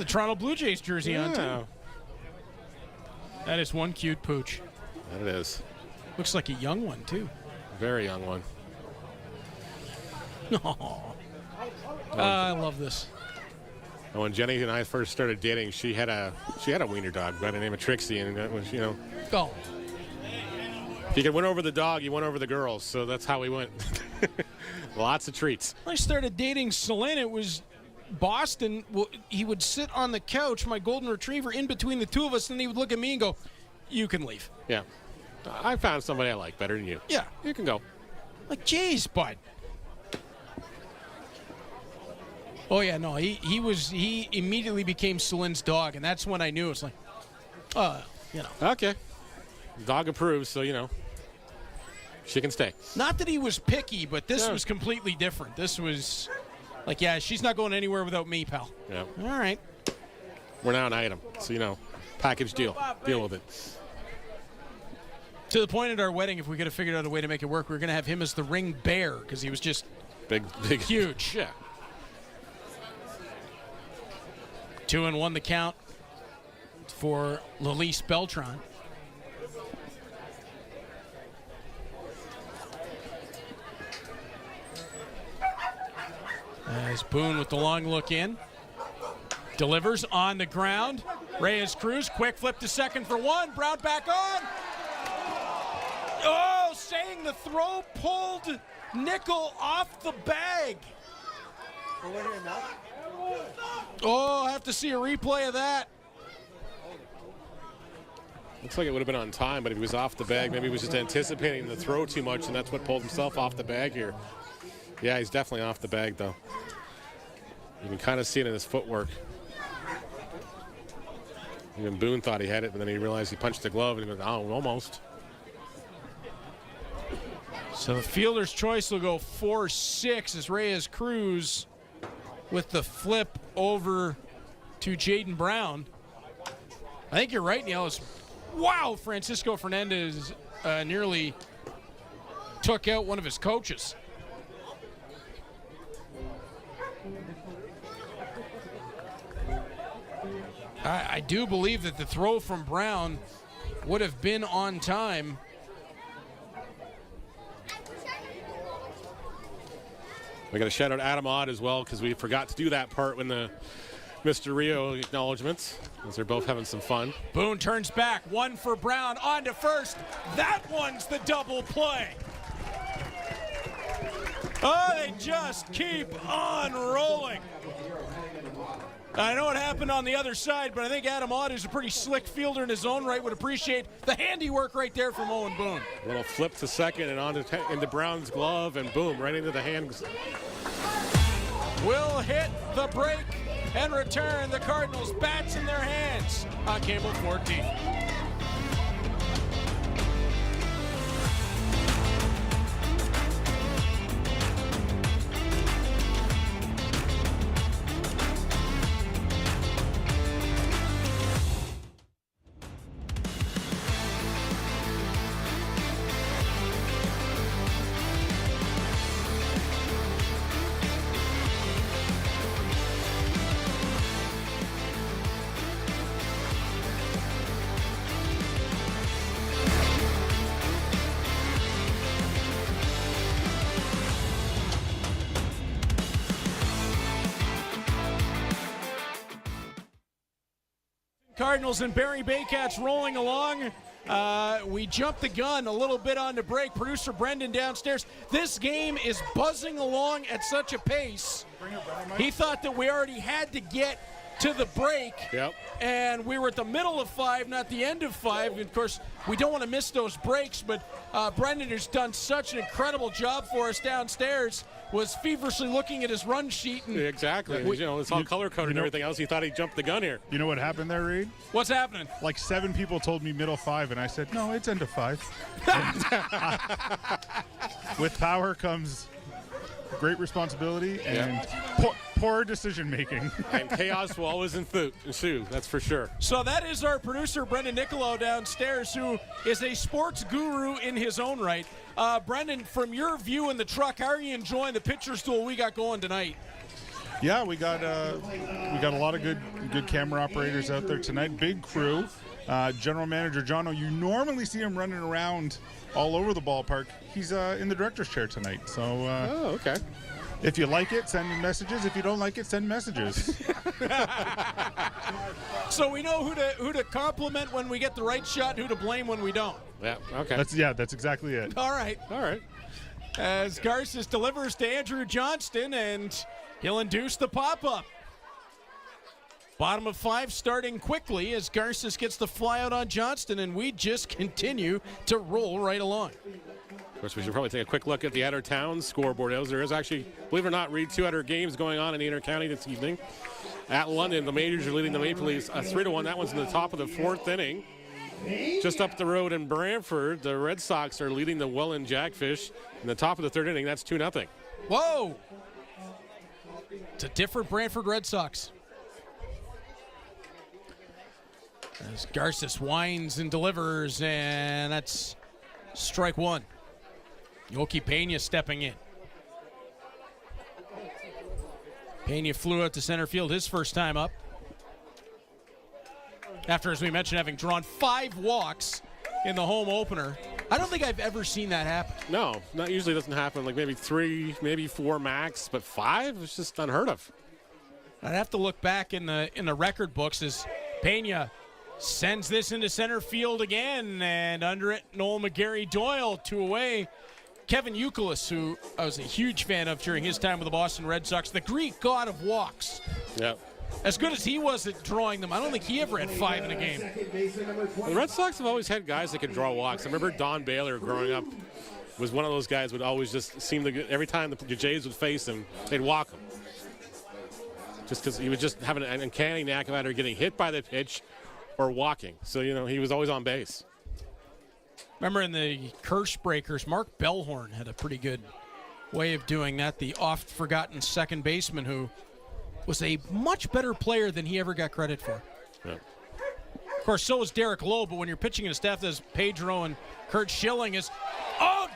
Toronto Blue Jays jersey on, too. That is one cute pooch. That it is. Looks like a young one, too. Very young one. I love this. And when Jenny and I first started dating, she had a wiener dog by the name of Trixie, and that was, Oh. If you can win over the dog, you win over the girls. So that's how we went. Lots of treats. When I started dating Celine, it was Boston. He would sit on the couch, my golden retriever, in between the two of us, and he would look at me and go, "You can leave." Yeah. I found somebody I like better than you. Yeah. You can go. Like, geez, bud. Oh, yeah, no, he immediately became Celine's dog, and that's when I knew. It's like, you know. Okay. Dog approves, so, you know, she can stay. Not that he was picky, but this was completely different. This was like, yeah, she's not going anywhere without me, pal. Yeah. All right. We're now an item, so, you know, package deal. Deal with it. To the point at our wedding, if we could have figured out a way to make it work, we were going to have him as the ring bearer because he was just big, huge. Yeah. 2-1 the count for Lelise Beltran. As Boone with the long look in. Delivers on the ground. Reyes Cruz, quick flip to second for one. Brown back on. Oh, saying the throw pulled Nickel off the bag. Oh, I have to see a replay of that. Looks like it would have been on time, but if he was off the bag, maybe he was just anticipating the throw too much, and that's what pulled himself off the bag here. Yeah, he's definitely off the bag, though. You can kind of see it in his footwork. Even Boone thought he had it, but then he realized he punched the glove, and he goes, oh, almost. So the fielder's choice will go 4-6 as Reyes Cruz with the flip over to Jaden Brown. I think you're right, Neil. Wow, Francisco Fernandez nearly took out one of his coaches. I do believe that the throw from Brown would have been on time. We got to shout out Adam Ott as well because we forgot to do that part when the Mr. Rio acknowledgments, as they're both having some fun. Boone turns back, one for Brown, on to first. That one's the double play. Oh, they just keep on rolling. I know it happened on the other side, but I think Adam Ott, who's a pretty slick fielder in his own right, would appreciate the handiwork right there from Owen Boone. A little flip to second and on into Brown's glove, and boom, right into the hands. Will hit the break and return the Cardinals bats in their hands on Cable 14. Cardinals and Barrie Baycats rolling along. We jumped the gun a little bit on the break. Producer Brendan downstairs. This game is buzzing along at such a pace. He thought that we already had to get to the break. Yep. And we were at the middle of 5, not the end of 5. Of course, we don't want to miss those breaks, but Brendan has done such an incredible job for us downstairs. Was feverishly looking at his run sheet. And exactly. It's all color-coded and everything else. He thought he jumped the gun here. You know what happened there, Reed? What's happening? Like 7 people told me middle 5, and I said, no, it's end of 5. With power comes great responsibility and poor decision-making. And chaos will always ensue, that's for sure. So that is our producer, Brendan Nicolo, downstairs, who is a sports guru in his own right. Brendan, from your view in the truck, how are you enjoying the pitcher's duel we got going tonight? Yeah, we got a lot of good camera operators out there tonight. Big crew. General Manager Jono, you normally see him running around all over the ballpark. He's in the director's chair tonight. So, okay. If you like it, send messages. If you don't like it, send messages. So we know who to compliment when we get the right shot and who to blame when we don't. Yeah, okay. That's exactly it. All right. As Garces delivers to Andrew Johnston, and he'll induce the pop-up. Bottom of 5 starting quickly as Garces gets the fly out on Johnston, and we just continue to roll right along. Of course, we should probably take a quick look at the Outer Town scoreboard. As there is actually, believe it or not, 2 other games going on in the Inter-County this evening. At London, the Majors are leading the Maple Leafs 3-1. That one's in the top of the 4th inning. Just up the road in Brantford, the Red Sox are leading the Welland Jackfish in the top of the 3rd inning. That's 2-0. Whoa! It's a different Brantford Red Sox. As Garces winds and delivers, and that's strike 1. Yoki Pena stepping in. Pena flew out to center field his first time up. After, as we mentioned, having drawn 5 walks in the home opener. I don't think I've ever seen that happen. No, not usually doesn't happen. Like maybe 3, maybe 4 max, but 5 is just unheard of. I'd have to look back in the record books as Pena sends this into center field again, and under it, Noel McGarry Doyle 2 away. Kevin Youkilis, who I was a huge fan of during his time with the Boston Red Sox, the Greek god of walks. Yep. As good as he was at drawing them, I don't think he ever had 5 in a game. The Red Sox have always had guys that could draw walks. I remember Don Baylor growing up was one of those guys would always just seem to get, every time the Jays would face him, they'd walk him. Just because he would just have an uncanny knack of either getting hit by the pitch or walking. So, he was always on base. Remember in the Kirsch Breakers, Mark Bellhorn had a pretty good way of doing that, the oft-forgotten second baseman who was a much better player than he ever got credit for. Yeah. Of course, so is Derek Lowe, but when you're pitching in a staff that's Pedro and Kurt Schilling is,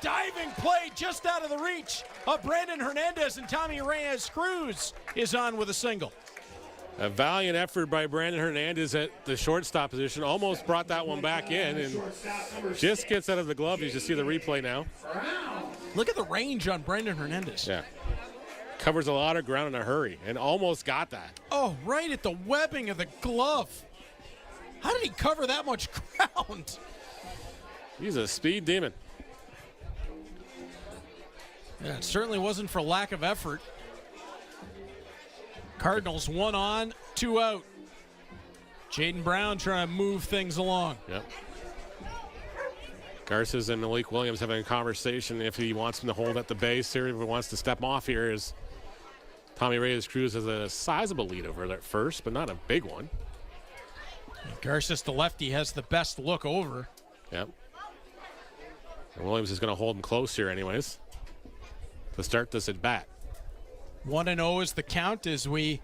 diving play just out of the reach of Brandon Hernandez, and Tommy Reyes-Cruz is on with a single. A valiant effort by Brandon Hernandez at the shortstop position. Almost brought that one back in and just gets out of the glove. You just see the replay now. Look at the range on Brandon Hernandez. Yeah. Covers a lot of ground in a hurry and almost got that. Oh, right at the webbing of the glove. How did he cover that much ground? He's a speed demon. Yeah, it certainly wasn't for lack of effort. Cardinals 1 on, 2 out. Jaden Brown trying to move things along. Yep. Garces and Malik Williams having a conversation if he wants him to hold at the base here, if he wants to step off here, as Tommy Reyes-Cruz has a sizable lead over there at first, but not a big one. Garces, the lefty, has the best look over. Yep. And Williams is going to hold him close here anyways to start this at bat. 1-0 is the count, as we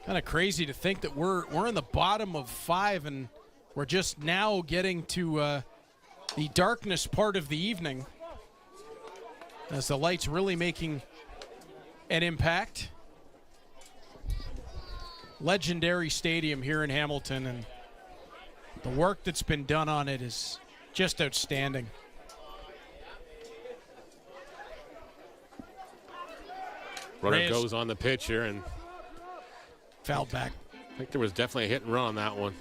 kind of crazy to think that we're in the bottom of 5 and we're just now getting to the darkness part of the evening as the lights really making an impact. Legendary stadium here in Hamilton, and the work that's been done on it is just outstanding. Runner goes on the pitch here and fouled back. I think there was definitely a hit and run on that one.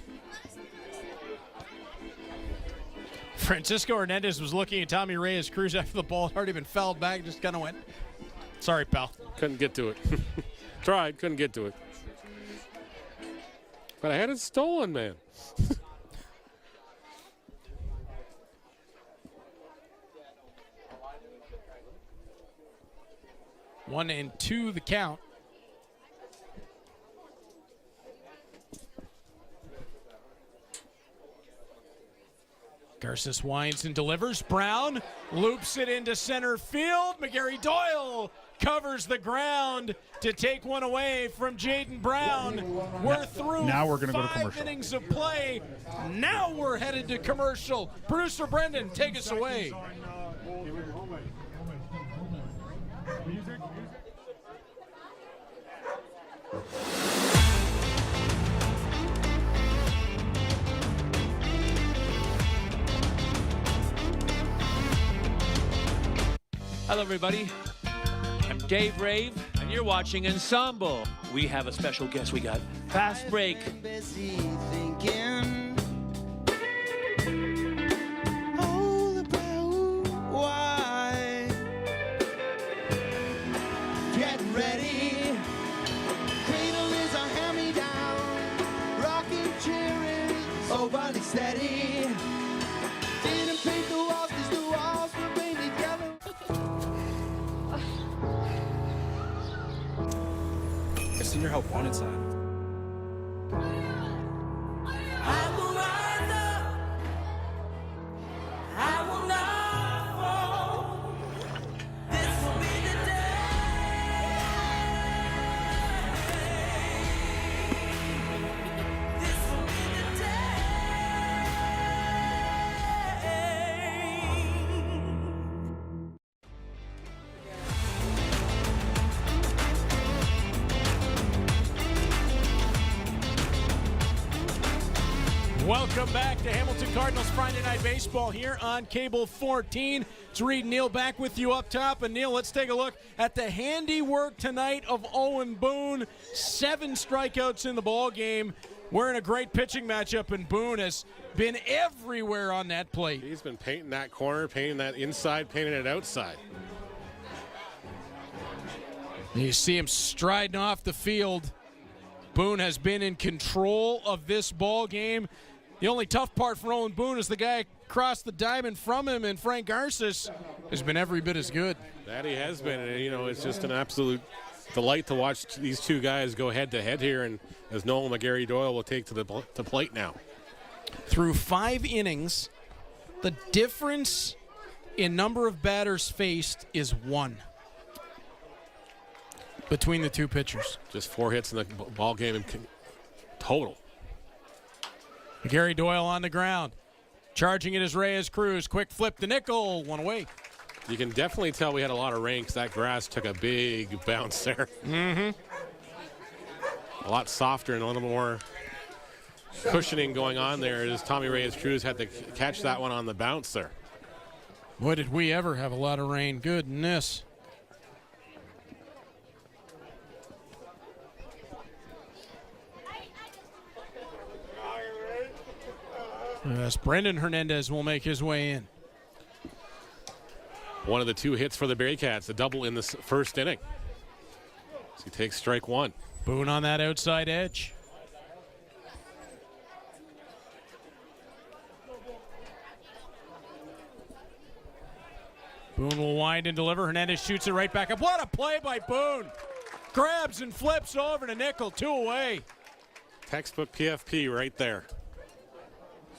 Francisco Hernandez was looking at Tommy Reyes-Cruz after the ball had already been fouled back, just kind of went, sorry, pal. Couldn't get to it. Tried, couldn't get to it. But I had it stolen, man. 1-2 the count. Garces winds and delivers. Brown loops it into center field. McGarry Doyle covers the ground to take one away from Jaden Brown. We're through now we're going to go to 5 commercial. innings of play. Now we're headed to commercial. Producer Brendan, take us away. Hello, everybody. I'm Dave Rave, and you're watching Ensemble. We have a special guest. We got Fast Break. consider how fun it's at. Welcome back to Hamilton Cardinals Friday Night Baseball here on Cable 14. It's Reed and Neil back with you up top. And Neil, let's take a look at the handiwork tonight of Owen Boone. 7 strikeouts in the ball game. We're in a great pitching matchup, and Boone has been everywhere on that plate. He's been painting that corner, painting that inside, painting it outside. You see him striding off the field. Boone has been in control of this ball game. The only tough part for Owen Boone is the guy across the diamond from him, and Frank Garces has been every bit as good. That he has been, and it's just an absolute delight to watch these two guys go head-to-head here, and as Nolan McGarry-Doyle will take to the plate now. Through 5 innings, the difference in number of batters faced is 1 between the two pitchers. Just 4 hits in the ball game in total. McGarry-Doyle on the ground. Charging it is Reyes Cruz. Quick flip to nickel. 1 away. You can definitely tell we had a lot of rain because that grass took a big bounce there. Mm-hmm. A lot softer and a little more cushioning going on there as Tommy Reyes Cruz had to catch that one on the bounce there. Boy, did we ever have a lot of rain. Goodness. Yes, Brendan Hernandez will make his way in. One of the 2 hits for the Bearcats, a double in the first inning. So he takes strike 1. Boone on that outside edge. Boone will wind and deliver. Hernandez shoots it right back up. What a play by Boone. Grabs and flips over to nickel. 2 away. Textbook PFP right there.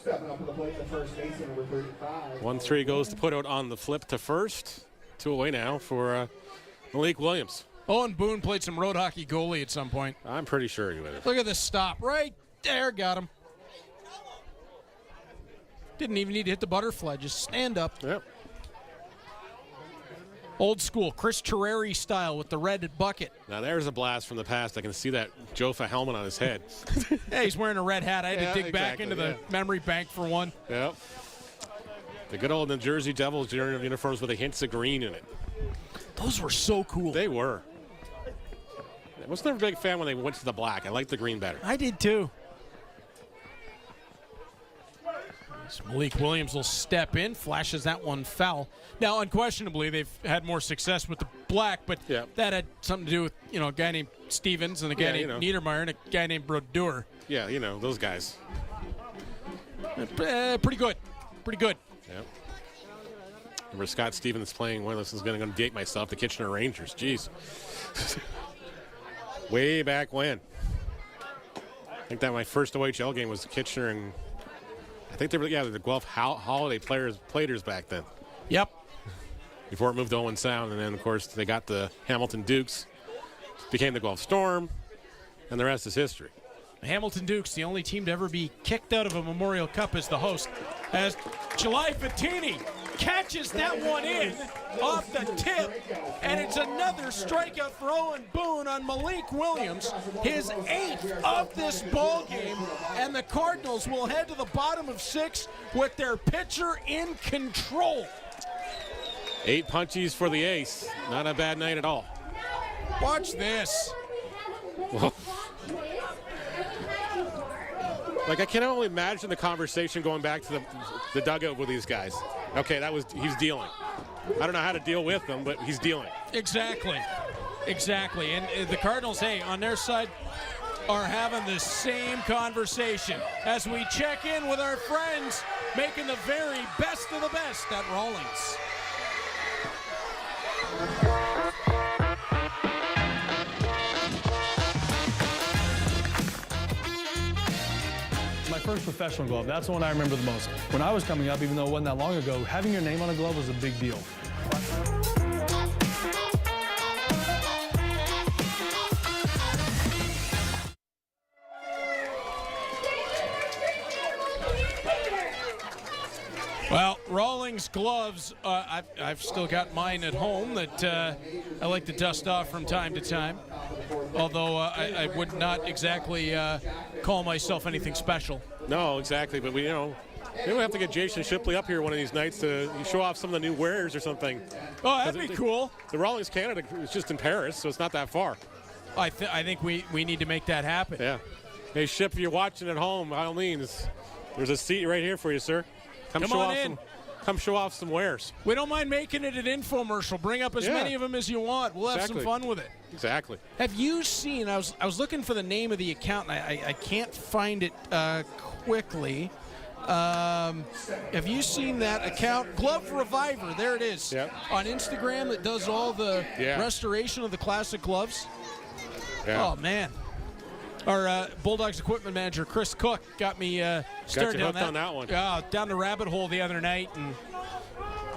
Stepping up to the plate, the first baseman, number 35. 1-3 goes to put out on the flip to first. 2 away now for Malik Williams. Owen Boone played some road hockey goalie at some point. I'm pretty sure he would. Look at this stop. Right there. Got him. Didn't even need to hit the butterfly. Just stand up. Yep. Old school, Chris Terreri style with the red bucket. Now there's a blast from the past. I can see that Jofa helmet on his head. Hey, he's wearing a red hat. I had to dig back into the memory bank for one. Yep. The good old New Jersey Devils uniforms with the hints of green in it. Those were so cool. They were. I was never a big fan when they went to the black. I liked the green better. I did too. Malik Williams will step in, flashes that one foul. Now, unquestionably, they've had more success with the black, but that had something to do with, a guy named Stevens and a guy named Niedermeyer and a guy named Brodeur. Yeah, those guys. Pretty good. Pretty good. Yep. Remember Scott Stevens playing one of those, is going to date myself, the Kitchener Rangers. Jeez. Way back when. I think that my first OHL game was Kitchener, and I think they were the Guelph Holiday Platers back then. Yep. Before it moved to Owen Sound, and then of course they got the Hamilton Dukes, became the Guelph Storm, and the rest is history. The Hamilton Dukes, the only team to ever be kicked out of a Memorial Cup as the host, as July Fattini catches that one in off the tip, and it's another strikeout for Owen Boone on Malik Williams, his 8th of this ball game, and the Cardinals will head to the bottom of 6 with their pitcher in control. 8 punchies for the ace. Not a bad night at all. Watch this. Like, I can only imagine the conversation going back to the dugout with these guys. Okay, he's dealing. I don't know how to deal with them, but he's dealing. Exactly. And the Cardinals, on their side, are having the same conversation as we check in with our friends making the very best of the best at Rawlings. first professional glove. That's the one I remember the most. When I was coming up, even though it wasn't that long ago, having your name on a glove was a big deal. Well, Rawlings gloves, I've still got mine at home that I like to dust off from time to time, although I would not exactly call myself anything special. No, exactly, but we don't have to get Jason Shipley up here one of these nights to show off some of the new wares or something. Oh, that'd be cool. The Rawlings Canada is just in Paris, so it's not that far. I think we need to make that happen. Yeah. Hey, Ship, if you're watching at home, by all means, there's a seat right here for you, sir. Come show off some wares. We don't mind making it an infomercial. Bring up as many of them as you want. We'll have some fun with it. Exactly. Have you seen, I was looking for the name of the account, and I can't find it quickly. Have you seen that account? Glove Reviver, there it is. Yep. On Instagram that does all the restoration of the classic gloves. Yeah. Oh, man. Our Bulldogs equipment manager, Chris Cook, got me started hooked on that one. Down the rabbit hole the other night, and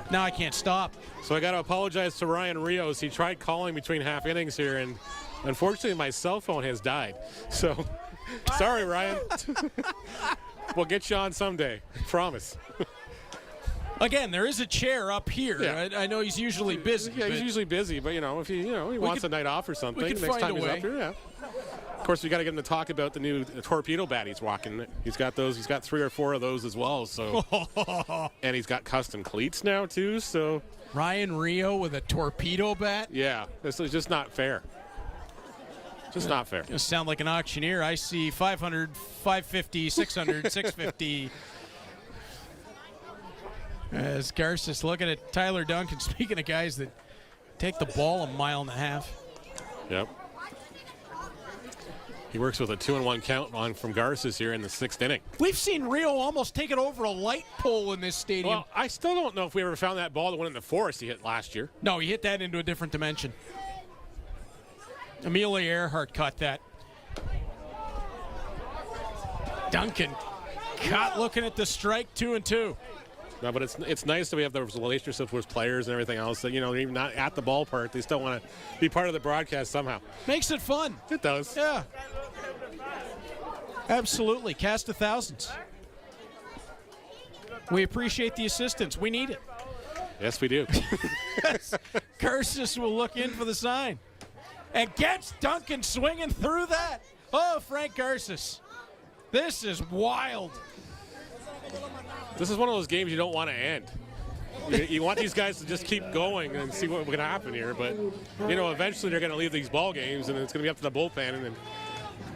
now I can't stop. So I got to apologize to Ryan Rios. He tried calling between half innings here, and unfortunately my cell phone has died. So sorry, Ryan. We'll get you on someday. Promise. Again, there is a chair up here. Yeah. I know he's usually busy. Yeah, he's usually busy, but if he wants a night off or something, next time he's up here, yeah. Of course, we got to get him to talk about the new torpedo bat he's rocking. He's got those. He's got 3 or 4 of those as well. So, and he's got custom cleats now too. So, Ryan Rio with a torpedo bat. Yeah, this is just not fair. Just not fair. You sound like an auctioneer. I see 500, 550, 600, 650. As Garces looking at Tyler Duncan. Speaking of guys that take the ball a mile and a half. Yep. He works with a 2-1 count on from Garces here in the 6th inning. We've seen Rio almost take it over a light pole in this stadium. Well, I still don't know if we ever found that ball that went in the forest he hit last year. No, he hit that into a different dimension. Amelia Earhart caught that. Duncan caught looking at the strike, 2-2. No, but it's nice that we have those relationships with players and everything else. That they're even not at the ballpark, they still want to be part of the broadcast somehow. Makes it fun. It does. Yeah. Absolutely. Cast of thousands. We appreciate the assistance. We need it. Yes, we do. Cursus will look in for the sign. And gets Duncan swinging through that. Oh, Frank Garces. This is wild. This is one of those games you don't want to end. You want these guys to just keep going and see what's going to happen here. But, eventually they're going to leave these ball games, and it's going to be up to the bullpen. And then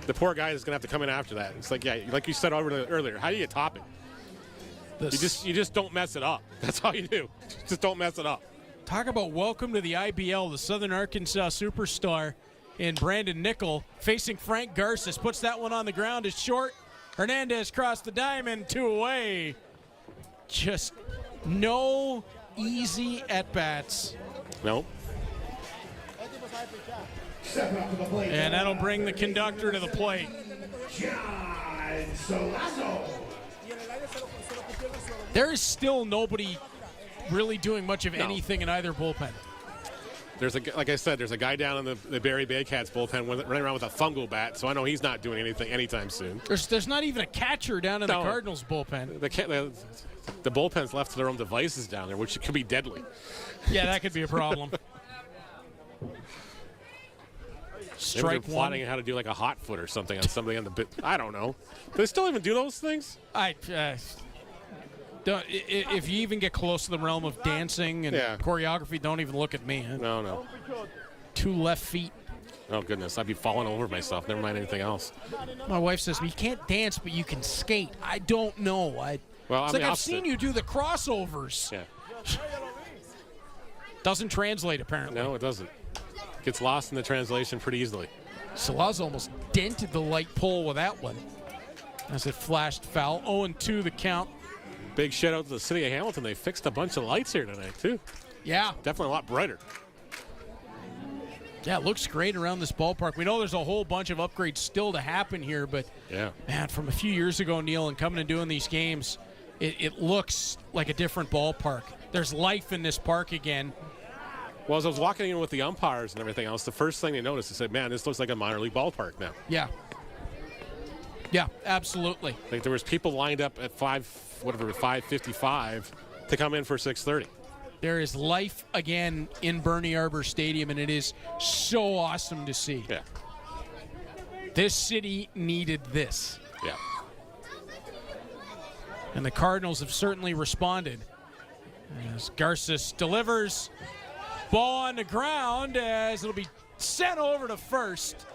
the poor guy is going to have to come in after that. It's like you said earlier, how do you top it? You just don't mess it up. That's all you do. Just don't mess it up. Talk about welcome to the IBL, the Southern Arkansas superstar in Brandon Nickel facing Frank Garces. Puts that one on the ground. It's short. Hernandez crossed the diamond, 2 away. Just no easy at-bats. Nope. And that'll bring the conductor to the plate. There is still nobody really doing much of anything in either bullpen. Like I said, there's a guy down in the Barry Baycats bullpen running around with a fungal bat, so I know he's not doing anything anytime soon. There's not even a catcher down in the Cardinals bullpen. The bullpen's left to their own devices down there, which could be deadly. Yeah, that could be a problem. Strike one. Plotting how to do like a hot foot or something on somebody on the bit. I don't know. Do they still even do those things? If you even get close to the realm of dancing and choreography, don't even look at me. No. 2 left feet. Oh, goodness. I'd be falling over myself. Never mind anything else. My wife says, you can't dance, but you can skate. I don't know. I've seen you do the crossovers. Yeah. Doesn't translate, apparently. No, it doesn't. Gets lost in the translation pretty easily. Salaz almost dented the light pole with that one as it flashed foul. 0-2 the count. Big shout out to the city of Hamilton. They fixed a bunch of lights here tonight, too. Yeah. Definitely a lot brighter. Yeah, it looks great around this ballpark. We know there's a whole bunch of upgrades still to happen here, but man, from a few years ago, Neil, and coming and doing these games, it looks like a different ballpark. There's life in this park again. Well, as I was walking in with the umpires and everything else, the first thing they noticed, they said, man, this looks like a minor league ballpark now. Yeah. Yeah, absolutely. I think there was people lined up at 5:55 to come in for 6:30. There is life again in Bernie Arbor Stadium, and it is so awesome to see. Yeah. This city needed this. Yeah. And the Cardinals have certainly responded. As Garces delivers, ball on the ground as it'll be sent over to first.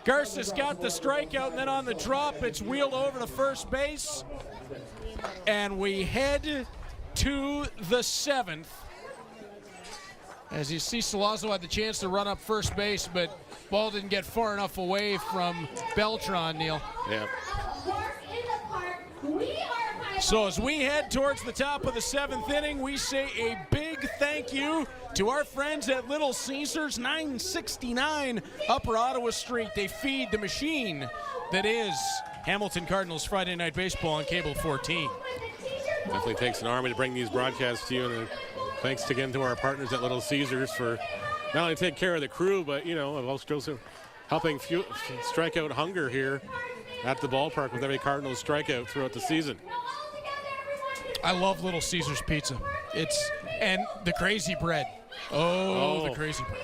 Garces got the strikeout, and then on the drop, it's wheeled over to first base. And we head to the 7th. As you see, Salazzo had the chance to run up first base, but ball didn't get far enough away from Beltran, Neil. Yeah. So as we head towards the top of the 7th inning, we say a big thank you to our friends at Little Caesars, 969 Upper Ottawa Street. They feed the machine that is Hamilton Cardinals Friday Night Baseball on Cable 14. Definitely takes an army to bring these broadcasts to you, and thanks again to our partners at Little Caesars for not only taking care of the crew, but, you know, also helping strike out hunger here at the ballpark with every Cardinals strikeout throughout the season. I love Little Caesars pizza. And the crazy bread. Oh, the crazy bread.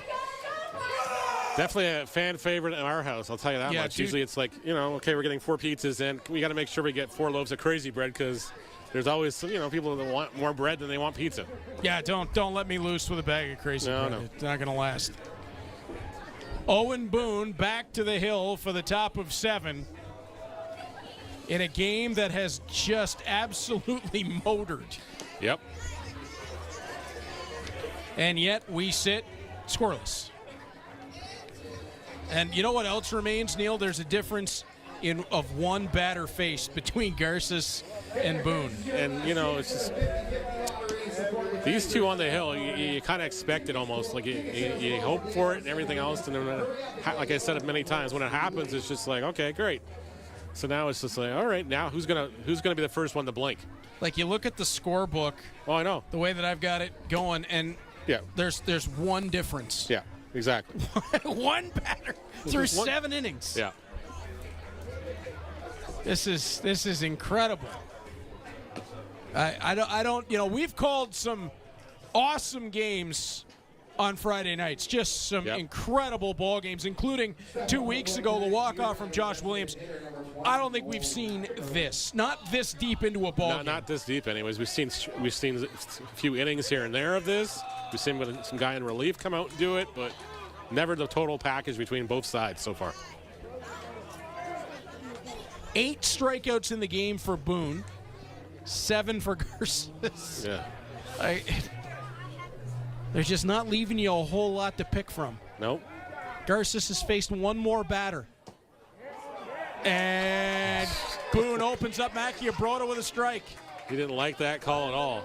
Definitely a fan favorite in our house, I'll tell you that much. Usually it's like, you know, okay, we're getting 4 pizzas, and we got to make sure we get 4 loaves of crazy bread because there's always, you know, people that want more bread than they want pizza. Yeah, don't let me loose with a bag of crazy bread. No. It's not going to last. Owen Boone back to the hill for the top of 7 in a game that has just absolutely motored. Yep. And yet we sit scoreless. And you know what else remains, Neil? There's a difference of one batter face between Garces and Boone. And, you know, it's just these two on the hill, you kind of expect it almost. Like you hope for it and everything else. And then, like I said it many times, when it happens, it's just like, okay, great. So now it's just like, all right, now who's gonna be the first one to blink? Like you look at the scorebook. Oh, I know. The way that I've got it going, and there's one difference. Yeah, exactly. One batter through 7 innings. Yeah. This is incredible. I don't you know, we've called some awesome games on Friday nights, just some incredible ball games, including 2 weeks ago the walk-off from Josh Williams. I don't think we've seen this, not this deep into a ball game. Not this deep, anyways. We've seen a few innings here and there of this. We've seen some guy in relief come out and do it, but never the total package between both sides so far. 8 strikeouts in the game for Boone, 7 for Garces. Yeah. They're just not leaving you a whole lot to pick from. Nope. Garces has faced one more batter. And Boone opens up Macchiabrota with a strike. He didn't like that call at all.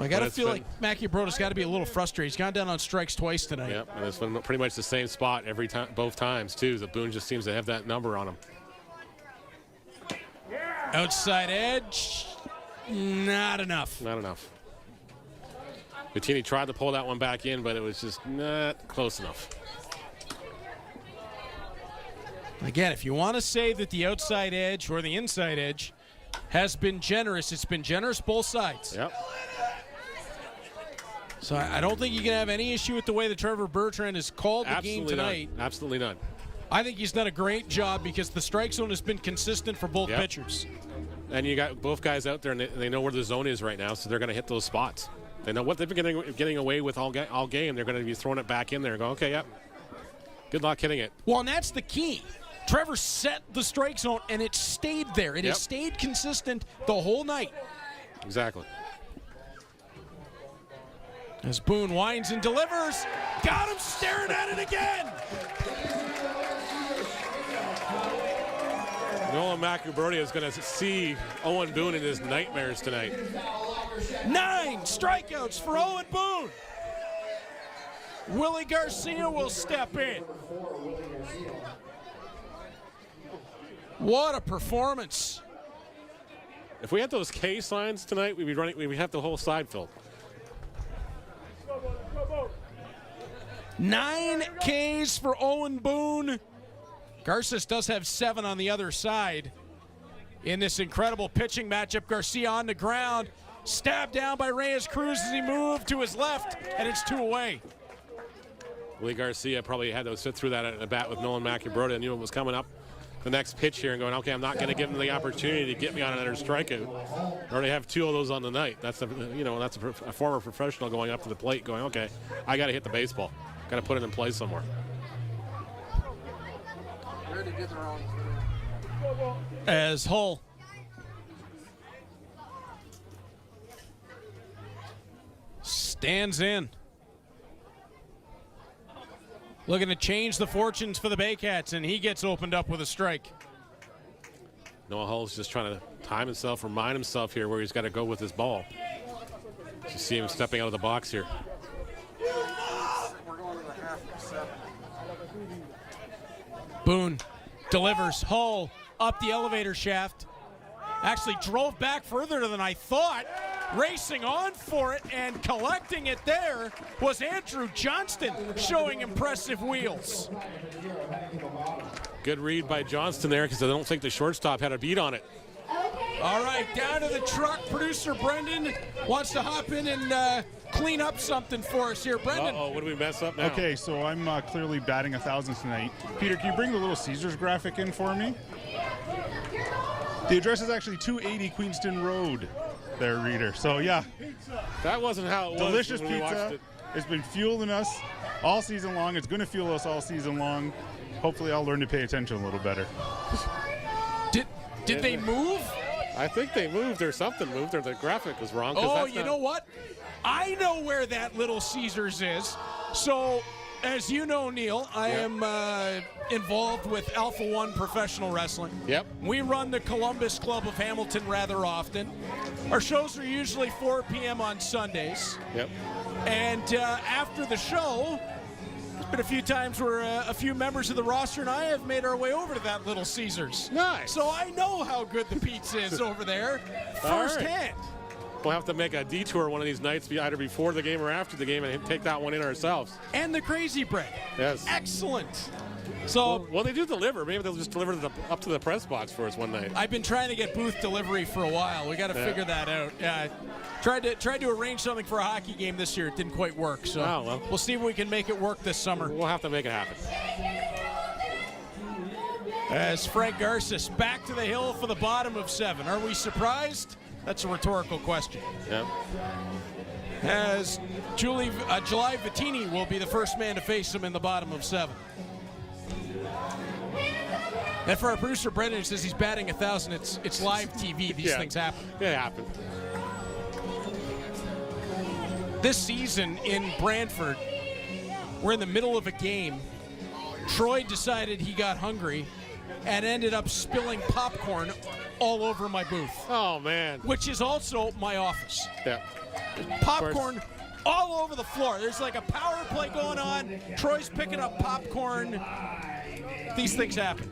I got to feel like Macchiabrota's got to be a little frustrated. He's gone down on strikes twice tonight. Yep, and it's been pretty much the same spot every time, both times, too. The Boone just seems to have that number on him. Outside edge, not enough. Not enough. Bettini tried to pull that one back in, but it was just not close enough. Again, if you want to say that the outside edge or the inside edge has been generous, it's been generous both sides. Yep. So I don't think you can have any issue with the way that Trevor Bertrand has called the game tonight. None. Absolutely none. I think he's done a great job because the strike zone has been consistent for both pitchers. And you got both guys out there, and they know where the zone is right now, so they're going to hit those spots. They know what they've been getting away with all game. They're going to be throwing it back in there and go, okay, yep. Good luck hitting it. Well, and that's the key. Trevor set the strike zone, and it stayed there. It has stayed consistent the whole night. Exactly. As Boone winds and delivers, got him staring at it again. Nolan Macchiabrota is going to see Owen Boone in his nightmares tonight. 9 strikeouts for Owen Boone. Willie Garcia will step in. What a performance. If we had those K signs tonight, we'd have the whole side filled. 9 Ks for Owen Boone. Garces does have 7 on the other side. In this incredible pitching matchup, Garcia on the ground, stabbed down by Reyes Cruz as he moved to his left, and it's 2 away. Willie Garcia probably had to sit through that at a bat with Nolan Macabrota and knew it was coming up the next pitch here and going, okay, I'm not going to give him the opportunity to get me on another strikeout. I already have 2 of those on the night. That's a former professional going up to the plate going, okay, I got to hit the baseball. Got to put it in play somewhere. As Hull stands in. Looking to change the fortunes for the Baycats, and he gets opened up with a strike. Noah Hull's just trying to time himself, remind himself here where he's got to go with his ball. You see him stepping out of the box here. Boone delivers. Hull up the elevator shaft. Actually drove back further than I thought. Racing on for it and collecting it there was Andrew Johnston, showing impressive wheels. Good read by Johnston there, because I don't think the shortstop had a beat on it. All right, down to the truck. Producer Brendan wants to hop in and clean up something for us here. Brendan. Uh-oh, what do we mess up now? Okay, so I'm clearly batting 1,000 tonight. Peter, can you bring the little Caesars graphic in for me? The address is actually 280 Queenston Road there, reader. So, yeah. That wasn't how it was. Delicious when we watched pizza. it. It's been fueling us all season long. It's going to fuel us all season long. Hopefully, I'll learn to pay attention a little better. Did they move? I think they moved or something moved or the graphic was wrong. Oh, you know what? I know where that Little Caesars is. So, as you know, Neil, I am involved with Alpha One Professional Wrestling. Yep. We run the Columbus Club of Hamilton rather often. Our shows are usually 4 p.m. on Sundays. Yep. And after the show, there's been a few times where a few members of the roster and I have made our way over to that Little Caesars. Nice. So I know how good the pizza is over there firsthand. We'll have to make a detour one of these nights, either before the game or after the game, and take that one in ourselves. And the crazy bread. Yes. Excellent. So, well, they do deliver. Maybe they'll just deliver up to the press box for us one night. I've been trying to get booth delivery for a while. We got to figure that out. Tried to arrange something for a hockey game this year. It didn't quite work. So we'll see if we can make it work this summer. We'll have to make it happen. As Frank Garces back to the hill for the bottom of 7. Are we surprised? That's a rhetorical question. Yeah. As July Vittini will be the first man to face him in the bottom of 7. And for our producer Brendan, who says he's batting 1,000, it's live TV. These things happen. They happen. This season in Brantford, we're in the middle of a game. Troy decided he got hungry and ended up spilling popcorn all over my booth. Oh, man. Which is also my office. Yeah. Popcorn all over the floor. There's like a power play going on. Troy's picking up popcorn. These things happen.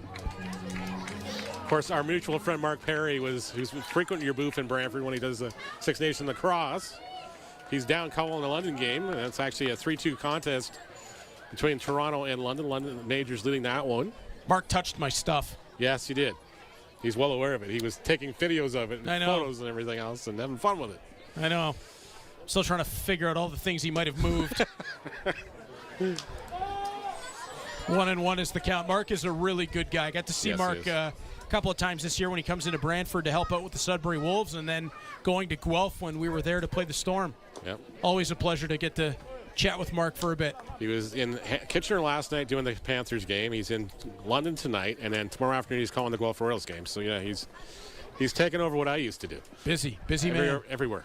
Of course, our mutual friend Mark Perry who's frequent in your booth in Brantford when he does the Six Nations lacrosse. He's down calling the London game, and it's actually a 3-2 contest between Toronto and London. London Majors leading that one. Mark touched my stuff. Yes, he did. He's well aware of it. He was taking videos of it and I know. photos and everything else and having fun with it. I know. Still trying to figure out all the things he might have moved. 1-1 is the count. Mark is a really good guy. I got to see Mark a couple of times this year when he comes into Brantford to help out with the Sudbury Wolves, and then going to Guelph when we were there to play the Storm. Yep. Always a pleasure to get to chat with Mark for a bit. He was in Kitchener last night doing the Panthers game. He's in London tonight, and then tomorrow afternoon he's calling the Guelph Royals game. So, yeah, he's taken over what I used to do. Busy man. Everywhere.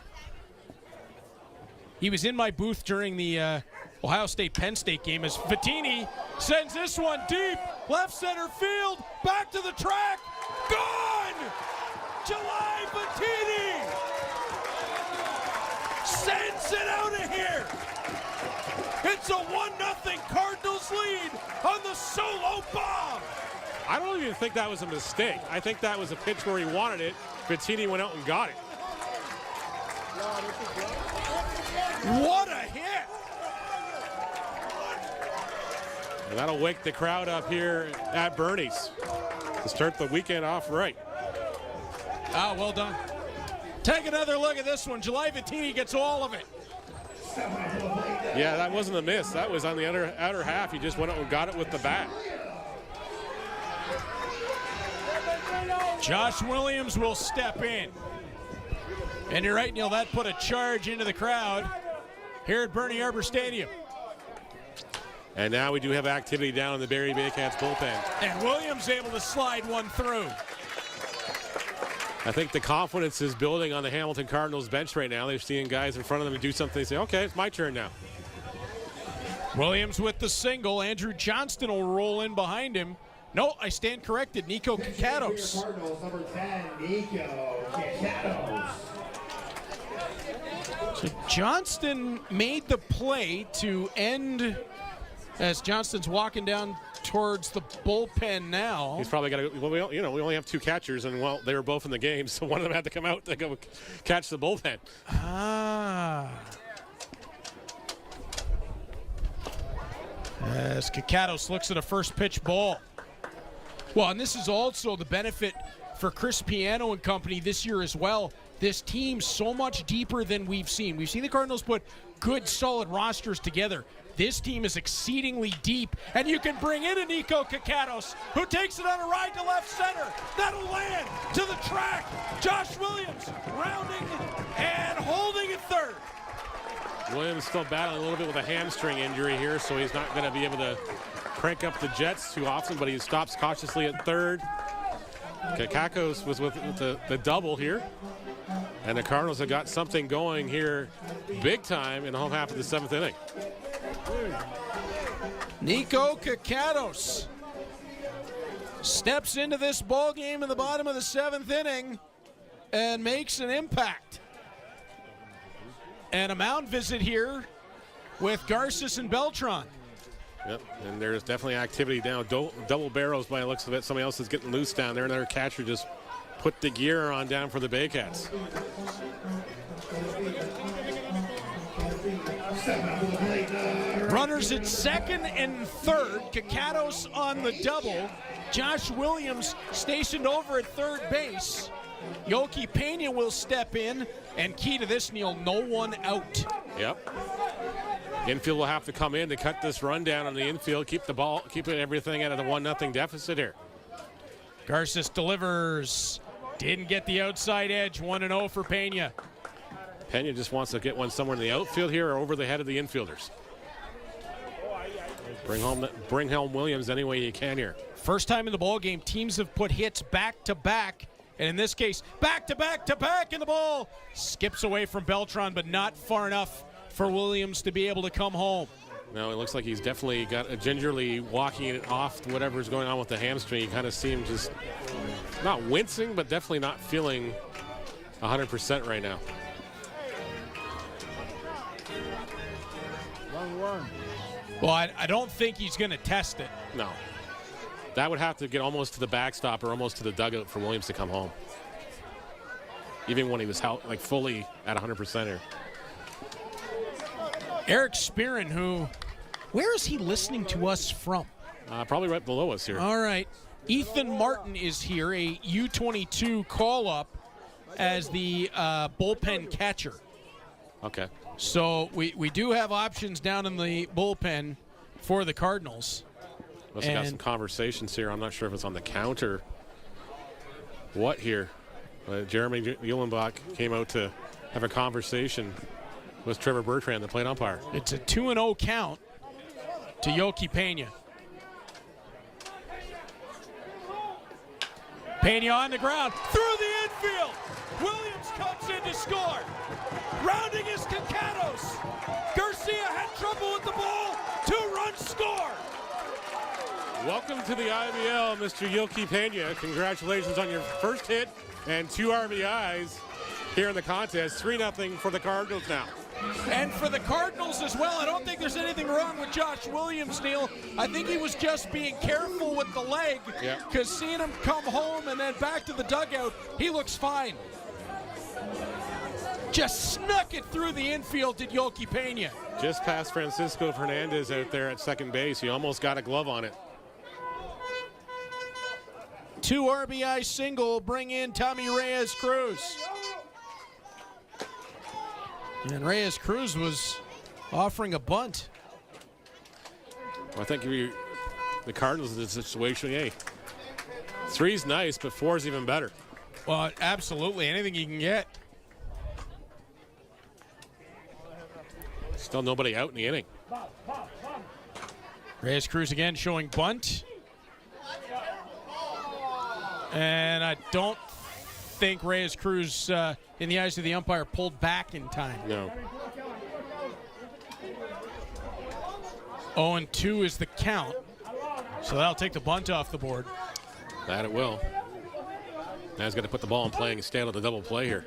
He was in my booth during the Ohio State-Penn State game as Vittini sends this one deep, left center field, back to the track, gone! July Vittini sends it out of here. It's a 1-0 Cardinals lead on the solo bomb. I don't even think that was a mistake. I think that was a pitch where he wanted it. Bettini went out and got it. What a hit! And that'll wake the crowd up here at Bernie's to start the weekend off right. Ah, well done. Take another look at this one. July Bettini gets all of it. Yeah, that wasn't a miss. That was on the outer half. He just went out and got it with the bat. Josh Williams will step in. And you're right, Neil, that put a charge into the crowd here at Bernie Arbor Stadium. And now we do have activity down in the Barrie Baycats bullpen. And Williams able to slide one through. I think the confidence is building on the Hamilton Cardinals bench right now. They're seeing guys in front of them do something. They say, okay, it's my turn now. Williams with the single. Andrew Johnston will roll in behind him. No, I stand corrected. Nico Kakatos. Cardinals, number 10, Nico Kakatos. So Johnston made the play to end as Johnston's walking down towards the bullpen now. He's probably got to, well, we only have two catchers, and well, they were both in the game, so one of them had to come out to go catch the bullpen. Ah. As Kakatos looks at a first pitch ball. Well, and this is also the benefit for Chris Piano and company this year as well. This team's so much deeper than we've seen. We've seen the Cardinals put good, solid rosters together. This team is exceedingly deep, and you can bring in a Nico Kakatos, who takes it on a ride to left center. That'll land to the track. Josh Williams rounding and holding at third. Williams still battling a little bit with a hamstring injury here, so he's not going to be able to crank up the Jets too often, but he stops cautiously at third. Kakakos was with the double here, and the Cardinals have got something going here big time in the home half of the 7th inning. Nico Kakatos steps into this ball game in the bottom of the 7th inning and makes an impact. And a mound visit here with Garces and Beltran. Yep, and there's definitely activity now. Double barrels by the looks of it. Somebody else is getting loose down there. Another catcher just put the gear on down for the Baycats. Runners at second and third. Kakatos on the double. Josh Williams stationed over at third base. Yoki Pena will step in, and key to this, Neil, no one out. Yep. Infield will have to come in to cut this run down on the infield, keep everything out of the 1-0 deficit here. Garces delivers. Didn't get the outside edge. 1-0 for Pena. Pena just wants to get one somewhere in the outfield here or over the head of the infielders. Bring home Williams any way you can here. First time in the ball game, teams have put hits back to back, and in this case, back to back to back, and the ball skips away from Beltran, but not far enough for Williams to be able to come home. No, it looks like he's definitely got a gingerly walking it off whatever's going on with the hamstring. You kind of see him just not wincing, but definitely not feeling 100% right now. 1-1. Well, I don't think he's going to test it. No. That would have to get almost to the backstop or almost to the dugout for Williams to come home. Even when he was fully at 100% here. Eric Spearin, where is he listening to us from? Probably right below us here. All right. Ethan Martin is here, a U22 call-up as the bullpen catcher. Okay. So we do have options down in the bullpen for the Cardinals. Must have got some conversations here. I'm not sure if it's on the counter. What here? Jeremy Uhlenbach came out to have a conversation with Trevor Bertrand, the plate umpire. It's a 2-0 count to Yoki Pena. Pena on the ground, through the infield. Williams comes in to score. Rounding is Kakatos. Garcia had trouble with the ball. 2-run score. Welcome to the IBL, Mr. Yoki Pena. Congratulations on your first hit and 2 RBIs here in the contest. 3-0 for the Cardinals now. And for the Cardinals as well, I don't think there's anything wrong with Josh Williams, Neil. I think he was just being careful with the leg, because seeing him come home and then back to the dugout, he looks fine. Just snuck it through the infield, did Yoki Pena. Just past Francisco Fernandez out there at second base. He almost got a glove on it. 2 RBI single, bring in Tommy Reyes-Cruz. And Reyes-Cruz was offering a bunt. Well, I think the Cardinals in this situation, hey, 3's nice, but 4's even better. Well, absolutely. Anything you can get. Still nobody out in the inning. Reyes-Cruz again showing bunt. And I don't think Reyes-Cruz, in the eyes of the umpire, pulled back in time. No. 0-2 is the count. So that'll take the bunt off the board. That it will. Now he's got to put the ball in play and stay out of the double play here.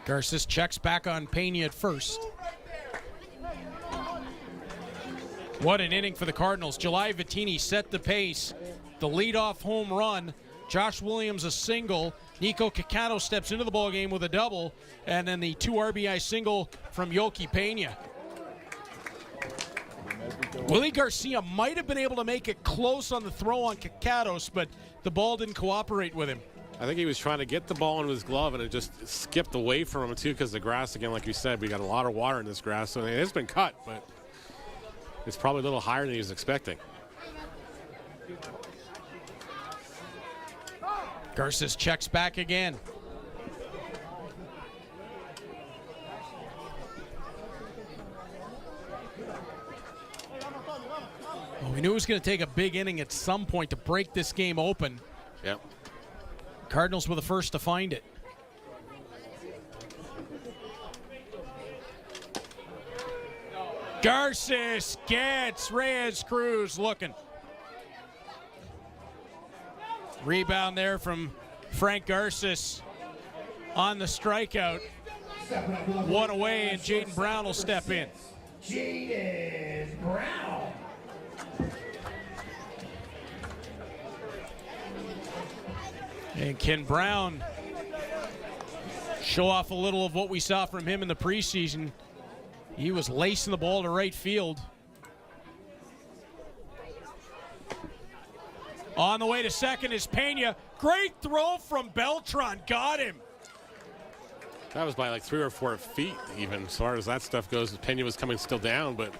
Garces checks back on Pena at first. What an inning for the Cardinals. July Vittini set the pace. The leadoff home run. Josh Williams a single. Nico Cacato steps into the ballgame with a double. And then the 2 RBI single from Yoki Pena. Willie Garcia might have been able to make it close on the throw on Cacatos, but the ball didn't cooperate with him. I think he was trying to get the ball into his glove, and it just skipped away from him, too, because the grass, again, like you said, we got a lot of water in this grass. So it has been cut, but it's probably a little higher than he was expecting. Garces checks back again. Well, we knew it was going to take a big inning at some point to break this game open. Yep. Cardinals were the first to find it. Garces gets Reyes-Cruz looking. Rebound there from Frank Garces on the strikeout. 1 away, and Jaden Brown will step in. Jaden Brown. And can Brown show off a little of what we saw from him in the preseason? He was lacing the ball to right field. On the way to second is Pena. Great throw from Beltran. Got him. That was by like 3 or 4 feet, even as far as that stuff goes. Pena was coming still down, but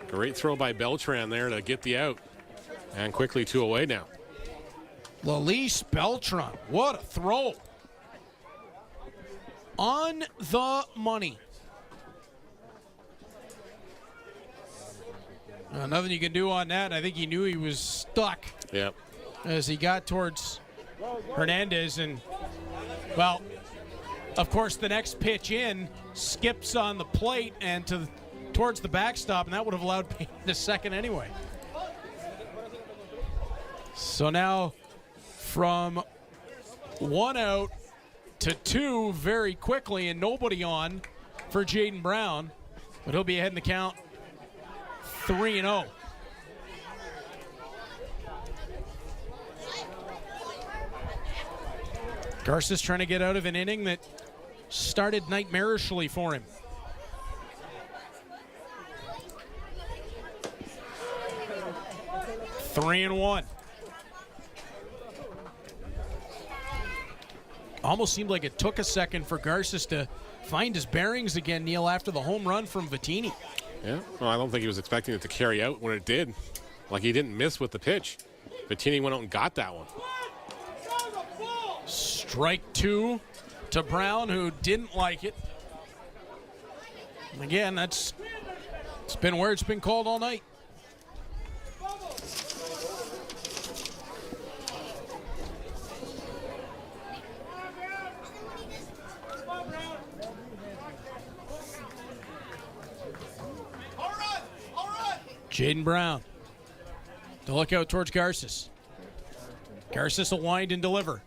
great throw by Beltran there to get the out. And quickly 2 away now. Lalise Beltran, what a throw. On the money. Nothing you can do on that. I think he knew he was stuck. Yep. As he got towards Hernandez, and, well, of course, the next pitch in skips on the plate and towards the backstop, and that would have allowed Payne the second anyway. So now from 1 out to 2 very quickly, and nobody on for Jaden Brown, but he'll be ahead in the count 3-0. Garces trying to get out of an inning that started nightmarishly for him. Three and 1. Almost seemed like it took a second for Garces to find his bearings again, Neil, after the home run from Vittini. Yeah, well, I don't think he was expecting it to carry out when it did. Like, he didn't miss with the pitch. Vittini went out and got that one. Strike 2 to Brown, who didn't like it. And again, it's been where it's been called all night. Jaden Brown to look out towards Garces. Garces will wind and deliver.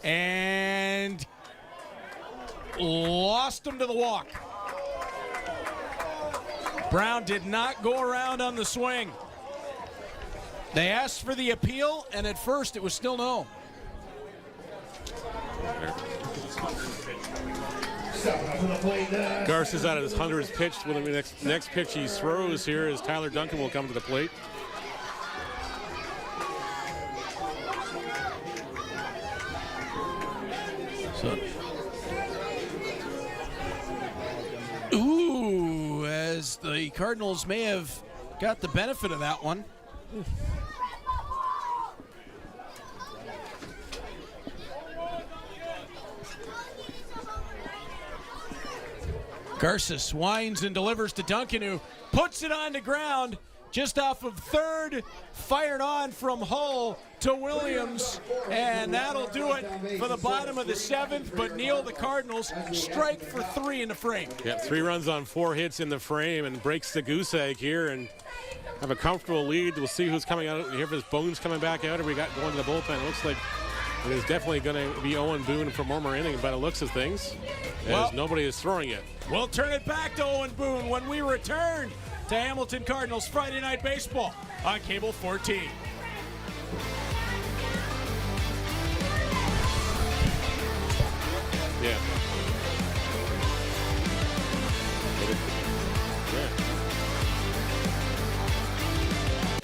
and lost him to the walk. Brown did not go around on the swing. They asked for the appeal, and at first it was still no. Garces out of his 100th pitch. Well, the next pitch he throws here is Tyler Duncan will come to the plate. Ooh, as the Cardinals may have got the benefit of that one. Garces winds and delivers to Duncan, who puts it on the ground just off of third, fired on from Hull to Williams, and that'll do it for the bottom of the 7th. But Neil, the Cardinals strike for 3 in the frame. Yeah, 3 runs on 4 hits in the frame and breaks the goose egg here and have a comfortable lead. We'll see who's coming out here. If his Boone's coming back out, or we got going to the bullpen. It looks like it is definitely going to be Owen Boone from one more inning by the looks of things, as nobody is throwing it. We'll turn it back to Owen Boone when we return to Hamilton Cardinals Friday Night Baseball on Cable 14. Yeah.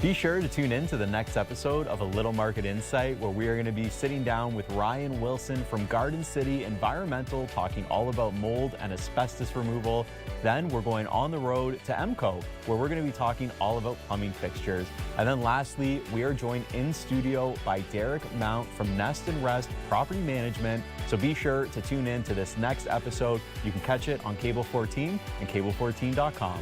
Be sure to tune in to the next episode of A Little Market Insight, where we are going to be sitting down with Ryan Wilson from Garden City Environmental, talking all about mold and asbestos removal. Then we're going on the road to EMCO, where we're going to be talking all about plumbing fixtures. And then lastly, we are joined in studio by Derek Mount from Nest and Rest Property Management. So be sure to tune in to this next episode. You can catch it on Cable 14 and cable14.com.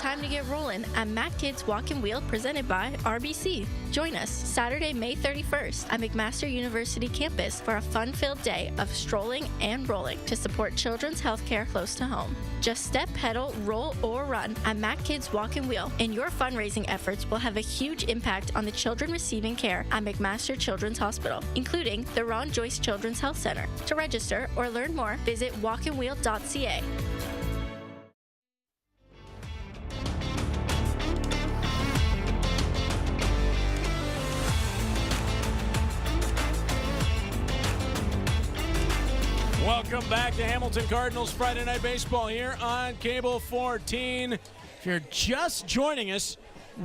Time to get rolling at Mac Kids Walk and Wheel presented by RBC. Join us Saturday, May 31st at McMaster University campus for a fun-filled day of strolling and rolling to support children's healthcare close to home. Just step, pedal, roll, or run at Mac Kids Walk and Wheel, and your fundraising efforts will have a huge impact on the children receiving care at McMaster Children's Hospital, including the Ron Joyce Children's Health Center. To register or learn more, visit walkandwheel.ca. Welcome back to Hamilton Cardinals Friday Night Baseball here on Cable 14. If you're just joining us,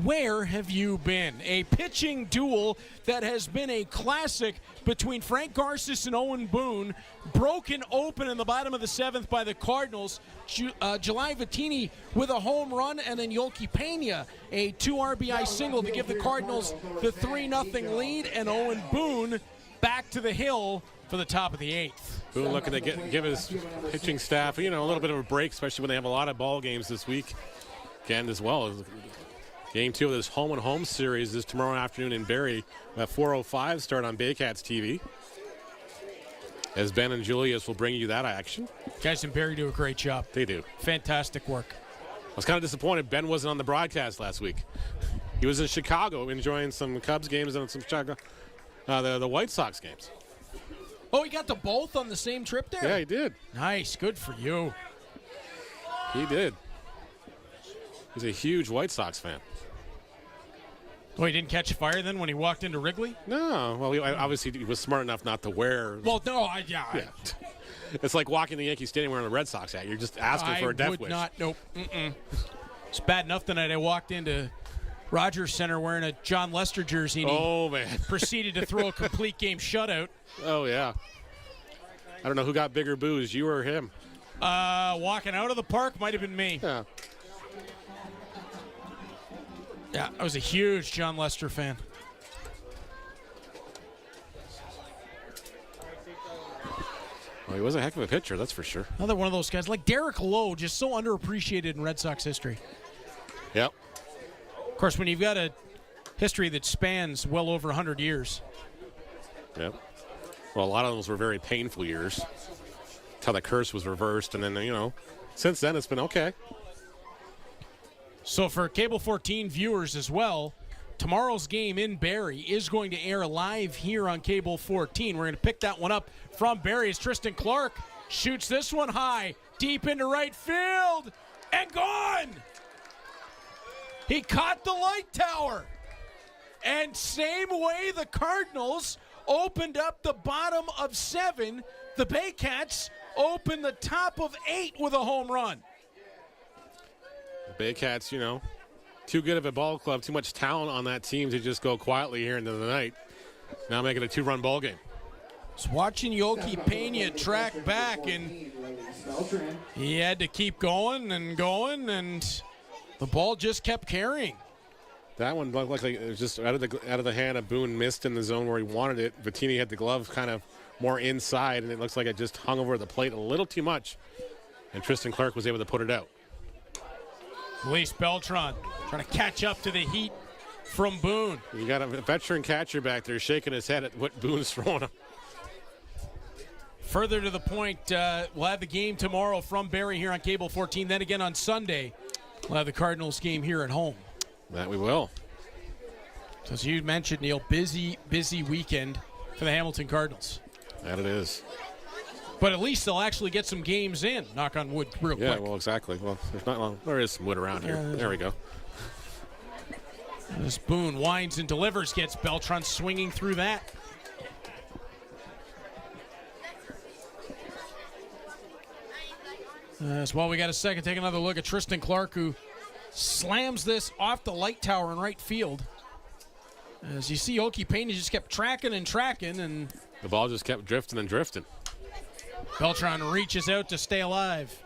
where have you been? A pitching duel that has been a classic between Frank Garces and Owen Boone, broken open in the bottom of the 7th by the Cardinals. July Vittini with a home run, and then Yolki Pena a 2 RBI single to give the Cardinals the 3-0 lead, and Owen Boone back to the hill for the top of the 8th. Boone looking to give his pitching staff, a little bit of a break, especially when they have a lot of ball games this week. Again, as well. Game 2 of this home and home series is tomorrow afternoon in Barrie at 4:05 start on Baycats TV. As Ben and Julius will bring you that action. Guys in Barrie do a great job. They do. Fantastic work. I was kind of disappointed Ben wasn't on the broadcast last week. He was in Chicago enjoying some Cubs games and some Chicago, the White Sox games. Oh, he got to both on the same trip there? Yeah, he did. Nice. Good for you. He did. He's a huge White Sox fan. Oh, he didn't catch fire then when he walked into Wrigley? No. Well, obviously he was smart enough not to wear. Well, no, yeah. It's like walking the Yankee Stadium wearing a Red Sox hat. You're just asking for a death wish. Nope. It's bad enough the night I walked into Rogers Center wearing a John Lester jersey. And oh, man. Proceeded to throw a complete game shutout. Oh, yeah. I don't know who got bigger boos, you or him. Walking out of the park might have been me. Yeah. Yeah, I was a huge John Lester fan. Well, he was a heck of a pitcher, that's for sure. Another one of those guys, like Derek Lowe, just so underappreciated in Red Sox history. Yep. Of course, when you've got a history that spans well over 100 years. Yep. Well, a lot of those were very painful years. Until the curse was reversed, and then, since then it's been okay. So for Cable 14 viewers as well, tomorrow's game in Barrie is going to air live here on Cable 14. We're going to pick that one up from Barrie as Tristan Clark shoots this one high, deep into right field, and gone! He caught the light tower. And same way the Cardinals opened up the bottom of 7, the Baycats opened the top of 8 with a home run. The Baycats, you know, too good of a ball club, too much talent on that team to just go quietly here into the night. Now making a 2-run ball game. Just watching Yoki Pena track back, and he had to keep going, and the ball just kept carrying. That one looked like it was just out of the hand of Boone, missed in the zone where he wanted it. Bettini had the glove kind of more inside, and it looks like it just hung over the plate a little too much, and Tristan Clark was able to put it out. Luis Beltran trying to catch up to the heat from Boone. You got a veteran catcher back there shaking his head at what Boone's throwing him. Further to the point, we'll have the game tomorrow from Barrie here on Cable 14. Then again on Sunday, we'll have the Cardinals game here at home. That we will. So as you mentioned, Neil, busy weekend for the Hamilton Cardinals. That it is. But at least they'll actually get some games in, knock on wood, real quick. Yeah, well, exactly. Well, there is some wood around here. There we go. As Boone winds and delivers, gets Beltran swinging through that. As well, we got a second. Take another look at Tristan Clark, who slams this off the light tower in right field. As you see, Yoki Pena just kept tracking, and the ball just kept drifting and drifting. Beltran reaches out to stay alive.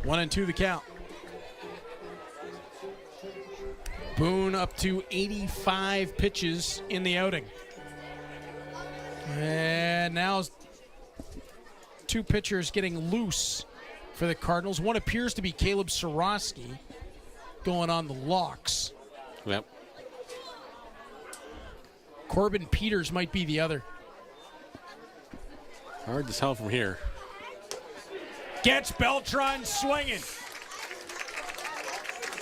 1-2 the count. Boone up to 85 pitches in the outing. And now 2 pitchers getting loose for the Cardinals. One appears to be Caleb Sorosky going on the locks. Yep. Corbin Peters might be the other. Hard to tell from here. Gets Beltran swinging.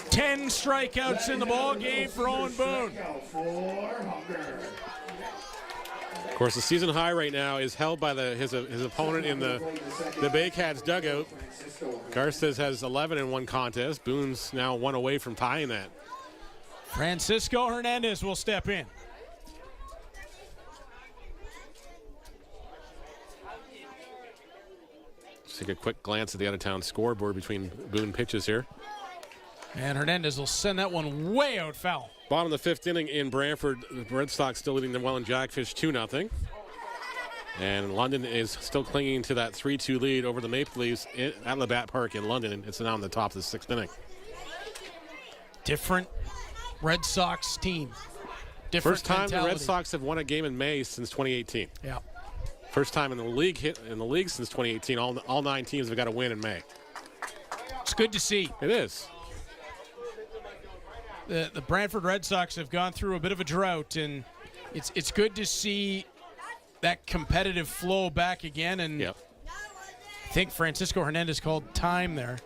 10 strikeouts in the ball game for Owen Boone. Of course, the season high right now is held by his opponent in the Baycats dugout. Garces has 11 in one contest. Boone's now 1 away from tying that. Francisco Hernandez will step in. Just take a quick glance at the out-of-town scoreboard between Boone pitches here. And Hernandez will send that one way out foul. Bottom of the 5th inning in Brantford, the Red Sox still leading the Welland Jackfish 2-0. And London is still clinging to that 3-2 lead over the Maple Leafs at Labatt Park in London. And it's now on the top of the 6th inning. Different Red Sox team. Different First time mentality. the Red Sox have won a game in May since 2018. Yeah. First time in the league since 2018. All 9 teams have got a win in May. It's good to see. It is. The Brantford Red Sox have gone through a bit of a drought, and it's good to see that competitive flow back again. And yep. I think Francisco Hernandez called time there.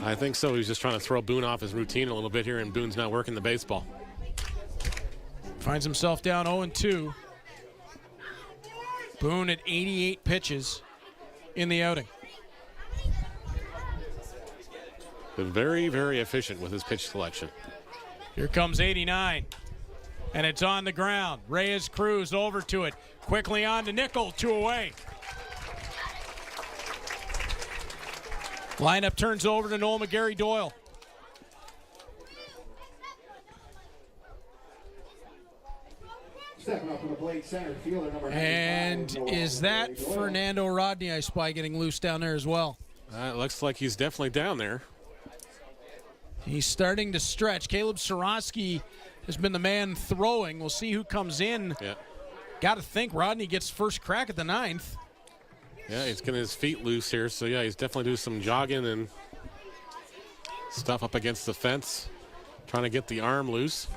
I think so. He's just trying to throw Boone off his routine a little bit here, and Boone's not working the baseball. Finds himself down 0-2. Boone at 88 pitches in the outing. Been very, very efficient with his pitch selection. Here comes 89. And it's on the ground. Reyes Cruz over to it. Quickly on to Nickel, 2 away. Lineup turns over to Noel McGarry Doyle. Stepping up to the plate, center fielder number 95. And is that Fernando Rodney, I spy, getting loose down there as well? It looks like he's definitely down there. He's starting to stretch. Caleb Sorosky has been the man throwing. We'll see who comes in. Yeah. Got to think Rodney gets first crack at the 9th. Yeah, he's getting his feet loose here. So, yeah, he's definitely doing some jogging and stuff up against the fence, trying to get the arm loose.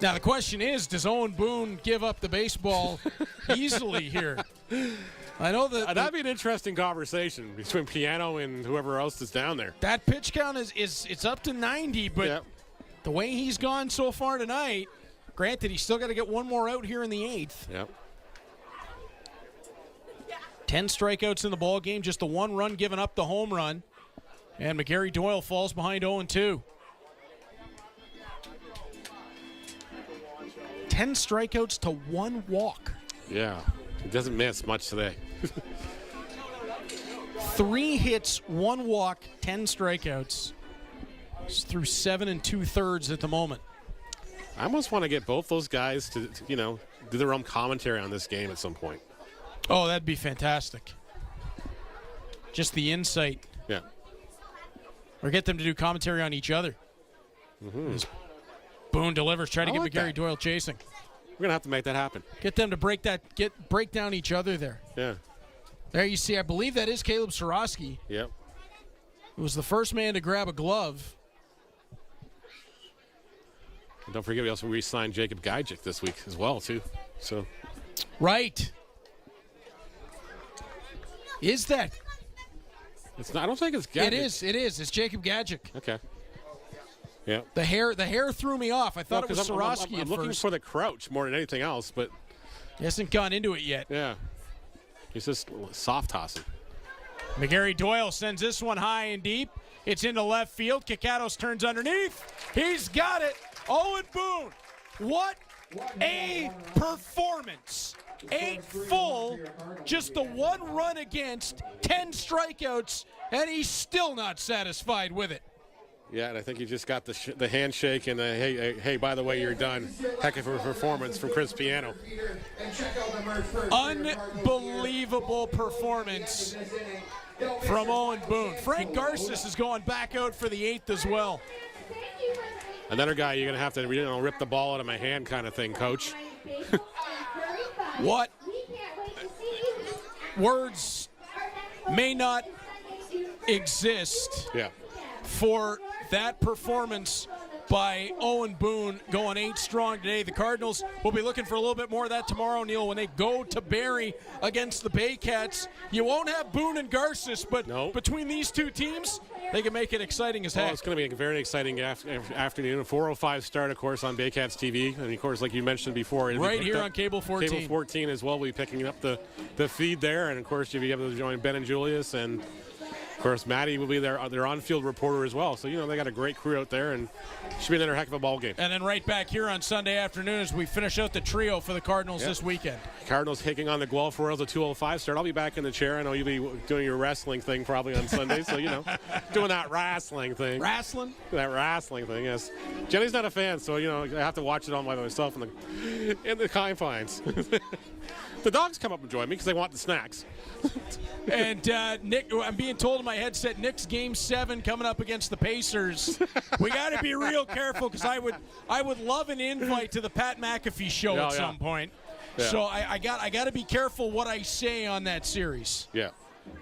Now, the question is, does Owen Boone give up the baseball easily here? I know that that'd be an interesting conversation between Piano and whoever else is down there. That pitch count is it's up to 90, but the way he's gone so far tonight, granted, he's still got to get one more out here in the 8th. Yep. 10 strikeouts in the ball game, just the one run given up, the home run. And McGarry Doyle falls behind 0-2. 10 strikeouts to 1 walk. Yeah, he doesn't miss much today. 3 hits, 1 walk, 10 strikeouts. He's through 7 2/3 at the moment. I almost want to get both those guys to do their own commentary on this game at some point. Oh, that'd be fantastic. Just the insight. Yeah. Or get them to do commentary on each other. Mm-hmm. Boone delivers, try to I get like McGarry that. Doyle chasing. We're going to have to make that happen. Get them to break down each other there. Yeah. There you see, I believe that is Caleb Sorosky. Yep. Who was the first man to grab a glove. And don't forget, we also re-signed Jacob Gajic this week as well, too. So. Right. Is that? It's not. I don't think it's Gajic. It is. It's Jacob Gajic. Okay. Yeah. The hair threw me off. I thought it was Sorosky I'm looking for the crouch more than anything else, but he hasn't gone into it yet. Yeah. He's just soft tossing. McGarry Doyle sends this one high and deep. It's into left field. Kikatos turns underneath. He's got it. Owen Boone. What a performance. 8 full, just the 1 run against, 10 strikeouts, and he's still not satisfied with it. Yeah, and I think he just got the handshake and the, hey, by the way, you're done. Heck of a performance from Chris Piano. Unbelievable performance from Owen Boone. Frank Garces is going back out for the 8th as well. Another guy you're going to have to rip the ball out of my hand kind of thing, Coach. What? Words may not exist for that performance by Owen Boone, going 8 strong today. The Cardinals will be looking for a little bit more of that tomorrow, Neil, when they go to Barrie against the Baycats. You won't have Boone and Garces, but between these two teams, they can make it exciting as heck. Well, it's going to be a very exciting afternoon. A 4:05 start, of course, on Baycats TV. And, of course, like you mentioned before. Right here on Cable 14. Cable 14 as well. We'll be picking up the feed there. And, of course, you'll be able to join Ben and Julius. And, of course, Maddie will be their on-field reporter as well. So, they got a great crew out there. And should be another heck of a ball game. And then right back here on Sunday afternoon as we finish out the trio for the Cardinals this weekend. Cardinals taking on the Guelph Royals at 2:05 start. I'll be back in the chair. I know you'll be doing your wrestling thing probably on Sunday. So, doing that wrestling thing. Wrestling? That wrestling thing, yes. Jenny's not a fan, so, I have to watch it all by myself in the confines. The dogs come up and join me because they want the snacks. And Nick, I'm being told in my headset, Nick's Game 7 coming up against the Pacers. We got to be real careful because I would love an invite to the Pat McAfee show at some point. Yeah. So I got to be careful what I say on that series. Yeah.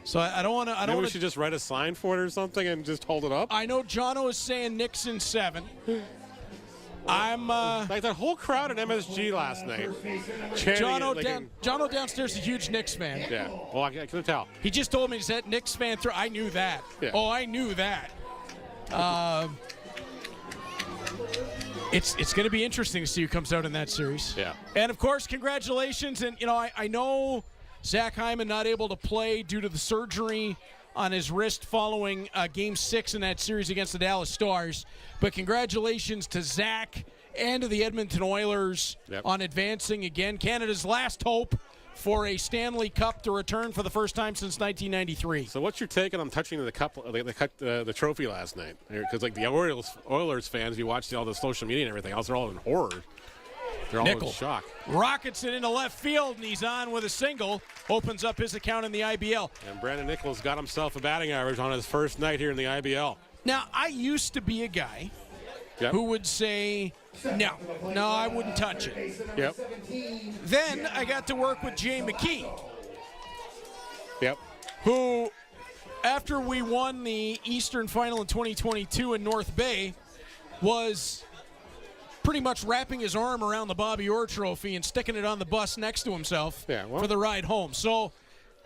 So I don't want to. Maybe we should just write a sign for it or something and just hold it up. I know Jono is saying Knicks in 7. I'm like that whole crowd at MSG last night. Jono downstairs is a huge Knicks fan. Yeah. Well, I can tell. He just told me he's that Knicks fan. I knew that. Yeah. Oh, I knew that. It's going to be interesting to see who comes out in that series. Yeah. And of course, congratulations. And I know Zach Hyman not able to play due to the surgery on his wrist following Game 6 in that series against the Dallas Stars. But congratulations to Zach and to the Edmonton Oilers on advancing again. Canada's last hope for a Stanley Cup to return for the first time since 1993. So what's your take on touching the cup, the trophy last night? Because the Oilers fans, you watch all the social media and everything else, they're all in horror. They're all in shock. Rockets it into left field, and he's on with a single. Opens up his account in the IBL. And Brandon Nichols got himself a batting average on his first night here in the IBL. Now, I used to be a guy who would say, no, I wouldn't touch it. Yep. Then I got to work with Jay McKee. Yep. Who, after we won the Eastern Final in 2022 in North Bay, was pretty much wrapping his arm around the Bobby Orr trophy and sticking it on the bus next to himself for the ride home. So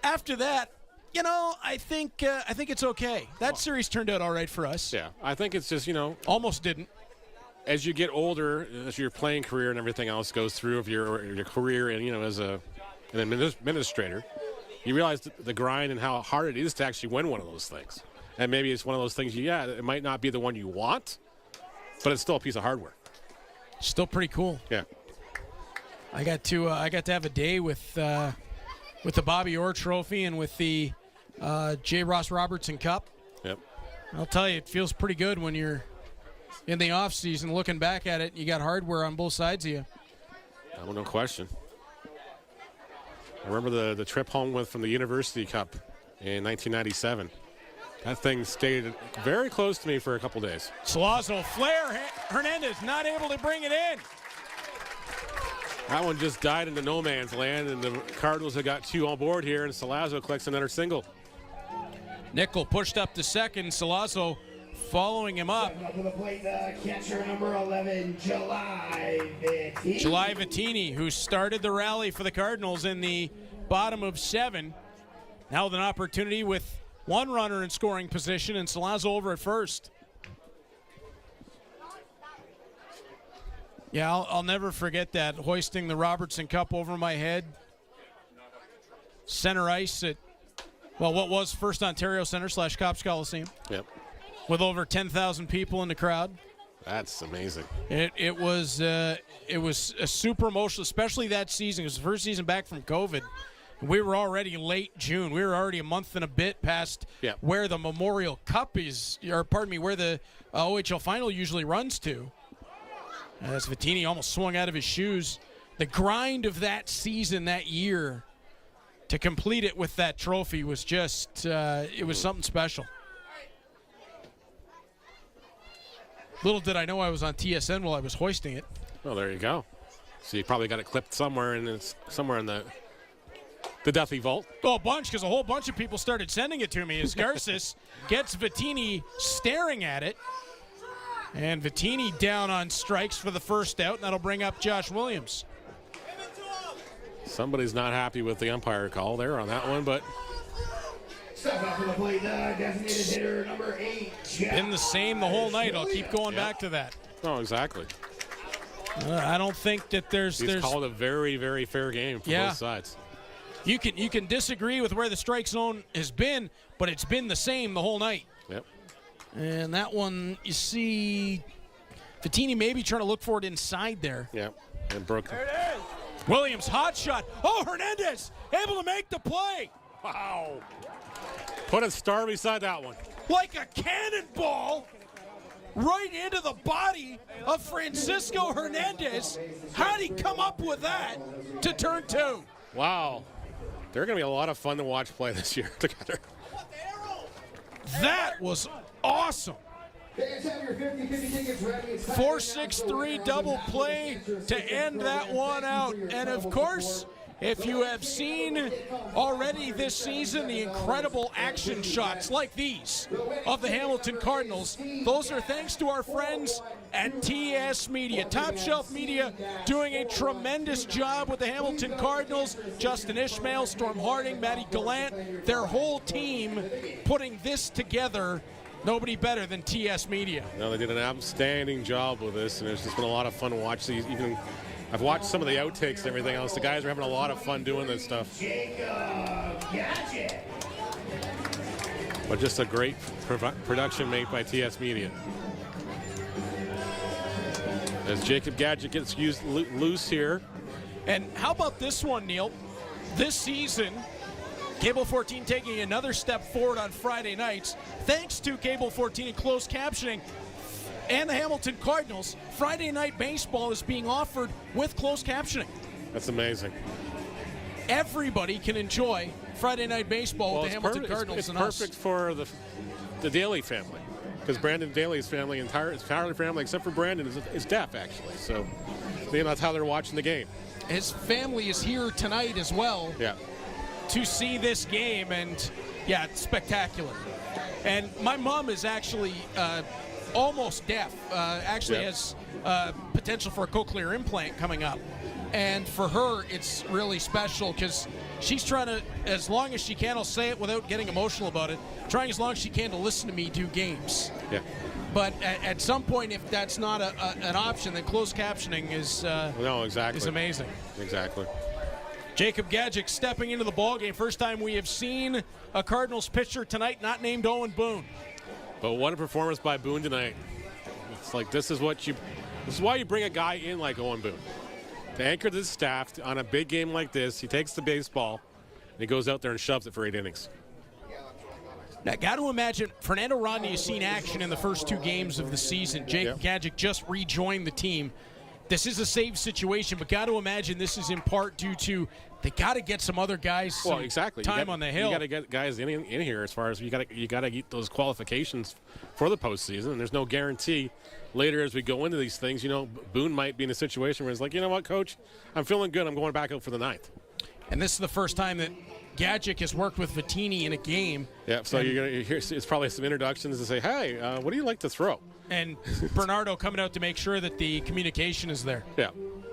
after that, I think it's okay. That series turned out all right for us. Yeah, I think it's just, Almost didn't. as you get older, as your playing career and everything else goes through of your career and, as an administrator, you realize the grind and how hard it is to actually win one of those things. And maybe it's one of those things, it might not be the one you want, but it's still a piece of hardware. Still pretty cool. Yeah. I got to have a day with the Bobby Orr Trophy and with the J. Ross Robertson Cup. Yep. I'll tell you, it feels pretty good when you're in the off season looking back at it. You got hardware on both sides of you. No question. I remember the trip home from the University Cup in 1997. That thing stayed very close to me for a couple days. Salazzo, flare, Hernandez not able to bring it in. That one just died into no man's land, and the Cardinals have got 2 on board here, and Salazzo collects another single. Nickel pushed up to second. Salazzo following him up. To the plate, catcher number 11, July Vittini. July Vittini, who started the rally for the Cardinals in the bottom of 7. Now with an opportunity with 1 runner in scoring position, and Salazzo over at first. Yeah, I'll never forget that, hoisting the Robertson Cup over my head. Center ice at, what was First Ontario Center / Cops Coliseum. Yep. With over 10,000 people in the crowd. That's amazing. It was a super emotional, especially that season. It was the first season back from COVID. We were already late June. We were already a month and a bit past where the Memorial Cup is, where the OHL final usually runs to. As Vittini almost swung out of his shoes. The grind of that season, that year, to complete it with that trophy was just, it was something special. Little did I know I was on TSN while I was hoisting it. Well, there you go. So you probably got it clipped somewhere, and it's somewhere in the Duffy vault. Oh, a bunch, because a whole bunch of people started sending it to me as Garces gets Vittini staring at it. And Vittini down on strikes for the first out, and that'll bring up Josh Williams. Somebody's not happy with the umpire call there on that one, but Step up to the plate, designated hitter number 8. Been the same the whole night. I'll keep going back to that. Oh, exactly. I don't think that there's called a very, very fair game for both sides. You can disagree with where the strike zone has been, but it's been the same the whole night. Yep. And that one, you see, Vittini maybe trying to look for it inside there. Yep. And broke. There it is. Williams, hot shot. Oh, Hernandez able to make the play. Wow. Put a star beside that one. Like a cannonball right into the body of Francisco Hernandez. How'd he come up with that to turn 2? Wow. They're going to be a lot of fun to watch play this year together. That was awesome. 4-6-3 double play to end that one out. And of course, if you have seen already this season the incredible action shots like these of the Hamilton Cardinals, those are thanks to our friends at TS Media. Top Shelf Media doing a tremendous job with the Hamilton Cardinals. Justin Ishmael, Storm Harding, Matty Gallant, their whole team putting this together. Nobody better than TS Media. No, they did an outstanding job with this, and it's just been a lot of fun to watch these. Even I've watched some of the outtakes and everything else. The guys are having a lot of fun doing this stuff. But just a great production made by TS Media. As Jacob Gadget gets used loose here. And how about this one, Neil? This season, Cable 14 taking another step forward on Friday nights. Thanks to Cable 14 and closed captioning and the Hamilton Cardinals, Friday night baseball is being offered with closed captioning. That's amazing. Everybody can enjoy Friday night baseball with the Hamilton Cardinals it's and perfect for the Daly family, because Brandon Daly's family, entirely family except for Brandon, is deaf, actually. So that's how they're watching the game. His family is here tonight as well. Yeah. To see this game, and it's spectacular. And my mom is actually almost deaf. Has potential for a cochlear implant coming up. And for her, it's really special because she's trying to, as long as she can, I'll say it without getting emotional about it, trying as long as she can to listen to me do games. Yeah. But at some point, if that's not an option, then closed captioning is is amazing. Exactly. Jacob Gadget stepping into the ballgame. First time we have seen a Cardinals pitcher tonight not named Owen Boone. But what a performance by Boone tonight. It's like this is why you bring a guy in like Owen Boone. To anchor the staff on a big game like this, he takes the baseball and he goes out there and shoves it for 8 innings. Now, got to imagine Fernando Rodney has seen action in the first 2 games of the season. Jacob Gadget just rejoined the team. This is a save situation, but got to imagine this is in part due to they got to get some other guys time on the hill. You got to get guys in here as far as you got to get those qualifications for the postseason. And there's no guarantee later as we go into these things. Boone might be in a situation where he's like, you know what, Coach, I'm feeling good. I'm going back out for the 9th. And this is the first time that Gadget has worked with Vittini in a game. Yeah, so you're going to hear it's probably some introductions to say, hey, what do you like to throw? And Bernardo coming out to make sure that the communication is there. Yeah,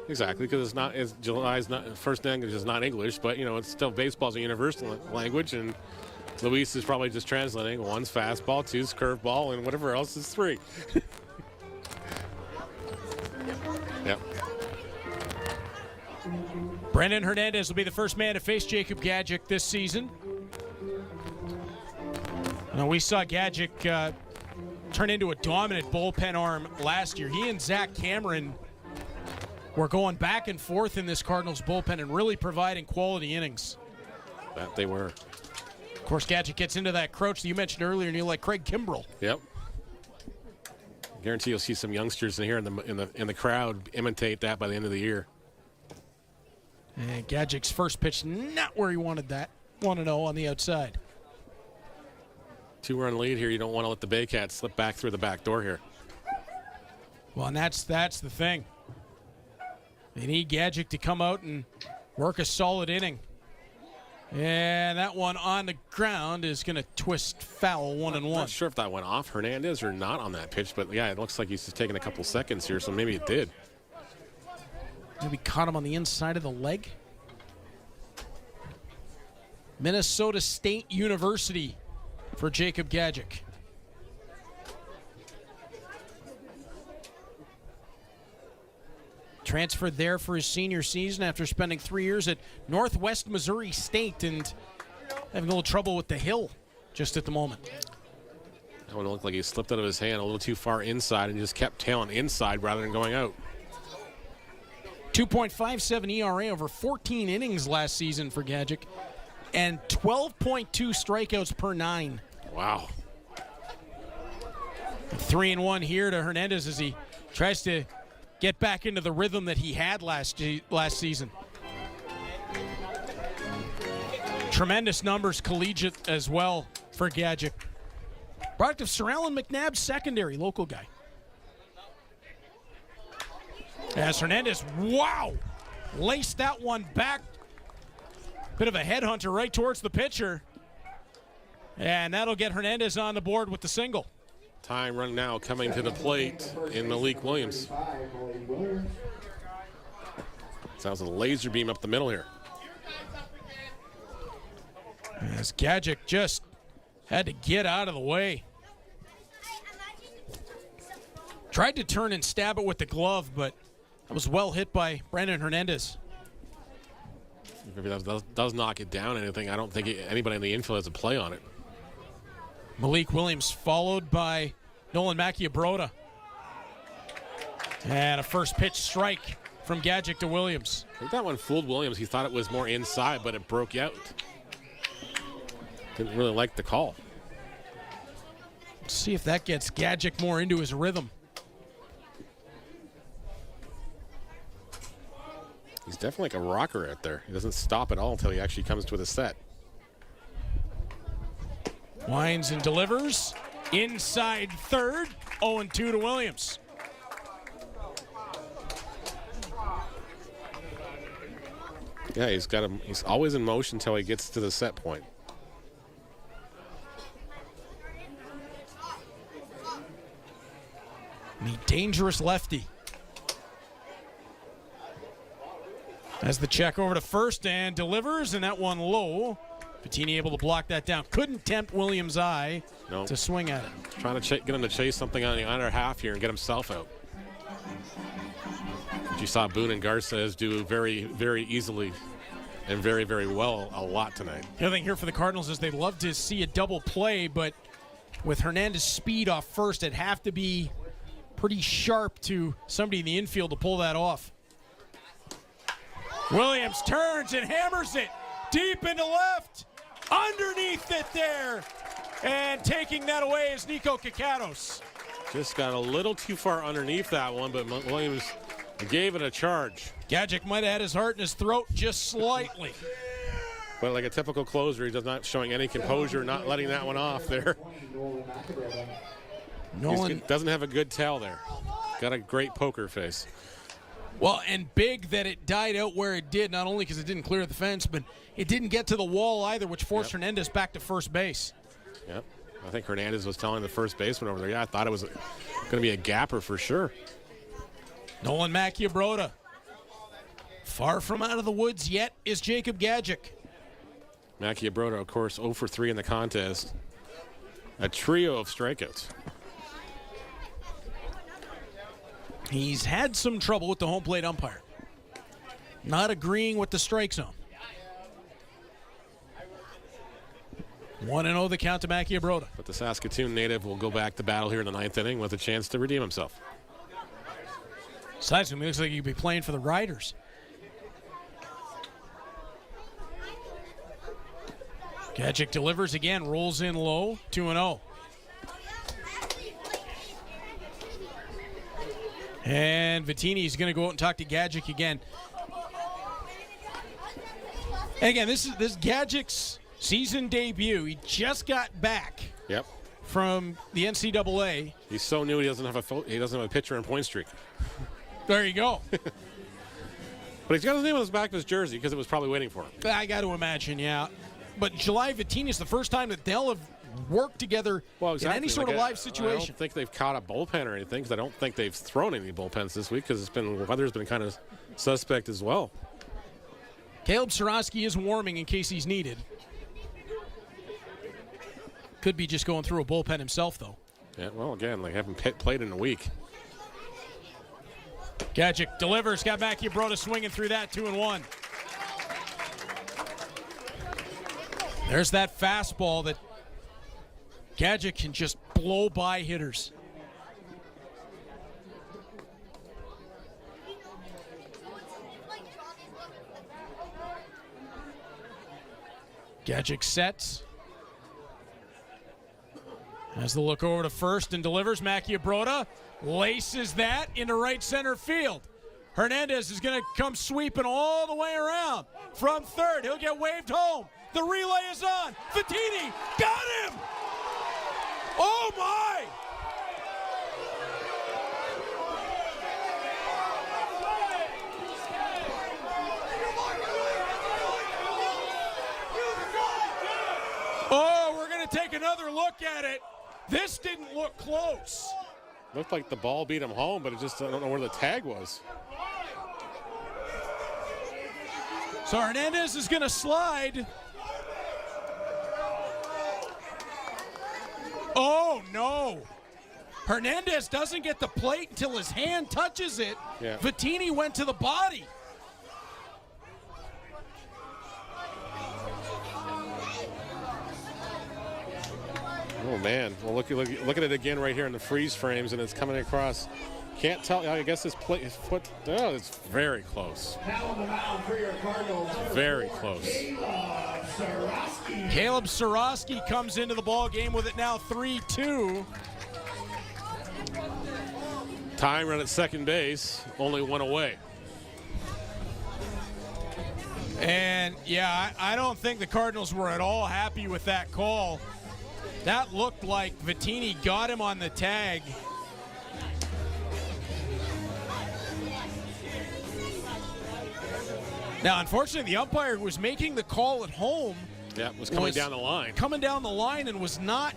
exactly, because July's not first language is not English, but it's still baseball's a universal language, and Luis is probably just translating. 1's fastball, 2's curveball, and whatever else is 3. Yep. Brendan Hernandez will be the first man to face Jacob Gadget this season. Now, we saw Gadget turn into a dominant bullpen arm last year. He and Zach Cameron were going back and forth in this Cardinals bullpen and really providing quality innings. That they were. Of course, Gadget gets into that crouch that you mentioned earlier, and you like Craig Kimbrell. Yep. Guarantee you'll see some youngsters in here in the crowd imitate that by the end of the year. And Gadget's first pitch, not where he wanted that. 1-0 on the outside. 2-run lead here. You don't want to let the Baycats slip back through the back door here. Well, and that's the thing. They need Gadget to come out and work a solid inning. And that one on the ground is going to twist foul 1-1. I'm not sure if that went off Hernandez or not on that pitch, but yeah, it looks like he's just taking a couple seconds here, so maybe it did. Maybe caught him on the inside of the leg. Minnesota State University for Jacob Gadget. Transferred there for his senior season after spending 3 years at Northwest Missouri State and having a little trouble with the hill just at the moment. That one looked like he slipped out of his hand a little too far inside and just kept tailing inside rather than going out. 2.57 ERA over 14 innings last season for Gadget and 12.2 strikeouts per 9. Wow. 3-1 here to Hernandez as he tries to get back into the rhythm that he had last season. Tremendous numbers collegiate as well for Gadget. Product of Sir Alan McNabb's secondary, local guy. As Hernandez, wow, laced that one back. Bit of a headhunter right towards the pitcher. And that'll get Hernandez on the board with the single. Time run now coming to the plate in Malik Williams. Sounds like a laser beam up the middle here. As Gadget just had to get out of the way. Tried to turn and stab it with the glove, but that was well hit by Brandon Hernandez. Maybe that does knock it down anything. I don't think anybody in the infield has a play on it. Malik Williams followed by Nolan Maciabrota. And a first pitch strike from Gadget to Williams. I think that one fooled Williams. He thought it was more inside, but it broke out. Didn't really like the call. Let's see if that gets Gadget more into his rhythm. He's definitely like a rocker out there. He doesn't stop at all until he actually comes to the set. Winds and delivers. Inside third. 0-2 to Williams. Yeah, he's always in motion until he gets to the set point. The dangerous lefty. As the check over to first and delivers, and that one low. Bettini able to block that down. Couldn't tempt Williams' eye to swing at it. Trying to get him to chase something on the under half here and get himself out. But you saw Boone and Garces do very, very easily and very, very well a lot tonight. The other thing here for the Cardinals is they'd love to see a double play, but with Hernandez's speed off first, it'd have to be pretty sharp to somebody in the infield to pull that off. Williams turns and hammers it deep into left. Underneath it there. And taking that away is Nico Kikatos. Just got a little too far underneath that one, but Williams gave it a charge. Gadzik might have had his heart in his throat just slightly. But like a typical closer, he does not showing any composure, not letting that one off there. Nolan doesn't have a good tell there. Got a great poker face. Well, and big that it died out where it did, not only because it didn't clear the fence, but it didn't get to the wall either, which forced Hernandez back to first base. Yep. I think Hernandez was telling the first baseman over there, yeah, I thought it was going to be a gapper for sure. Nolan Maciabrota. Far from out of the woods yet is Jacob Gadzik. Maciabrota, of course, 0 for 3 in the contest. A trio of strikeouts. He's had some trouble with the home plate umpire. Not agreeing with the strike zone. 1-0 the count to Maciabrota. But the Saskatoon native will go back to battle here in the 9th inning with a chance to redeem himself. Besides, it looks like he could be playing for the Riders. Gadzik delivers again, rolls in low, 2-0. And Bettini's going to go out and talk to Gadzik again. And again, this is Gadzik's season debut. He just got back from the NCAA. He's so new he doesn't have a pitcher and point streak. There you go. But he's got his name on his back of his jersey because it was probably waiting for him. I got to imagine, yeah. But July Bettini is the first time that they'll have worked together in any sort of live situation. I don't think they've caught a bullpen or anything because I don't think they've thrown any bullpens this week because weather's been kind of suspect as well. Caleb Sorosky is warming in case he's needed. Could be just going through a bullpen himself, though. Yeah, well, again, they haven't played in a week. Gadzik delivers, got Maciabrota swinging through that, 2-1. There's that fastball that Gadzik can just blow by hitters. Gadzik sets. Has the look over to first and delivers. Maciabrota laces that into right center field. Hernandez is going to come sweeping all the way around from third. He'll get waved home. The relay is on. Bettini got him. Oh, my. Oh, we're going to take another look at it. This didn't look close. Looked like the ball beat him home, but I don't know where the tag was. So Hernandez is going to slide. Oh, no. Hernandez doesn't get the plate until his hand touches it. Yeah. Bettini went to the body. Oh, man. Well, look at it again right here in the freeze frames, and it's coming across. Can't tell. I guess his foot. Oh, it's very close. Very close. Caleb Sorosky comes into the ball game with it now 3-2. Tying run at second base, only one away. And, yeah, I don't think the Cardinals were at all happy with that call. That looked like Bettini got him on the tag. Now, unfortunately, the umpire who was making the call at home was coming down the line. Coming down the line and was not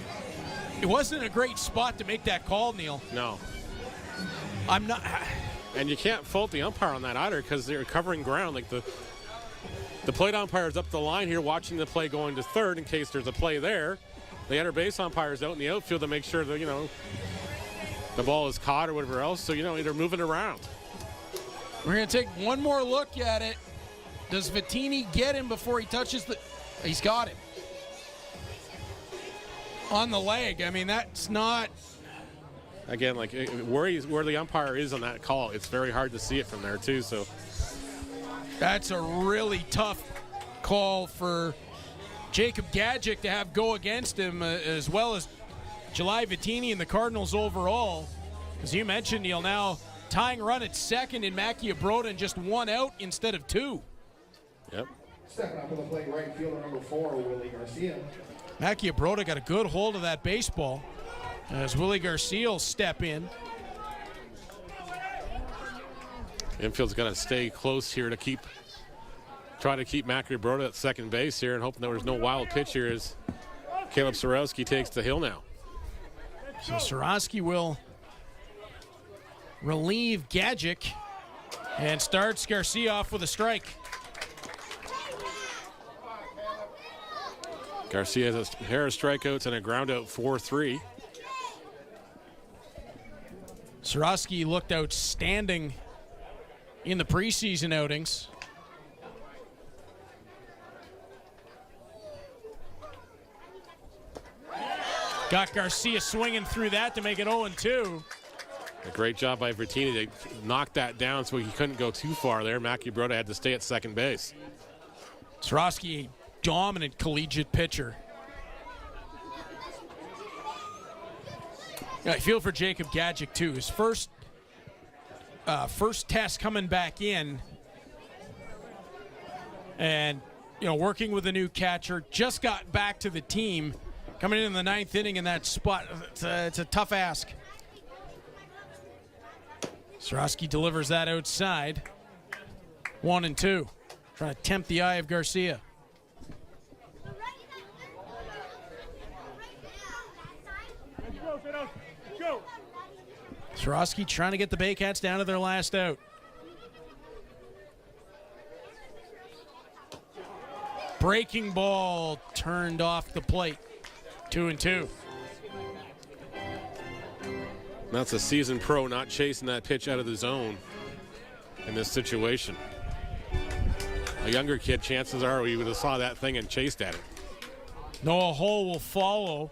– it wasn't a great spot to make that call, Neil. No. I'm not And you can't fault the umpire on that either because they're covering ground. Like the plate umpire is up the line here watching the play going to third in case there's a play there. The enter base umpire's out in the outfield to make sure that, the ball is caught or whatever else. So, they're moving around. We're going to take one more look at it. Does Vittini get him before he touches the... He's got him. On the leg. I mean, that's not... Again, like where the umpire is on that call, it's very hard to see it from there too. So that's a really tough call for Jacob Gadjic to have go against him, as well as July Vittini and the Cardinals overall. As you mentioned, Neil, now tying run at second in Mackie Broda and just one out instead of two. Yep. Stepping up to the plate, right fielder number 4, Willie Garcia. Mackie Broda got a good hold of that baseball as Willie Garcia will step in. Infield's got to stay close here to try to keep Mackie Broda at second base here and hoping there was no wild pitch here as Caleb Sorowski takes the hill now. So Sorowski will relieve Gadjic and starts Garcia off with a strike. Garcia has a pair of strikeouts and a ground out 4-3. Sorowski looked outstanding in the preseason outings. Got Garcia swinging through that to make it 0-2. A great job by Vittini to knock that down so he couldn't go too far there. Mackie Broda had to stay at second base. Sorowski, a dominant collegiate pitcher. I feel for Jacob Gadjic too. His first test coming back in, and working with a new catcher, just got back to the team, coming in the 9th inning in that spot. It's a tough ask. Sorowski delivers that outside. 1-2, trying to tempt the eye of Garcia. Sorowski trying to get the Baycats down to their last out. Breaking ball turned off the plate. 2-2. That's a seasoned pro not chasing that pitch out of the zone in this situation. A younger kid, chances are we would have saw that thing and chased at it. Noah Hull will follow.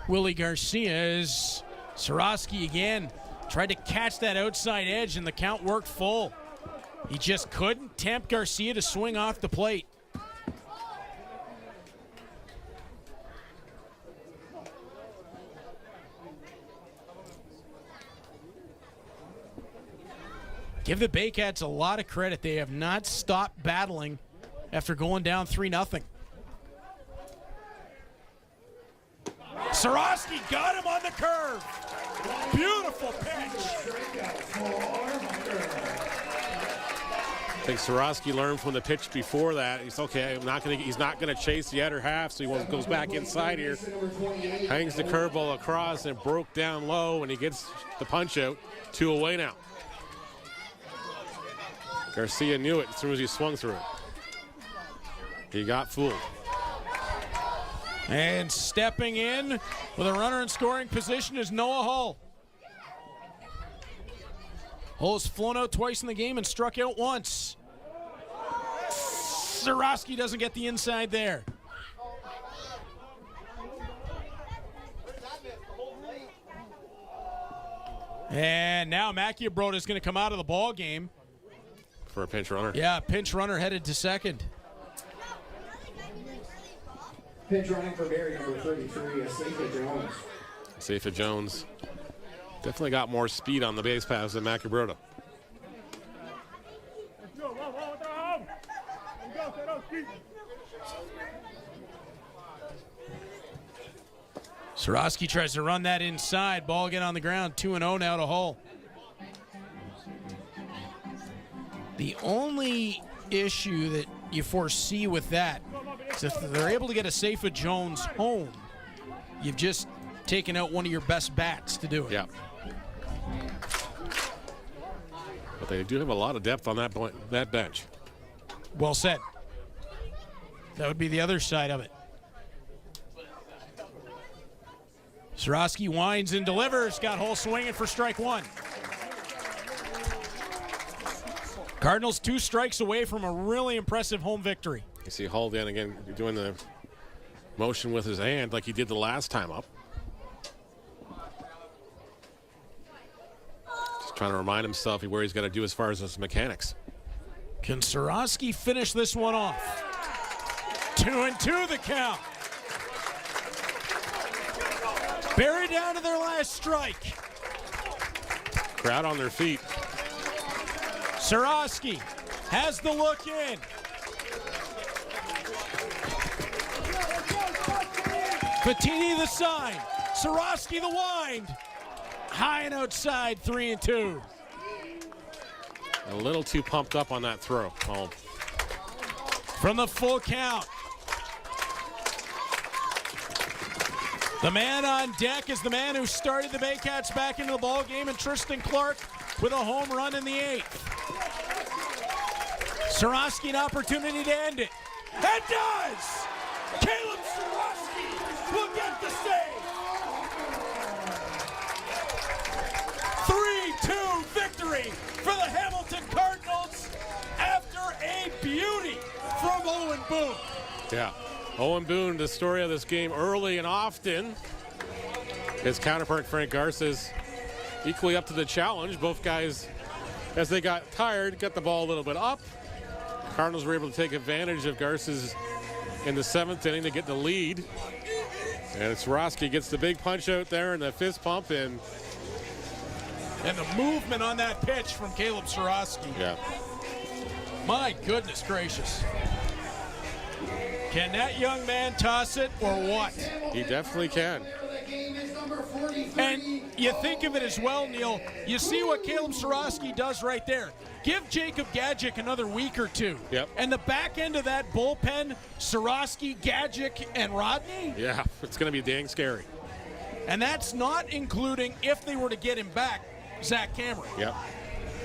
Willie Garcia is Sorowski again. Tried to catch that outside edge and the count worked full. He just couldn't tempt Garcia to swing off the plate. Give the Baycats a lot of credit. They have not stopped battling after going down 3-0. Sorowski got him on the curve. Beautiful pitch. I think Sorowski learned from the pitch before that. He's okay. He's not going to chase the other half, so he goes back inside here. Hangs the curveball across and broke down low, and he gets the punch out. 2 away now. Garcia knew it as soon as he swung through it. He got fooled. And stepping in with a runner in scoring position is Noah Hull. Hull has flown out twice in the game and struck out once. Sorowski doesn't get the inside there. And now Mackie Broda is going to come out of the ball game. For a pinch runner. Yeah, pinch runner headed to second. Pinch running for Barry, number 33, Seifa Jones. Seifa Jones definitely got more speed on the base paths than Mackie Broda. Sorowski tries to run that inside. Ball again on the ground. 2-0 now to Hull. The only issue that you foresee with that is if they're able to get a Seifa Jones home, you've just taking out one of your best bats to do it. Yeah. But they do have a lot of depth on that bench. Well said. That would be the other side of it. Soroski winds and delivers. Got Hull swinging for strike one. Cardinals 2 strikes away from a really impressive home victory. You see Hull then again doing the motion with his hand like he did the last time up. Just trying to remind himself where he's got to do as far as his mechanics. Can Soroski finish this one off? 2-2 the count. Buried down to their last strike. Crowd on their feet. Soroski has the look in. Fatini the sign. Soroski the wind. High and outside, 3-2. A little too pumped up on that throw. From the full count. The man on deck is the man who started the Baycats back into the ball game, and Tristan Clark with a home run in the 8th. Soroski an opportunity to end it. It does! Caleb Soroski will get the save. 3-2 victory for the Hamilton Cardinals after a beauty from Owen Boone. Yeah. Owen Boone, the story of this game early and often. His counterpart, Frank Garces, equally up to the challenge. Both guys, as they got tired, got the ball a little bit up. Cardinals were able to take advantage of Garces in the 7th inning to get the lead. And Soroski gets the big punch out there and the fist pump. And the movement on that pitch from Caleb Soroski. Yeah. My goodness gracious. Can that young man toss it or what? He definitely can. And you think of it as well, Neil, you see what Caleb Soroski does right there. Give Jacob Gadjic another week or two. Yep. And the back end of that bullpen, Soroski, Gadjic, and Rodney. Yeah, it's going to be dang scary. And that's not including, if they were to get him back, Zach Cameron. Yep.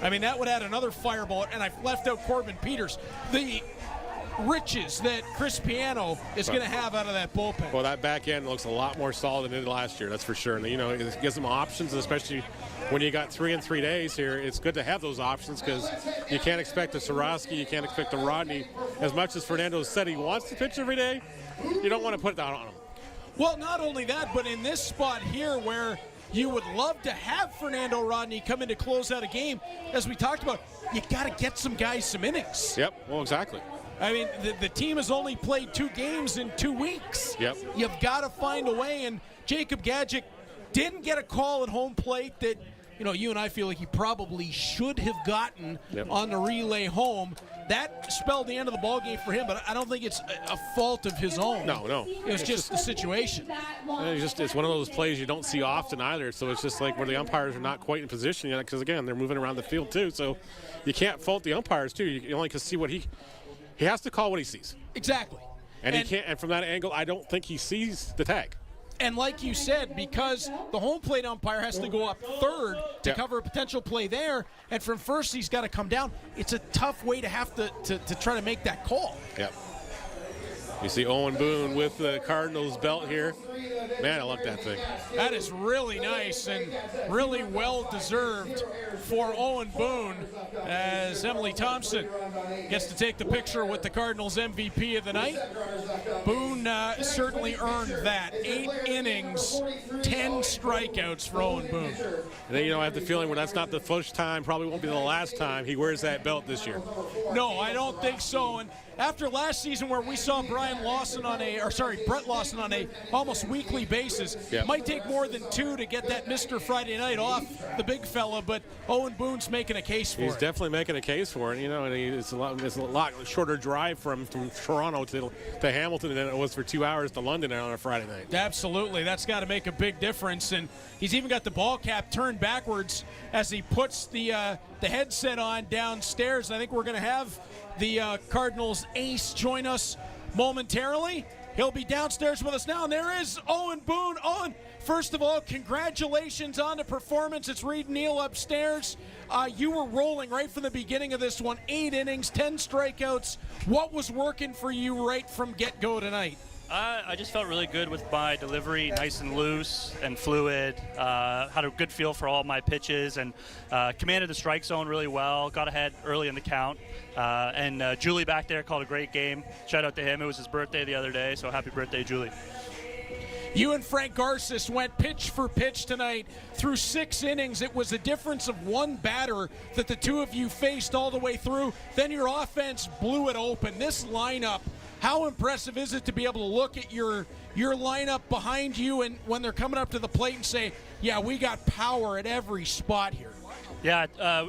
I mean, that would add another fireball, and I've left out Corbin Peters. The riches that Chris Piano is going to have out of that bullpen. Well, that back end looks a lot more solid than it did last year, that's for sure. And, you know, it gives them options, especially when you got 3 in 3 days here. It's good to have those options because you can't expect a Soroski, you can't expect a Rodney. As much as Fernando said he wants to pitch every day, you don't want to put that on him. Well, not only that, but in this spot here where you would love to have Fernando Rodney come in to close out a game, as we talked about, you got to get some guys some innings. Yep, well, exactly. I mean, the team has only played 2 games in 2 weeks. Yep. You've got to find a way, and Jacob Gadjic didn't get a call at home plate that, you know, you and I feel like he probably should have gotten on the relay home. That spelled the end of the ball game for him, but I don't think it's a fault of his own. No. It was just the situation. It's one of those plays you don't see often either, so it's just like where the umpires are not quite in position yet because, again, they're moving around the field too, so you can't fault the umpires too. You only can see what he has to call what he sees. Exactly. And he can't, and from that angle, I don't think he sees the tag. And like you said, because the home plate umpire has to go up third to cover a potential play there, and from first he's got to come down, it's a tough way to have to try to make that call. Yep. You see Owen Boone with the Cardinals belt here. Man, I like that thing. That is really nice and really well-deserved for Owen Boone as Emily Thompson gets to take the picture with the Cardinals MVP of the night. Boone certainly earned that. 8 innings, 10 strikeouts for Owen Boone. And then, you know, I have the feeling when that's not the first time, probably won't be the last time he wears that belt this year. No, I don't think so. And after last season where we saw Brett Lawson on a almost weekly basis, might take more than 2 to get that Mr. Friday Night off the big fella, but Owen Boone's making a case for it. He's definitely making a case for it, you know, and it's a lot shorter drive from Toronto to Hamilton than it was for 2 hours to London on a Friday night. Absolutely, that's got to make a big difference, and he's even got the ball cap turned backwards as he puts the headset on downstairs. I think we're going to have the Cardinals ace join us momentarily. He'll be downstairs with us now, and there is Owen Boone. Owen, first of all, congratulations on the performance. It's Reed Neal upstairs. You were rolling right from the beginning of this one. 8 innings, 10 strikeouts. What was working for you right from get-go tonight? I just felt really good with my delivery, nice and loose and fluid. Had a good feel for all my pitches and commanded the strike zone really well. Got ahead early in the count. And Julie back there called a great game. Shout out to him. It was his birthday the other day, so happy birthday, Julie. You and Frank Garces went pitch for pitch tonight through 6 innings. It was a difference of 1 batter that the two of you faced all the way through. Then your offense blew it open. This lineup, how impressive is it to be able to look at your lineup behind you and when they're coming up to the plate and say, yeah, we got power at every spot here? Yeah,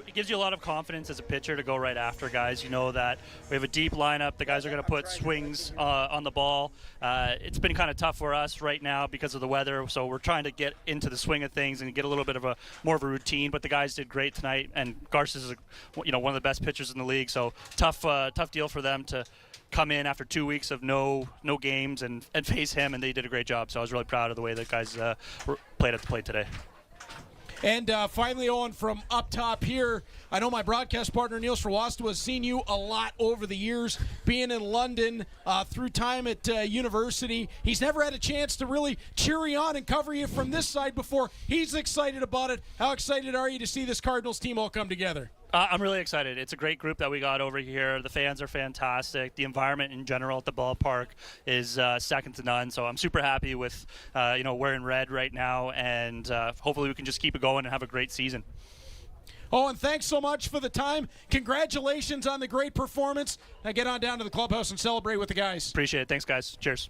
it gives you a lot of confidence as a pitcher to go right after guys. You know that we have a deep lineup. The guys are going to put swings on the ball. It's been kind of tough for us right now because of the weather, so we're trying to get into the swing of things and get a little bit of more of a routine. But the guys did great tonight, and Garces is one of the best pitchers in the league. So tough deal for them to come in after 2 weeks of no games and face him, and they did a great job. So I was really proud of the way the guys played at the plate today. And finally, Owen, from up top here, I know my broadcast partner, Neil Sriwastawa, has seen you a lot over the years, being in London, through time at university. He's never had a chance to really cheer you on and cover you from this side before. He's excited about it. How excited are you to see this Cardinals team all come together? I'm really excited. It's a great group that we got over here. The fans are fantastic. The environment in general at the ballpark is second to none. So I'm super happy with, we're in red right now, and hopefully we can just keep it going and have a great season. Owen, thanks so much for the time. Congratulations on the great performance. Now get on down to the clubhouse and celebrate with the guys. Appreciate it. Thanks, guys. Cheers.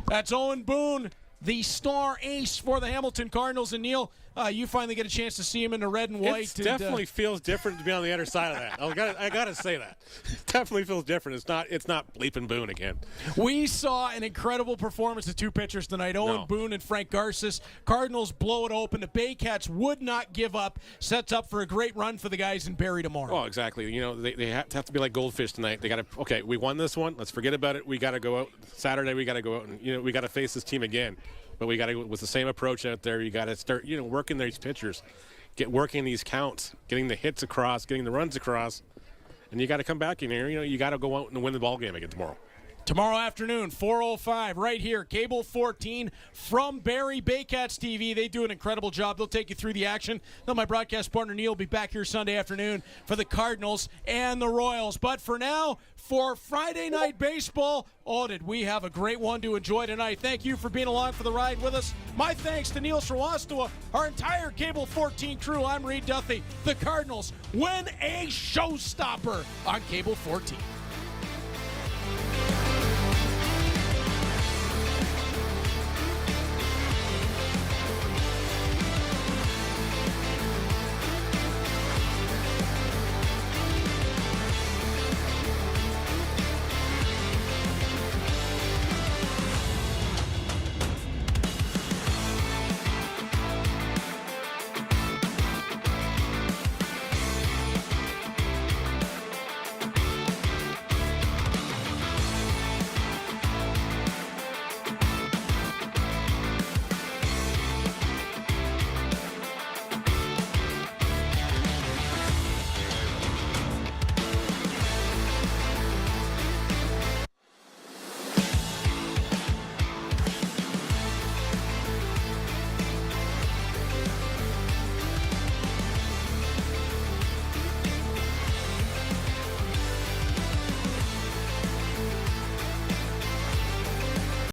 That's Owen Boone, the star ace for the Hamilton Cardinals. And Neil, you finally get a chance to see him in the red and white. It definitely feels different to be on the other side of that. I gotta say that. It definitely feels different. It's not bleeping Boone again. We saw an incredible performance of 2 pitchers tonight, Owen Boone and Frank Garces. Cardinals blow it open. The Baycats would not give up. Sets up for a great run for the guys in Barrie tomorrow. Oh, exactly. They have to be like goldfish tonight. They got to, okay, we won this one. Let's forget about it. We got to go out Saturday. We got to go out and we got to face this team again. But we got to, with the same approach out there, you got to start, working these pitchers, working these counts, getting the hits across, getting the runs across, and you got to come back in here. You got to go out and win the ball game again tomorrow. Tomorrow afternoon, 4:05, right here, Cable 14 from Barrie, Baycats TV. They do an incredible job. They'll take you through the action. Now my broadcast partner Neil will be back here Sunday afternoon for the Cardinals and the Royals. But for now, for Friday Night Baseball, did we have a great one to enjoy tonight. Thank you for being along for the ride with us. My thanks to Neil Sriwastawa, our entire Cable 14 crew. I'm Reed Duthie. The Cardinals win a showstopper on Cable 14.